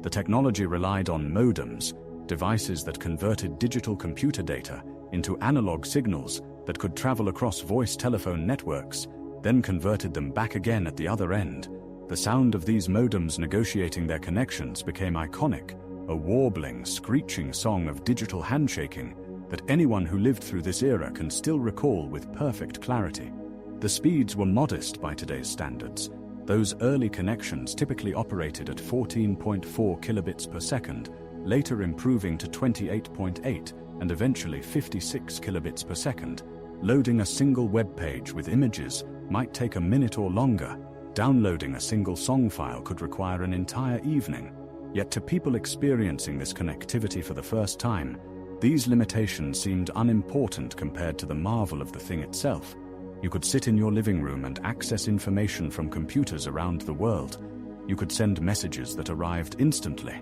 The technology relied on modems, devices that converted digital computer data into analog signals that could travel across voice telephone networks, then converted them back again at the other end. The sound of these modems negotiating their connections became iconic, a warbling, screeching song of digital handshaking that anyone who lived through this era can still recall with perfect clarity. The speeds were modest by today's standards. Those early connections typically operated at 14.4 kilobits per second, later improving to 28.8 and eventually 56 kilobits per second. Loading a single web page with images might take a minute or longer. Downloading a single song file could require an entire evening. Yet to people experiencing this connectivity for the first time, these limitations seemed unimportant compared to the marvel of the thing itself. You could sit in your living room and access information from computers around the world. You could send messages that arrived instantly.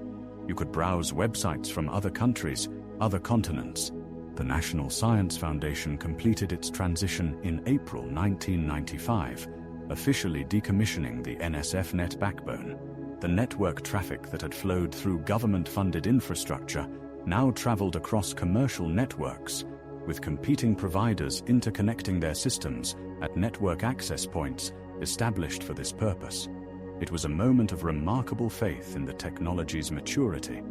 You could browse websites from other countries, other continents. The National Science Foundation completed its transition in April 1995, officially decommissioning the NSF-net backbone. The network traffic that had flowed through government-funded infrastructure now traveled across commercial networks, with competing providers interconnecting their systems at network access points established for this purpose. It was a moment of remarkable faith in the technology's maturity.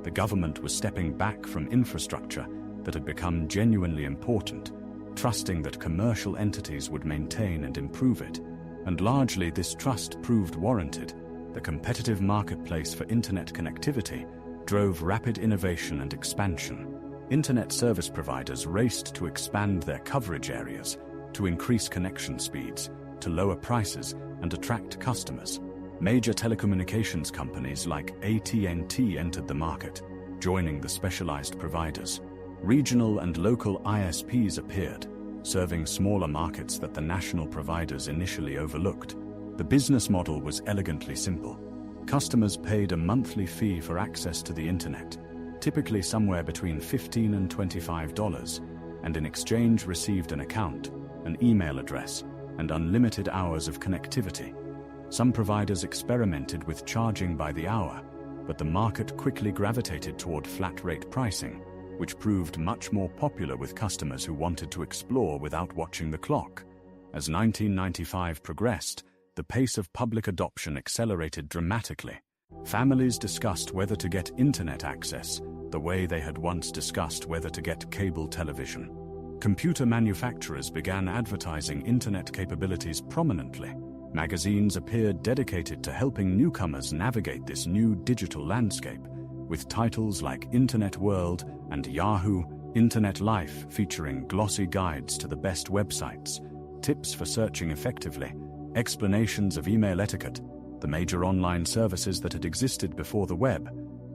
The government was stepping back from infrastructure that had become genuinely important, trusting that commercial entities would maintain and improve it. And largely this trust proved warranted. The competitive marketplace for internet connectivity drove rapid innovation and expansion. Internet service providers raced to expand their coverage areas, to increase connection speeds, to lower prices, and attract customers. Major telecommunications companies like AT&T entered the market, joining the specialized providers. Regional and local ISPs appeared, serving smaller markets that the national providers initially overlooked. The business model was elegantly simple. Customers paid a monthly fee for access to the internet, typically somewhere between $15 and $25, and in exchange received an account, an email address, and unlimited hours of connectivity. Some providers experimented with charging by the hour, but the market quickly gravitated toward flat-rate pricing, which proved much more popular with customers who wanted to explore without watching the clock. As 1995 progressed, the pace of public adoption accelerated dramatically. Families discussed whether to get internet access, the way they had once discussed whether to get cable television. Computer manufacturers began advertising internet capabilities prominently. Magazines appeared dedicated to helping newcomers navigate this new digital landscape, with titles like Internet World and Yahoo Internet Life featuring glossy guides to the best websites, tips for searching effectively, explanations of email etiquette, the major online services that had existed before the web.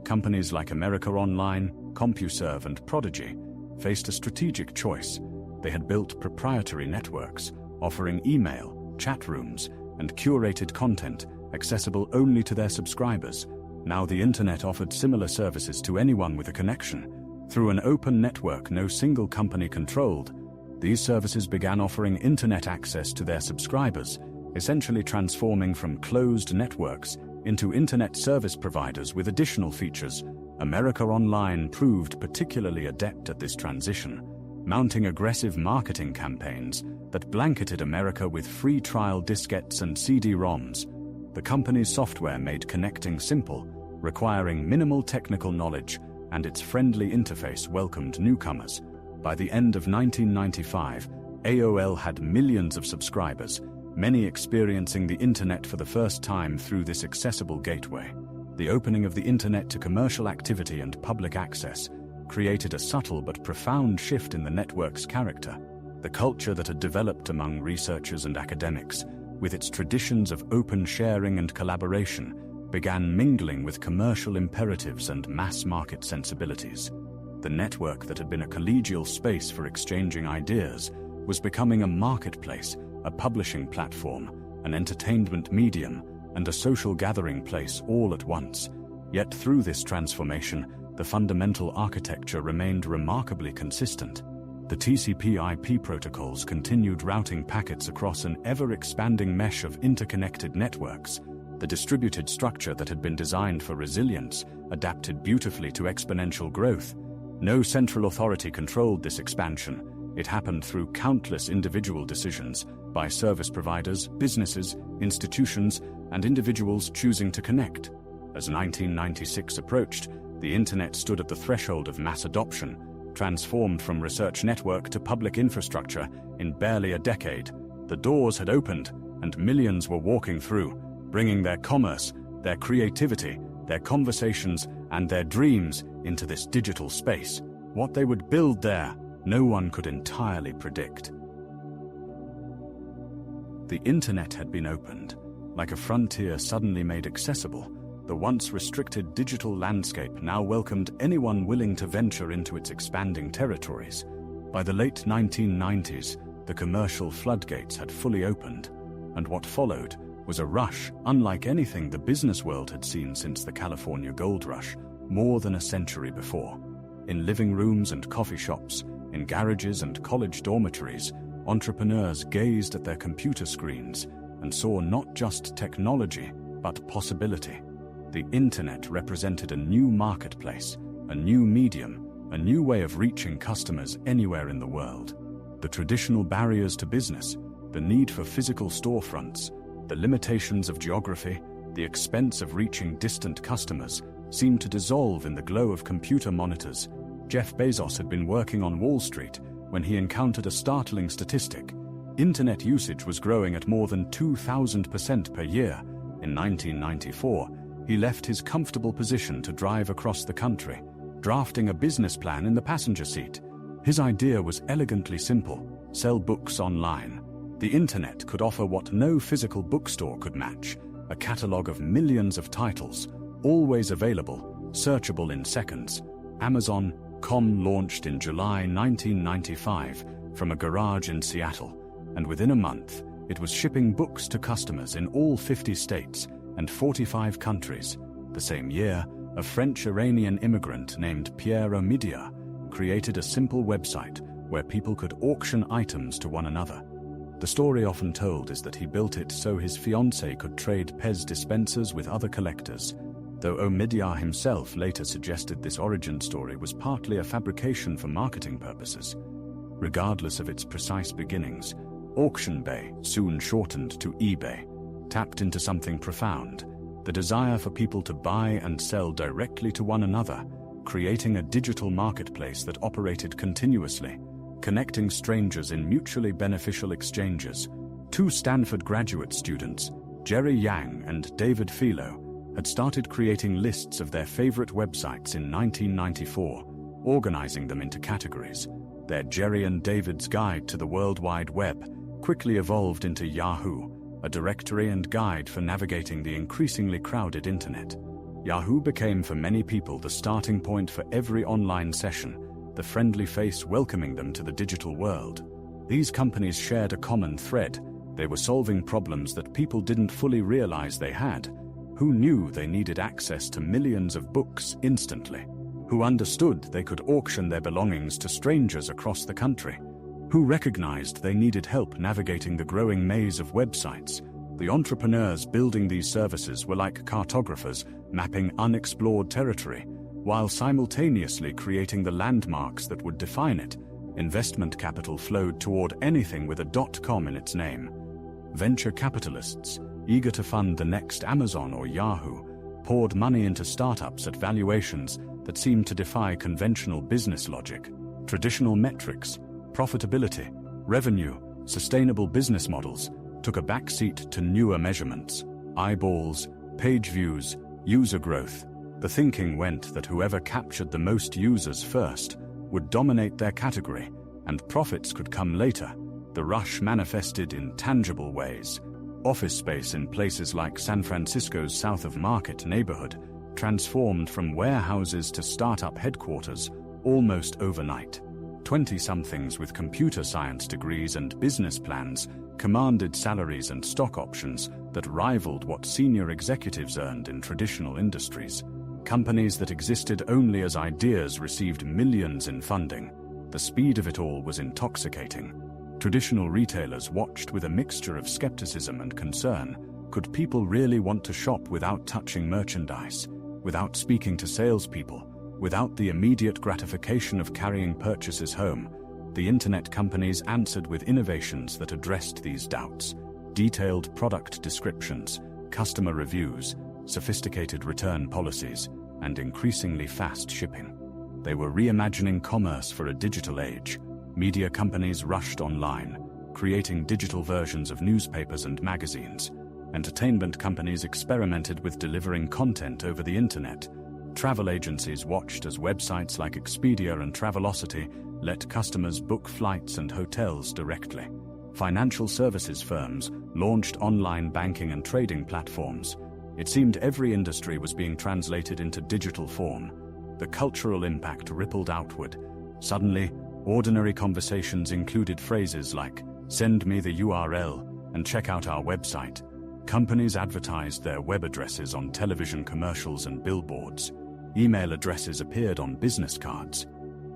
Companies like America Online, CompuServe, and Prodigy faced a strategic choice. They had built proprietary networks, offering email, chat rooms, and curated content accessible only to their subscribers. Now the internet offered similar services to anyone with a connection. Through an open network no single company controlled, these services began offering internet access to their subscribers, essentially transforming from closed networks into internet service providers with additional features. America Online proved particularly adept at this transition, mounting aggressive marketing campaigns that blanketed America with free trial diskettes and CD-ROMs. The company's software made connecting simple, requiring minimal technical knowledge, and its friendly interface welcomed newcomers. By the end of 1995, AOL had millions of subscribers, many experiencing the internet for the first time through this accessible gateway. The opening of the internet to commercial activity and public access created a subtle but profound shift in the network's character. The culture that had developed among researchers and academics, with its traditions of open sharing and collaboration, began mingling with commercial imperatives and mass-market sensibilities. The network that had been a collegial space for exchanging ideas was becoming a marketplace, a publishing platform, an entertainment medium, and a social gathering place all at once. Yet through this transformation, the fundamental architecture remained remarkably consistent. The TCP/IP protocols continued routing packets across an ever-expanding mesh of interconnected networks. The distributed structure that had been designed for resilience adapted beautifully to exponential growth. No central authority controlled this expansion. It happened through countless individual decisions by service providers, businesses, institutions, and individuals choosing to connect. As 1996 approached, The internet stood at the threshold of mass adoption, transformed from research network to public infrastructure in barely a decade. The doors had opened, and millions were walking through, bringing their commerce, their creativity, their conversations, and their dreams into this digital space. What they would build there, no one could entirely predict. The internet had been opened, like a frontier suddenly made accessible. The once restricted digital landscape now welcomed anyone willing to venture into its expanding territories. By the late 1990s, the commercial floodgates had fully opened, and what followed was a rush unlike anything the business world had seen since the California gold rush more than a century before. In living rooms and coffee shops, in garages and college dormitories, entrepreneurs gazed at their computer screens and saw not just technology, but possibility. The internet represented a new marketplace, a new medium, a new way of reaching customers anywhere in the world. The traditional barriers to business, the need for physical storefronts, the limitations of geography, the expense of reaching distant customers seemed to dissolve in the glow of computer monitors. Jeff Bezos had been working on Wall Street when he encountered a startling statistic. Internet usage was growing at more than 2,000% per year. In 1994, he left his comfortable position to drive across the country, drafting a business plan in the passenger seat. His idea was elegantly simple: sell books online. The internet could offer what no physical bookstore could match: a catalog of millions of titles, always available, searchable in seconds. Amazon.com launched in July 1995 from a garage in Seattle, and within a month, it was shipping books to customers in all 50 states and 45 countries. The same year, a French-Iranian immigrant named Pierre Omidyar created a simple website where people could auction items to one another. The story often told is that he built it so his fiancée could trade Pez dispensers with other collectors, though Omidyar himself later suggested this origin story was partly a fabrication for marketing purposes. Regardless of its precise beginnings, AuctionBay, soon shortened to eBay, tapped into something profound: the desire for people to buy and sell directly to one another, creating a digital marketplace that operated continuously, connecting strangers in mutually beneficial exchanges. Two Stanford graduate students, Jerry Yang and David Philo, had started creating lists of their favorite websites in 1994, organizing them into categories. Their Jerry and David's Guide to the World Wide Web quickly evolved into Yahoo, a directory and guide for navigating the increasingly crowded internet. Yahoo became for many people the starting point for every online session, the friendly face welcoming them to the digital world. These companies shared a common thread: they were solving problems that people didn't fully realize they had. Who knew they needed access to millions of books instantly? Who understood they could auction their belongings to strangers across the country? Who recognized they needed help navigating the growing maze of websites? The entrepreneurs building these services were like cartographers mapping unexplored territory, while simultaneously creating the landmarks that would define it. Investment capital flowed toward anything with a .com in its name. Venture capitalists, eager to fund the next Amazon or Yahoo, poured money into startups at valuations that seemed to defy conventional business logic. Traditional metrics, profitability, revenue, sustainable business models took a backseat to newer measurements: eyeballs, page views, user growth. The thinking went that whoever captured the most users first would dominate their category, and profits could come later. The rush manifested in tangible ways. Office space in places like San Francisco's South of Market neighborhood transformed from warehouses to startup headquarters almost overnight. 20-somethings with computer science degrees and business plans commanded salaries and stock options that rivaled what senior executives earned in traditional industries. Companies that existed only as ideas received millions in funding. The speed of it all was intoxicating. Traditional retailers watched with a mixture of skepticism and concern. Could people really want to shop without touching merchandise, without speaking to salespeople, without the immediate gratification of carrying purchases home? The internet companies answered with innovations that addressed these doubts: detailed product descriptions, customer reviews, sophisticated return policies, and increasingly fast shipping. They were reimagining commerce for a digital age. Media companies rushed online, creating digital versions of newspapers and magazines. Entertainment companies experimented with delivering content over the internet. Travel agencies watched as websites like Expedia and Travelocity let customers book flights and hotels directly. Financial services firms launched online banking and trading platforms. It seemed every industry was being translated into digital form. The cultural impact rippled outward. Suddenly, ordinary conversations included phrases like, "Send me the URL and check out our website." Companies advertised their web addresses on television commercials and billboards. Email addresses appeared on business cards.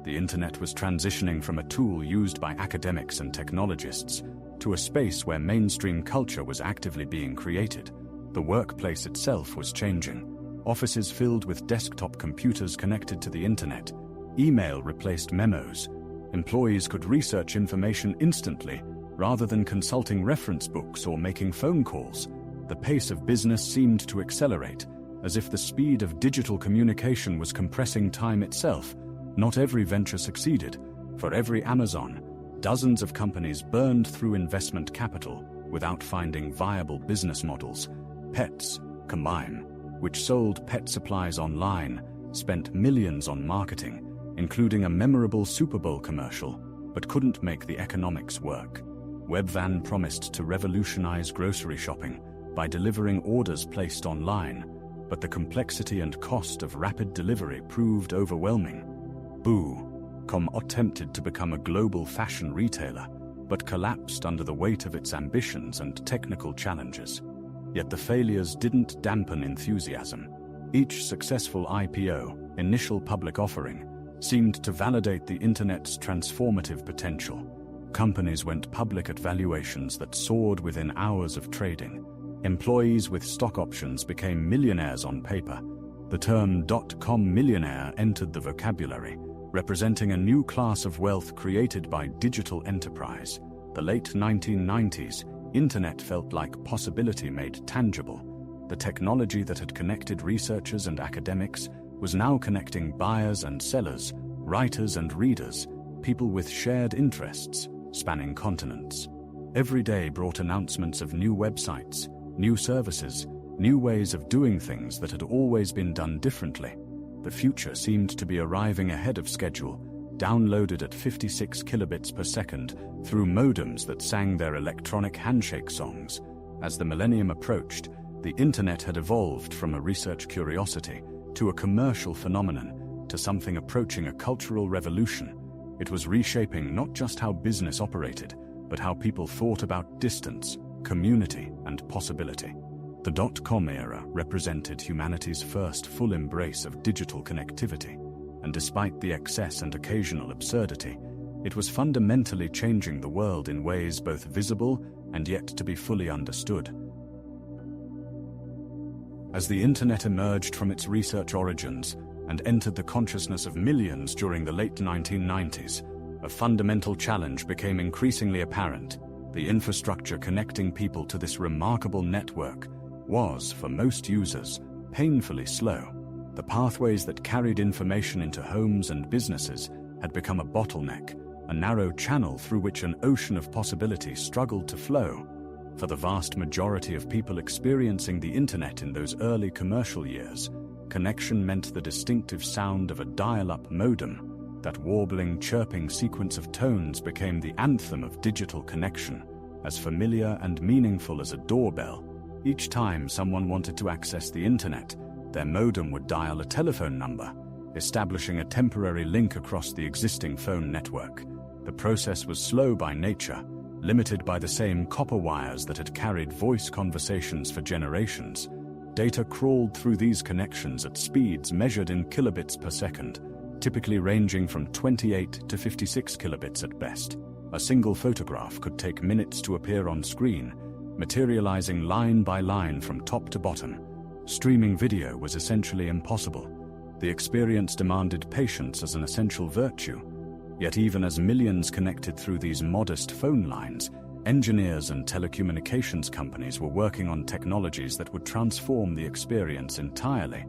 The internet was transitioning from a tool used by academics and technologists to a space where mainstream culture was actively being created. The workplace itself was changing. Offices filled with desktop computers connected to the internet. Email replaced memos. Employees could research information instantly, rather than consulting reference books or making phone calls. The pace of business seemed to accelerate, as if the speed of digital communication was compressing time itself. Not every venture succeeded. For every Amazon, dozens of companies burned through investment capital without finding viable business models. Pets, Combine, which sold pet supplies online, spent millions on marketing, including a memorable Super Bowl commercial, but couldn't make the economics work. Webvan promised to revolutionize grocery shopping by delivering orders placed online, but the complexity and cost of rapid delivery proved overwhelming. Boo.com attempted to become a global fashion retailer, but collapsed under the weight of its ambitions and technical challenges. Yet the failures didn't dampen enthusiasm. Each successful IPO, initial public offering, seemed to validate the internet's transformative potential. Companies went public at valuations that soared within hours of trading. Employees with stock options became millionaires on paper. The term .com millionaire entered the vocabulary, representing a new class of wealth created by digital enterprise. The late 1990s, internet felt like possibility made tangible. The technology that had connected researchers and academics was now connecting buyers and sellers, writers and readers, people with shared interests, spanning continents. Every day brought announcements of new websites, new services, new ways of doing things that had always been done differently. The future seemed to be arriving ahead of schedule, downloaded at 56 kilobits per second through modems that sang their electronic handshake songs. As the millennium approached, the internet had evolved from a research curiosity to a commercial phenomenon, to something approaching a cultural revolution. It was reshaping not just how business operated, but how people thought about distance, community, and possibility. The .com era represented humanity's first full embrace of digital connectivity, and despite the excess and occasional absurdity, it was fundamentally changing the world in ways both visible and yet to be fully understood. As the internet emerged from its research origins and entered the consciousness of millions during the late 1990s, a fundamental challenge became increasingly apparent. The infrastructure connecting people to this remarkable network was, for most users, painfully slow. The pathways that carried information into homes and businesses had become a bottleneck, a narrow channel through which an ocean of possibility struggled to flow. For the vast majority of people experiencing the internet in those early commercial years, connection meant the distinctive sound of a dial-up modem. That warbling, chirping sequence of tones became the anthem of digital connection, as familiar and meaningful as a doorbell. Each time someone wanted to access the internet, their modem would dial a telephone number, establishing a temporary link across the existing phone network. The process was slow by nature, limited by the same copper wires that had carried voice conversations for generations. Data crawled through these connections at speeds measured in kilobits per second, typically ranging from 28 to 56 kilobits at best. A single photograph could take minutes to appear on screen, materializing line by line from top to bottom. Streaming video was essentially impossible. The experience demanded patience as an essential virtue. Yet even as millions connected through these modest phone lines, engineers and telecommunications companies were working on technologies that would transform the experience entirely.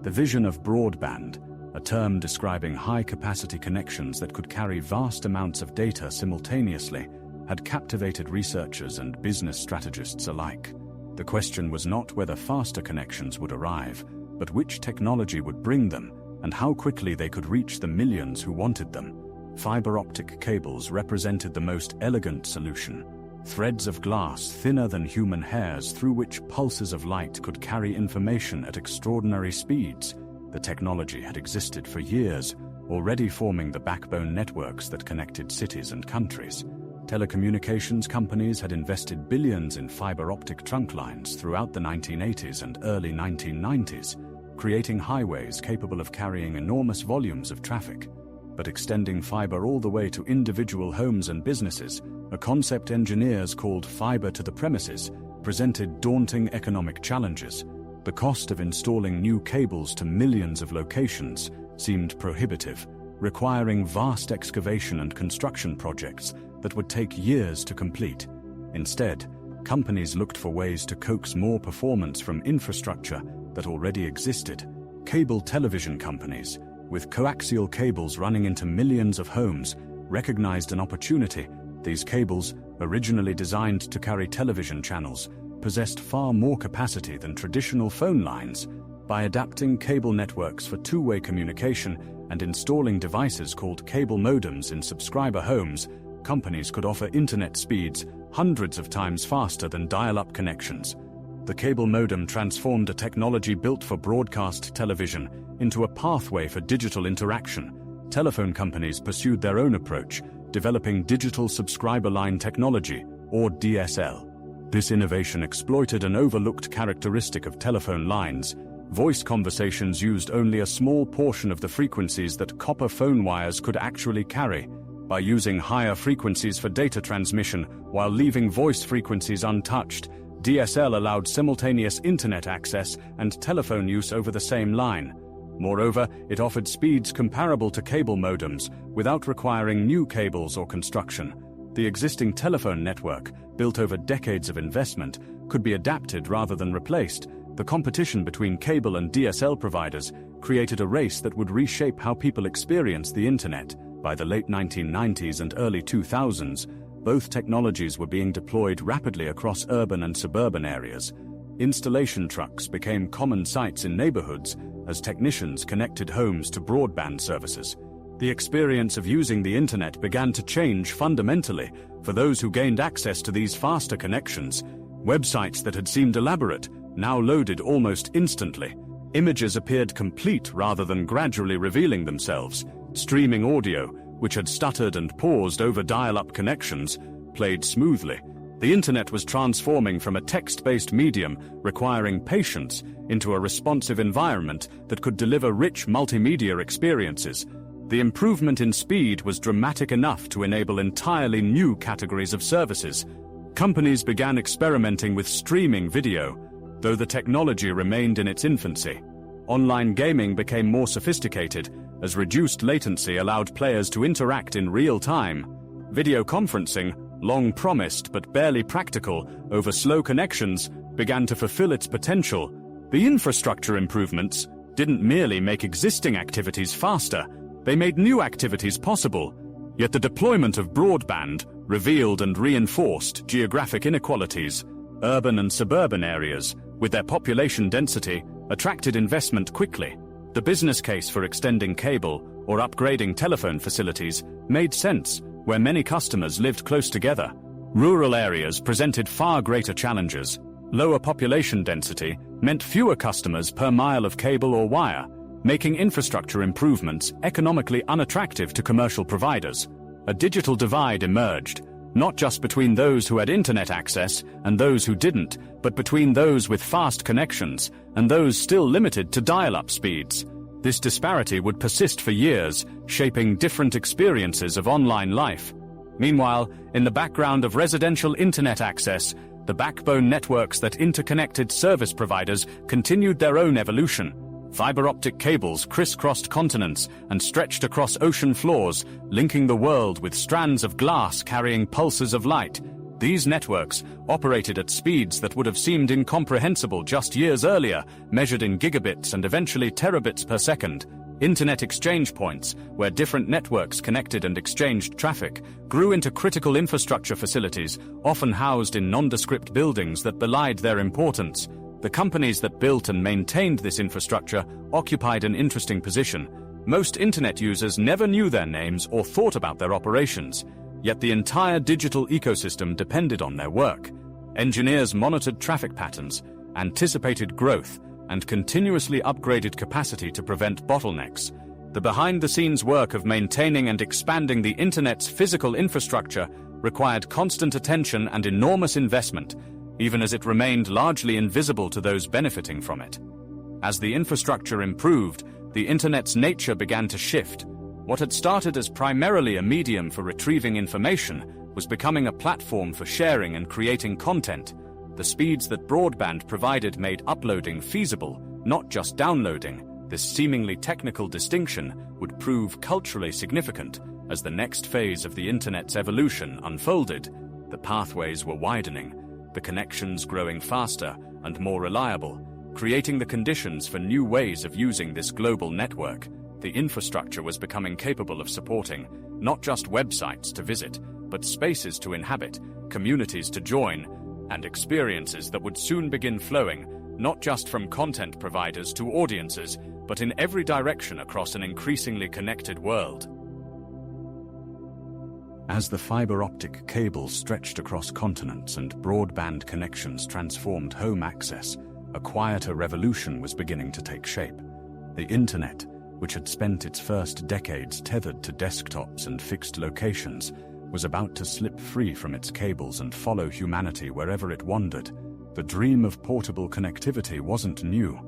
The vision of broadband, a term describing high-capacity connections that could carry vast amounts of data simultaneously, had captivated researchers and business strategists alike. The question was not whether faster connections would arrive, but which technology would bring them, and how quickly they could reach the millions who wanted them. Fiber optic cables represented the most elegant solution. Threads of glass thinner than human hairs through which pulses of light could carry information at extraordinary speeds. The technology had existed for years, already forming the backbone networks that connected cities and countries. Telecommunications companies had invested billions in fiber optic trunk lines throughout the 1980s and early 1990s, creating highways capable of carrying enormous volumes of traffic. But extending fiber all the way to individual homes and businesses, a concept engineers called fiber to the premises, presented daunting economic challenges. The cost of installing new cables to millions of locations seemed prohibitive, requiring vast excavation and construction projects that would take years to complete. Instead, companies looked for ways to coax more performance from infrastructure that already existed. Cable television companies, with coaxial cables running into millions of homes, recognized an opportunity. These cables, originally designed to carry television channels, possessed far more capacity than traditional phone lines. By adapting cable networks for two-way communication and installing devices called cable modems in subscriber homes, companies could offer internet speeds hundreds of times faster than dial-up connections. The cable modem transformed a technology built for broadcast television into a pathway for digital interaction. Telephone companies pursued their own approach, developing digital subscriber line technology, or DSL. This innovation exploited an overlooked characteristic of telephone lines. Voice conversations used only a small portion of the frequencies that copper phone wires could actually carry. By using higher frequencies for data transmission while leaving voice frequencies untouched, DSL allowed simultaneous internet access and telephone use over the same line. Moreover, it offered speeds comparable to cable modems without requiring new cables or construction. The existing telephone network, built over decades of investment, could be adapted rather than replaced. The competition between cable and DSL providers created a race that would reshape how people experience the internet. By the late 1990s and early 2000s, both technologies were being deployed rapidly across urban and suburban areas. Installation trucks became common sights in neighborhoods as technicians connected homes to broadband services. The experience of using the internet began to change fundamentally for those who gained access to these faster connections. Websites that had seemed elaborate now loaded almost instantly. Images appeared complete rather than gradually revealing themselves. Streaming audio, which had stuttered and paused over dial-up connections, played smoothly. The internet was transforming from a text-based medium requiring patience into a responsive environment that could deliver rich multimedia experiences. The improvement in speed was dramatic enough to enable entirely new categories of services. Companies began experimenting with streaming video, though the technology remained in its infancy. Online gaming became more sophisticated, as reduced latency allowed players to interact in real time. Video conferencing, long promised but barely practical over slow connections, began to fulfill its potential. The infrastructure improvements didn't merely make existing activities faster, they made new activities possible. Yet the deployment of broadband revealed and reinforced geographic inequalities. Urban and suburban areas, with their population density, attracted investment quickly. The business case for extending cable or upgrading telephone facilities made sense where many customers lived close together. Rural areas presented far greater challenges. Lower population density meant fewer customers per mile of cable or wire, making infrastructure improvements economically unattractive to commercial providers. A digital divide emerged, not just between those who had internet access and those who didn't, but between those with fast connections and those still limited to dial-up speeds. This disparity would persist for years, shaping different experiences of online life. Meanwhile, in the background of residential internet access, the backbone networks that interconnected service providers continued their own evolution. Fiber optic cables crisscrossed continents and stretched across ocean floors, linking the world with strands of glass carrying pulses of light. These networks operated at speeds that would have seemed incomprehensible just years earlier, measured in gigabits and eventually terabits per second. Internet exchange points, where different networks connected and exchanged traffic, grew into critical infrastructure facilities, often housed in nondescript buildings that belied their importance. The companies that built and maintained this infrastructure occupied an interesting position. Most internet users never knew their names or thought about their operations, yet the entire digital ecosystem depended on their work. Engineers monitored traffic patterns, anticipated growth, and continuously upgraded capacity to prevent bottlenecks. The behind-the-scenes work of maintaining and expanding the Internet's physical infrastructure required constant attention and enormous investment, even as it remained largely invisible to those benefiting from it. As the infrastructure improved, the Internet's nature began to shift. What had started as primarily a medium for retrieving information was becoming a platform for sharing and creating content. The speeds that broadband provided made uploading feasible, not just downloading. This seemingly technical distinction would prove culturally significant as the next phase of the Internet's evolution unfolded. The pathways were widening, the connections growing faster and more reliable, creating the conditions for new ways of using this global network. The infrastructure was becoming capable of supporting not just websites to visit, but spaces to inhabit, communities to join, and experiences that would soon begin flowing, not just from content providers to audiences, but in every direction across an increasingly connected world. As the fiber optic cable stretched across continents and broadband connections transformed home access, a quieter revolution was beginning to take shape. The Internet, which had spent its first decades tethered to desktops and fixed locations, was about to slip free from its cables and follow humanity wherever it wandered. The dream of portable connectivity wasn't new.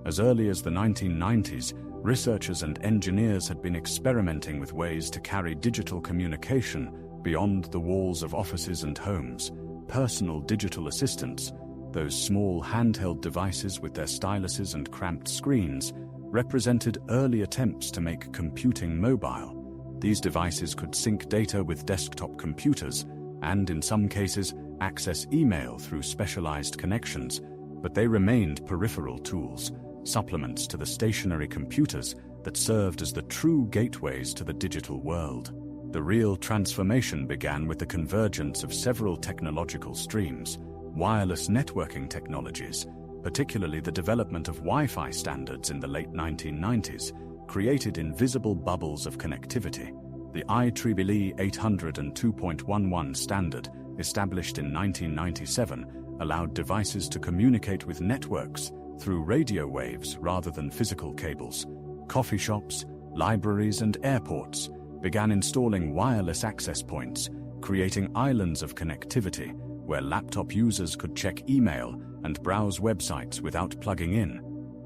As early as the 1990s, researchers and engineers had been experimenting with ways to carry digital communication beyond the walls of offices and homes. Personal digital assistants, those small handheld devices with their styluses and cramped screens, represented early attempts to make computing mobile. These devices could sync data with desktop computers and, in some cases, access email through specialized connections, but they remained peripheral tools, supplements to the stationary computers that served as the true gateways to the digital world. The real transformation began with the convergence of several technological streams. Wireless networking technologies, particularly the development of Wi-Fi standards in the late 1990s, created invisible bubbles of connectivity. The IEEE 802.11 standard, established in 1997, allowed devices to communicate with networks through radio waves rather than physical cables. Coffee shops, libraries, and airports began installing wireless access points, creating islands of connectivity where laptop users could check email and browse websites without plugging in.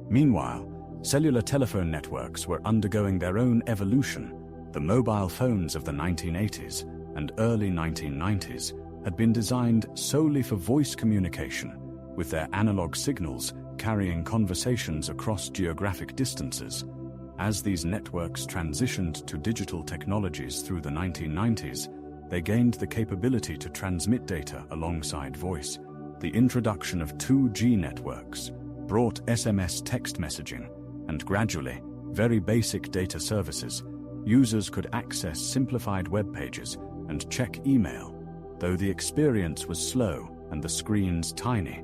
Meanwhile, cellular telephone networks were undergoing their own evolution. The mobile phones of the 1980s and early 1990s had been designed solely for voice communication, with their analog signals carrying conversations across geographic distances. As these networks transitioned to digital technologies through the 1990s, they gained the capability to transmit data alongside voice. The introduction of 2G networks brought SMS text messaging, and gradually, very basic data services. Users could access simplified web pages and check email, though the experience was slow and the screens tiny.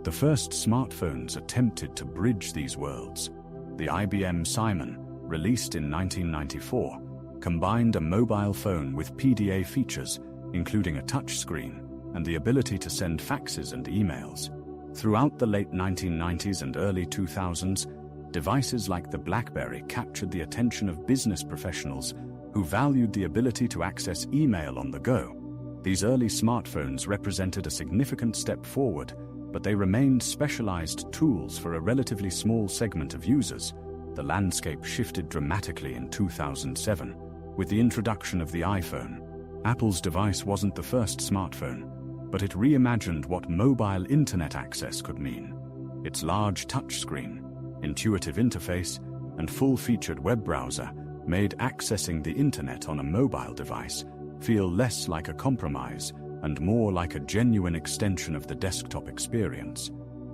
The first smartphones attempted to bridge these worlds. The IBM Simon, released in 1994, combined a mobile phone with PDA features, including a touchscreen and the ability to send faxes and emails. Throughout the late 1990s and early 2000s, devices like the BlackBerry captured the attention of business professionals who valued the ability to access email on the go. These early smartphones represented a significant step forward, but they remained specialized tools for a relatively small segment of users. The landscape shifted dramatically in 2007 with the introduction of the iPhone. Apple's device wasn't the first smartphone, but it reimagined what mobile internet access could mean. Its large touchscreen, intuitive interface, and full-featured web browser made accessing the internet on a mobile device feel less like a compromise and more like a genuine extension of the desktop experience.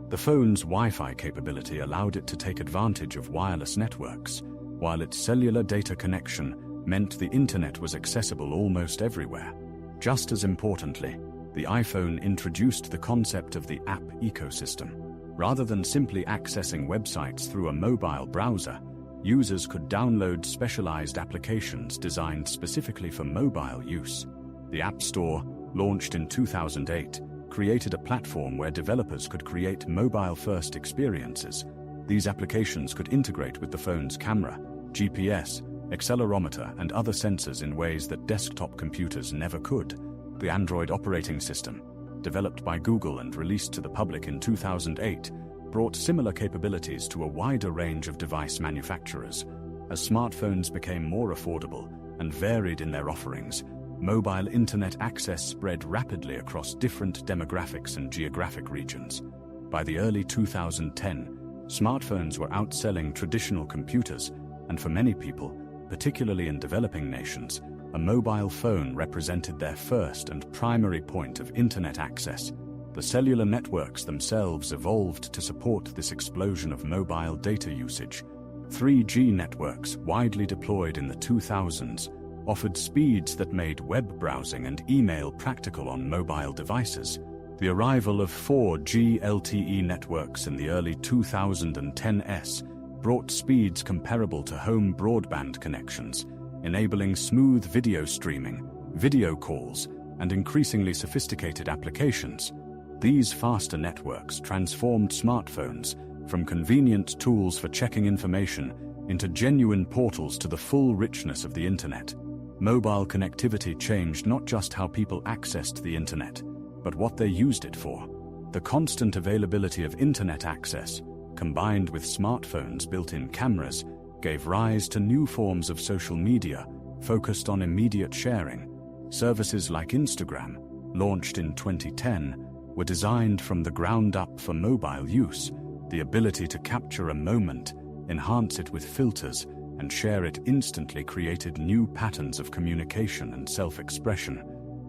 The phone's Wi-Fi capability allowed it to take advantage of wireless networks, while its cellular data connection meant the internet was accessible almost everywhere. Just as importantly, the iPhone introduced the concept of the app ecosystem. Rather than simply accessing websites through a mobile browser, users could download specialized applications designed specifically for mobile use. The App Store, launched in 2008, created a platform where developers could create mobile-first experiences. These applications could integrate with the phone's camera, GPS, accelerometer, and other sensors in ways that desktop computers never could. The Android operating system, developed by Google and released to the public in 2008, brought similar capabilities to a wider range of device manufacturers. As smartphones became more affordable and varied in their offerings, mobile internet access spread rapidly across different demographics and geographic regions. By the early 2010s, smartphones were outselling traditional computers, and for many people, particularly in developing nations, a mobile phone represented their first and primary point of internet access. The cellular networks themselves evolved to support this explosion of mobile data usage. 3G networks, widely deployed in the 2000s, offered speeds that made web browsing and email practical on mobile devices. The arrival of 4G LTE networks in the early 2010s brought speeds comparable to home broadband connections, enabling smooth video streaming, video calls, and increasingly sophisticated applications. These faster networks transformed smartphones from convenient tools for checking information into genuine portals to the full richness of the internet. Mobile connectivity changed not just how people accessed the internet, but what they used it for. The constant availability of internet access, combined with smartphones' built-in cameras, gave rise to new forms of social media focused on immediate sharing. Services like Instagram, launched in 2010, were designed from the ground up for mobile use. The ability to capture a moment, enhance it with filters, and share it instantly created new patterns of communication and self-expression.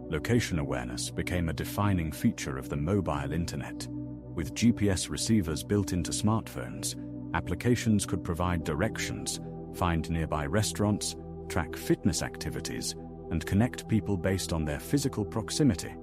Location awareness became a defining feature of the mobile internet. With GPS receivers built into smartphones, applications could provide directions, find nearby restaurants, track fitness activities, and connect people based on their physical proximity.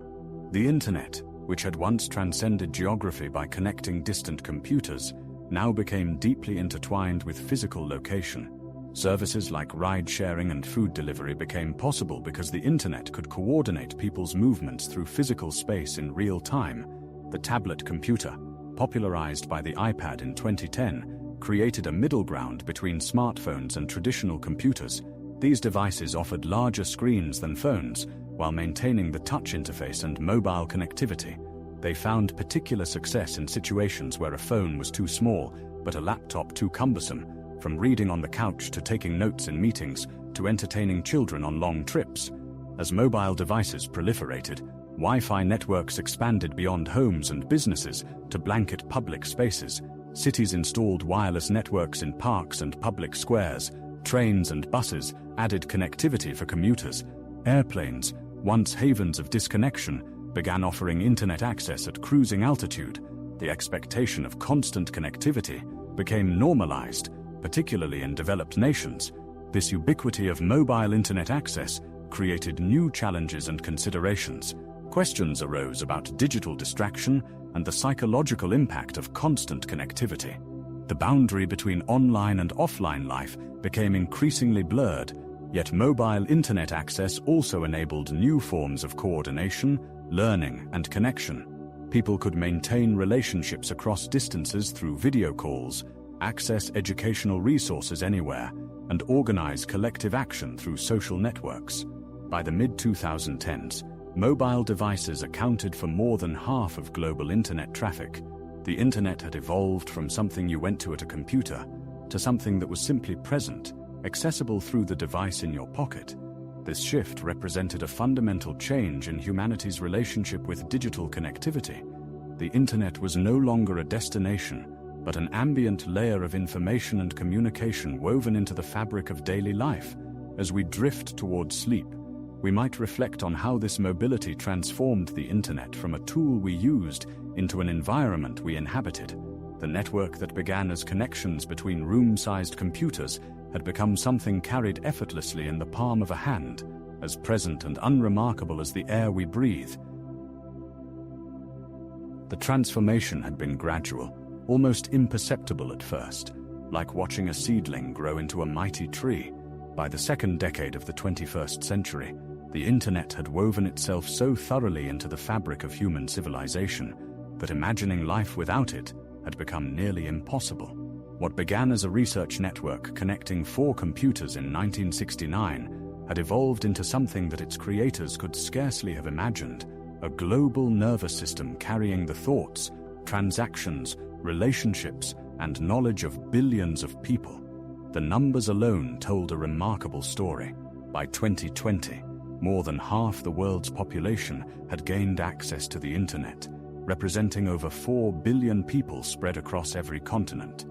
The internet, which had once transcended geography by connecting distant computers, now became deeply intertwined with physical location. Services like ride-sharing and food delivery became possible because the internet could coordinate people's movements through physical space in real time. The tablet computer, popularized by the iPad in 2010, created a middle ground between smartphones and traditional computers. These devices offered larger screens than phones, while maintaining the touch interface and mobile connectivity. They found particular success in situations where a phone was too small, but a laptop too cumbersome, from reading on the couch to taking notes in meetings, to entertaining children on long trips. As mobile devices proliferated, Wi-Fi networks expanded beyond homes and businesses to blanket public spaces. Cities installed wireless networks in parks and public squares. Trains and buses added connectivity for commuters. Airplanes, once havens of disconnection, began offering internet access at cruising altitude. The expectation of constant connectivity became normalized, particularly in developed nations. This ubiquity of mobile internet access created new challenges and considerations. Questions arose about digital distraction and the psychological impact of constant connectivity. The boundary between online and offline life became increasingly blurred, yet mobile internet access also enabled new forms of coordination, learning, and connection. People could maintain relationships across distances through video calls, access educational resources anywhere, and organize collective action through social networks. By the mid-2010s, mobile devices accounted for more than half of global internet traffic. The internet had evolved from something you went to at a computer to something that was simply present, accessible through the device in your pocket. This shift represented a fundamental change in humanity's relationship with digital connectivity. The internet was no longer a destination, but an ambient layer of information and communication woven into the fabric of daily life. As we drift towards sleep, we might reflect on how this mobility transformed the internet from a tool we used into an environment we inhabited. The network that began as connections between room-sized computers had become something carried effortlessly in the palm of a hand, as present and unremarkable as the air we breathe. The transformation had been gradual, almost imperceptible at first, like watching a seedling grow into a mighty tree. By the second decade of the 21st century, the internet had woven itself so thoroughly into the fabric of human civilization that imagining life without it had become nearly impossible. What began as a research network connecting 4 computers in 1969 had evolved into something that its creators could scarcely have imagined: a global nervous system carrying the thoughts, transactions, relationships, and knowledge of billions of people. The numbers alone told a remarkable story. By 2020, more than half the world's population had gained access to the internet, representing over 4 billion people spread across every continent.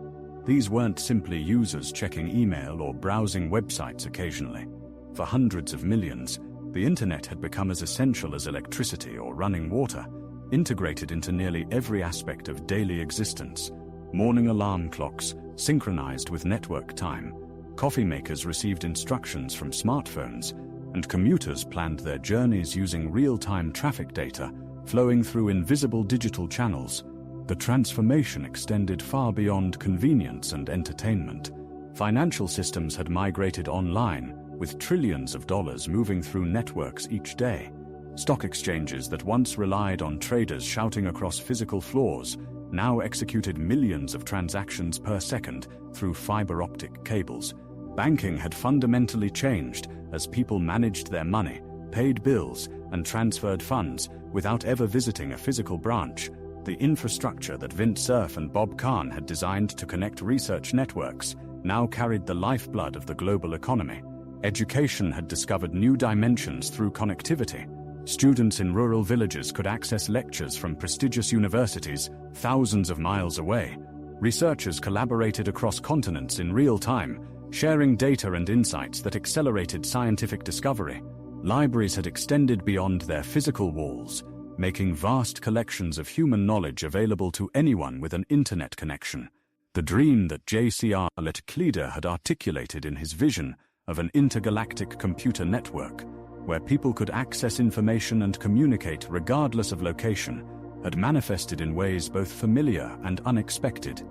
These weren't simply users checking email or browsing websites occasionally. For hundreds of millions, the internet had become as essential as electricity or running water, integrated into nearly every aspect of daily existence. Morning alarm clocks synchronized with network time, coffee makers received instructions from smartphones, and commuters planned their journeys using real-time traffic data flowing through invisible digital channels. The transformation extended far beyond convenience and entertainment. Financial systems had migrated online, with trillions of dollars moving through networks each day. Stock exchanges that once relied on traders shouting across physical floors now executed millions of transactions per second through fiber optic cables. Banking had fundamentally changed as people managed their money, paid bills, and transferred funds without ever visiting a physical branch. The infrastructure that Vint Cerf and Bob Kahn had designed to connect research networks now carried the lifeblood of the global economy. Education had discovered new dimensions through connectivity. Students in rural villages could access lectures from prestigious universities thousands of miles away. Researchers collaborated across continents in real time, sharing data and insights that accelerated scientific discovery. Libraries had extended beyond their physical walls, making vast collections of human knowledge available to anyone with an internet connection. The dream that J.C.R. Licklider had articulated in his vision of an intergalactic computer network, where people could access information and communicate regardless of location, had manifested in ways both familiar and unexpected.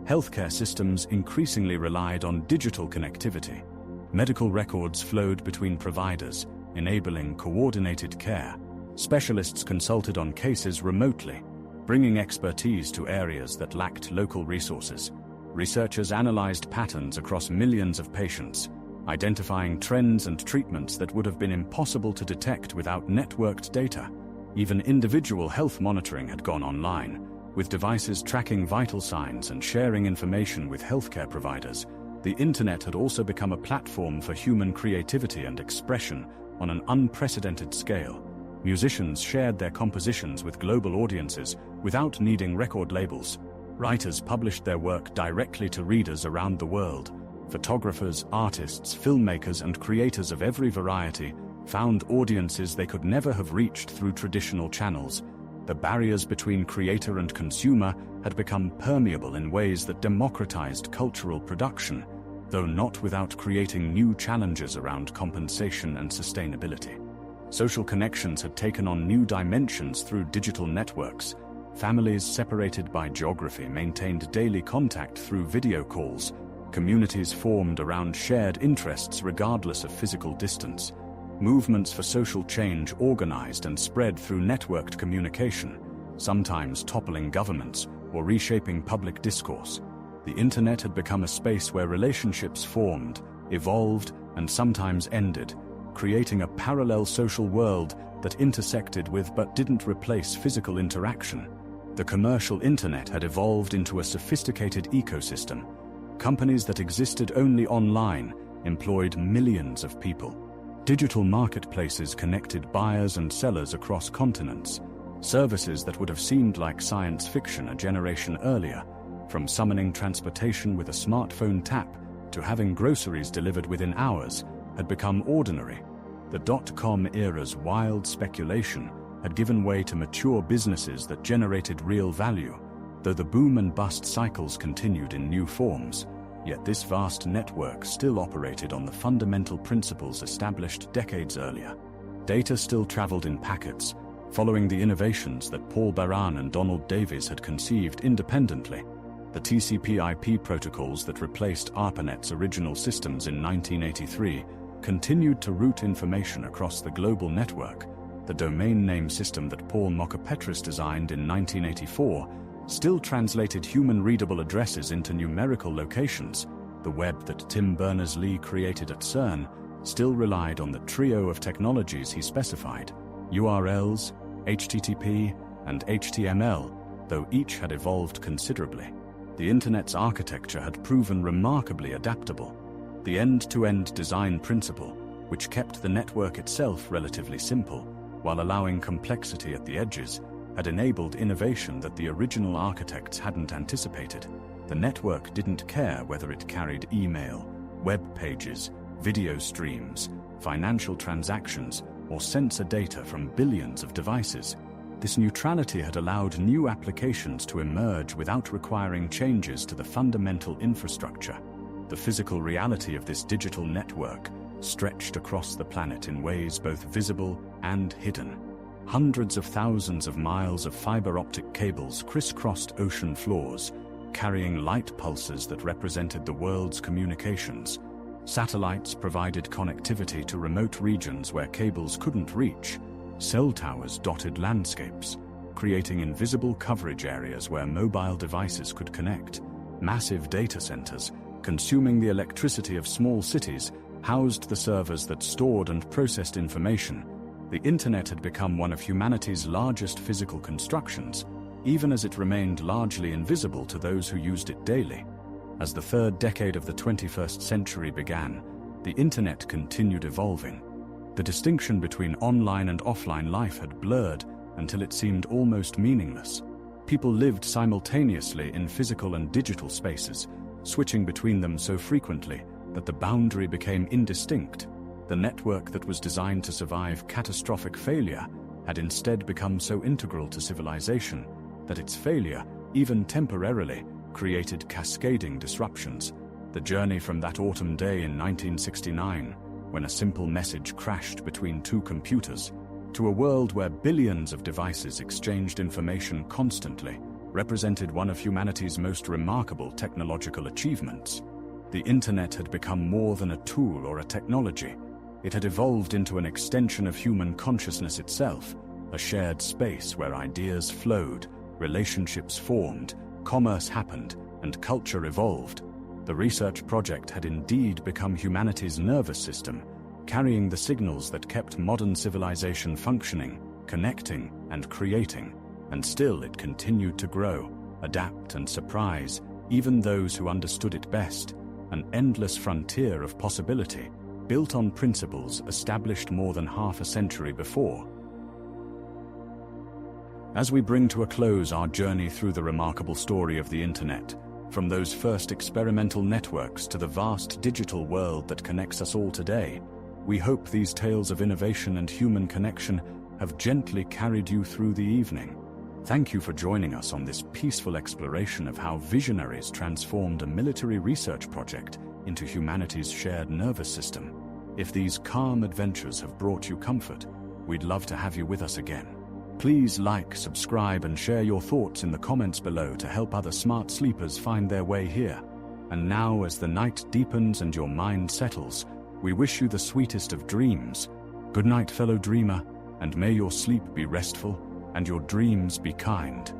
Healthcare systems increasingly relied on digital connectivity. Medical records flowed between providers, enabling coordinated care. Specialists consulted on cases remotely, bringing expertise to areas that lacked local resources. Researchers analyzed patterns across millions of patients, identifying trends and treatments that would have been impossible to detect without networked data. Even individual health monitoring had gone online, with devices tracking vital signs and sharing information with healthcare providers. The internet had also become a platform for human creativity and expression on an unprecedented scale. Musicians shared their compositions with global audiences without needing record labels. Writers published their work directly to readers around the world. Photographers, artists, filmmakers, and creators of every variety found audiences they could never have reached through traditional channels. The barriers between creator and consumer had become permeable in ways that democratized cultural production, though not without creating new challenges around compensation and sustainability. Social connections had taken on new dimensions through digital networks. Families separated by geography maintained daily contact through video calls. Communities formed around shared interests regardless of physical distance. Movements for social change organized and spread through networked communication, sometimes toppling governments or reshaping public discourse. The internet had become a space where relationships formed, evolved, and sometimes ended, creating a parallel social world that intersected with but didn't replace physical interaction. The commercial internet had evolved into a sophisticated ecosystem. Companies that existed only online employed millions of people. Digital marketplaces connected buyers and sellers across continents. Services that would have seemed like science fiction a generation earlier, from summoning transportation with a smartphone tap to having groceries delivered within hours, had become ordinary. The dot-com era's wild speculation had given way to mature businesses that generated real value, though the boom and bust cycles continued in new forms. Yet this vast network still operated on the fundamental principles established decades earlier. Data still traveled in packets, following the innovations that Paul Baran and Donald Davies had conceived independently. The TCP/IP protocols that replaced ARPANET's original systems in 1983 continued to route information across the global network. The domain name system that Paul Mockapetris designed in 1984 still translated human-readable addresses into numerical locations. The web that Tim Berners-Lee created at CERN still relied on the trio of technologies he specified: URLs, HTTP, and HTML, though each had evolved considerably. The Internet's architecture had proven remarkably adaptable. The end-to-end design principle, which kept the network itself relatively simple, while allowing complexity at the edges, had enabled innovation that the original architects hadn't anticipated. The network didn't care whether it carried email, web pages, video streams, financial transactions, or sensor data from billions of devices. This neutrality had allowed new applications to emerge without requiring changes to the fundamental infrastructure. The physical reality of this digital network stretched across the planet in ways both visible and hidden. Hundreds of thousands of miles of fiber optic cables crisscrossed ocean floors, carrying light pulses that represented the world's communications. Satellites provided connectivity to remote regions where cables couldn't reach. Cell towers dotted landscapes, creating invisible coverage areas where mobile devices could connect. Massive data centers, consuming the electricity of small cities, housed the servers that stored and processed information. The Internet had become one of humanity's largest physical constructions, even as it remained largely invisible to those who used it daily. As the third decade of the 21st century began, the Internet continued evolving. The distinction between online and offline life had blurred until it seemed almost meaningless. People lived simultaneously in physical and digital spaces, switching between them so frequently that the boundary became indistinct. The network that was designed to survive catastrophic failure had instead become so integral to civilization that its failure, even temporarily, created cascading disruptions. The journey from that autumn day in 1969, when a simple message crashed between two computers, to a world where billions of devices exchanged information constantly, represented one of humanity's most remarkable technological achievements. The Internet had become more than a tool or a technology. It had evolved into an extension of human consciousness itself, a shared space where ideas flowed, relationships formed, commerce happened, and culture evolved. The research project had indeed become humanity's nervous system, carrying the signals that kept modern civilization functioning, connecting, and creating. And still it continued to grow, adapt, and surprise even those who understood it best, an endless frontier of possibility, built on principles established more than half a century before. As we bring to a close our journey through the remarkable story of the Internet, from those first experimental networks to the vast digital world that connects us all today, we hope these tales of innovation and human connection have gently carried you through the evening. Thank you for joining us on this peaceful exploration of how visionaries transformed a military research project into humanity's shared nervous system. If these calm adventures have brought you comfort, we'd love to have you with us again. Please like, subscribe, and share your thoughts in the comments below to help other smart sleepers find their way here. And now, as the night deepens and your mind settles, we wish you the sweetest of dreams. Good night, fellow dreamer, and may your sleep be restful and your dreams be kind.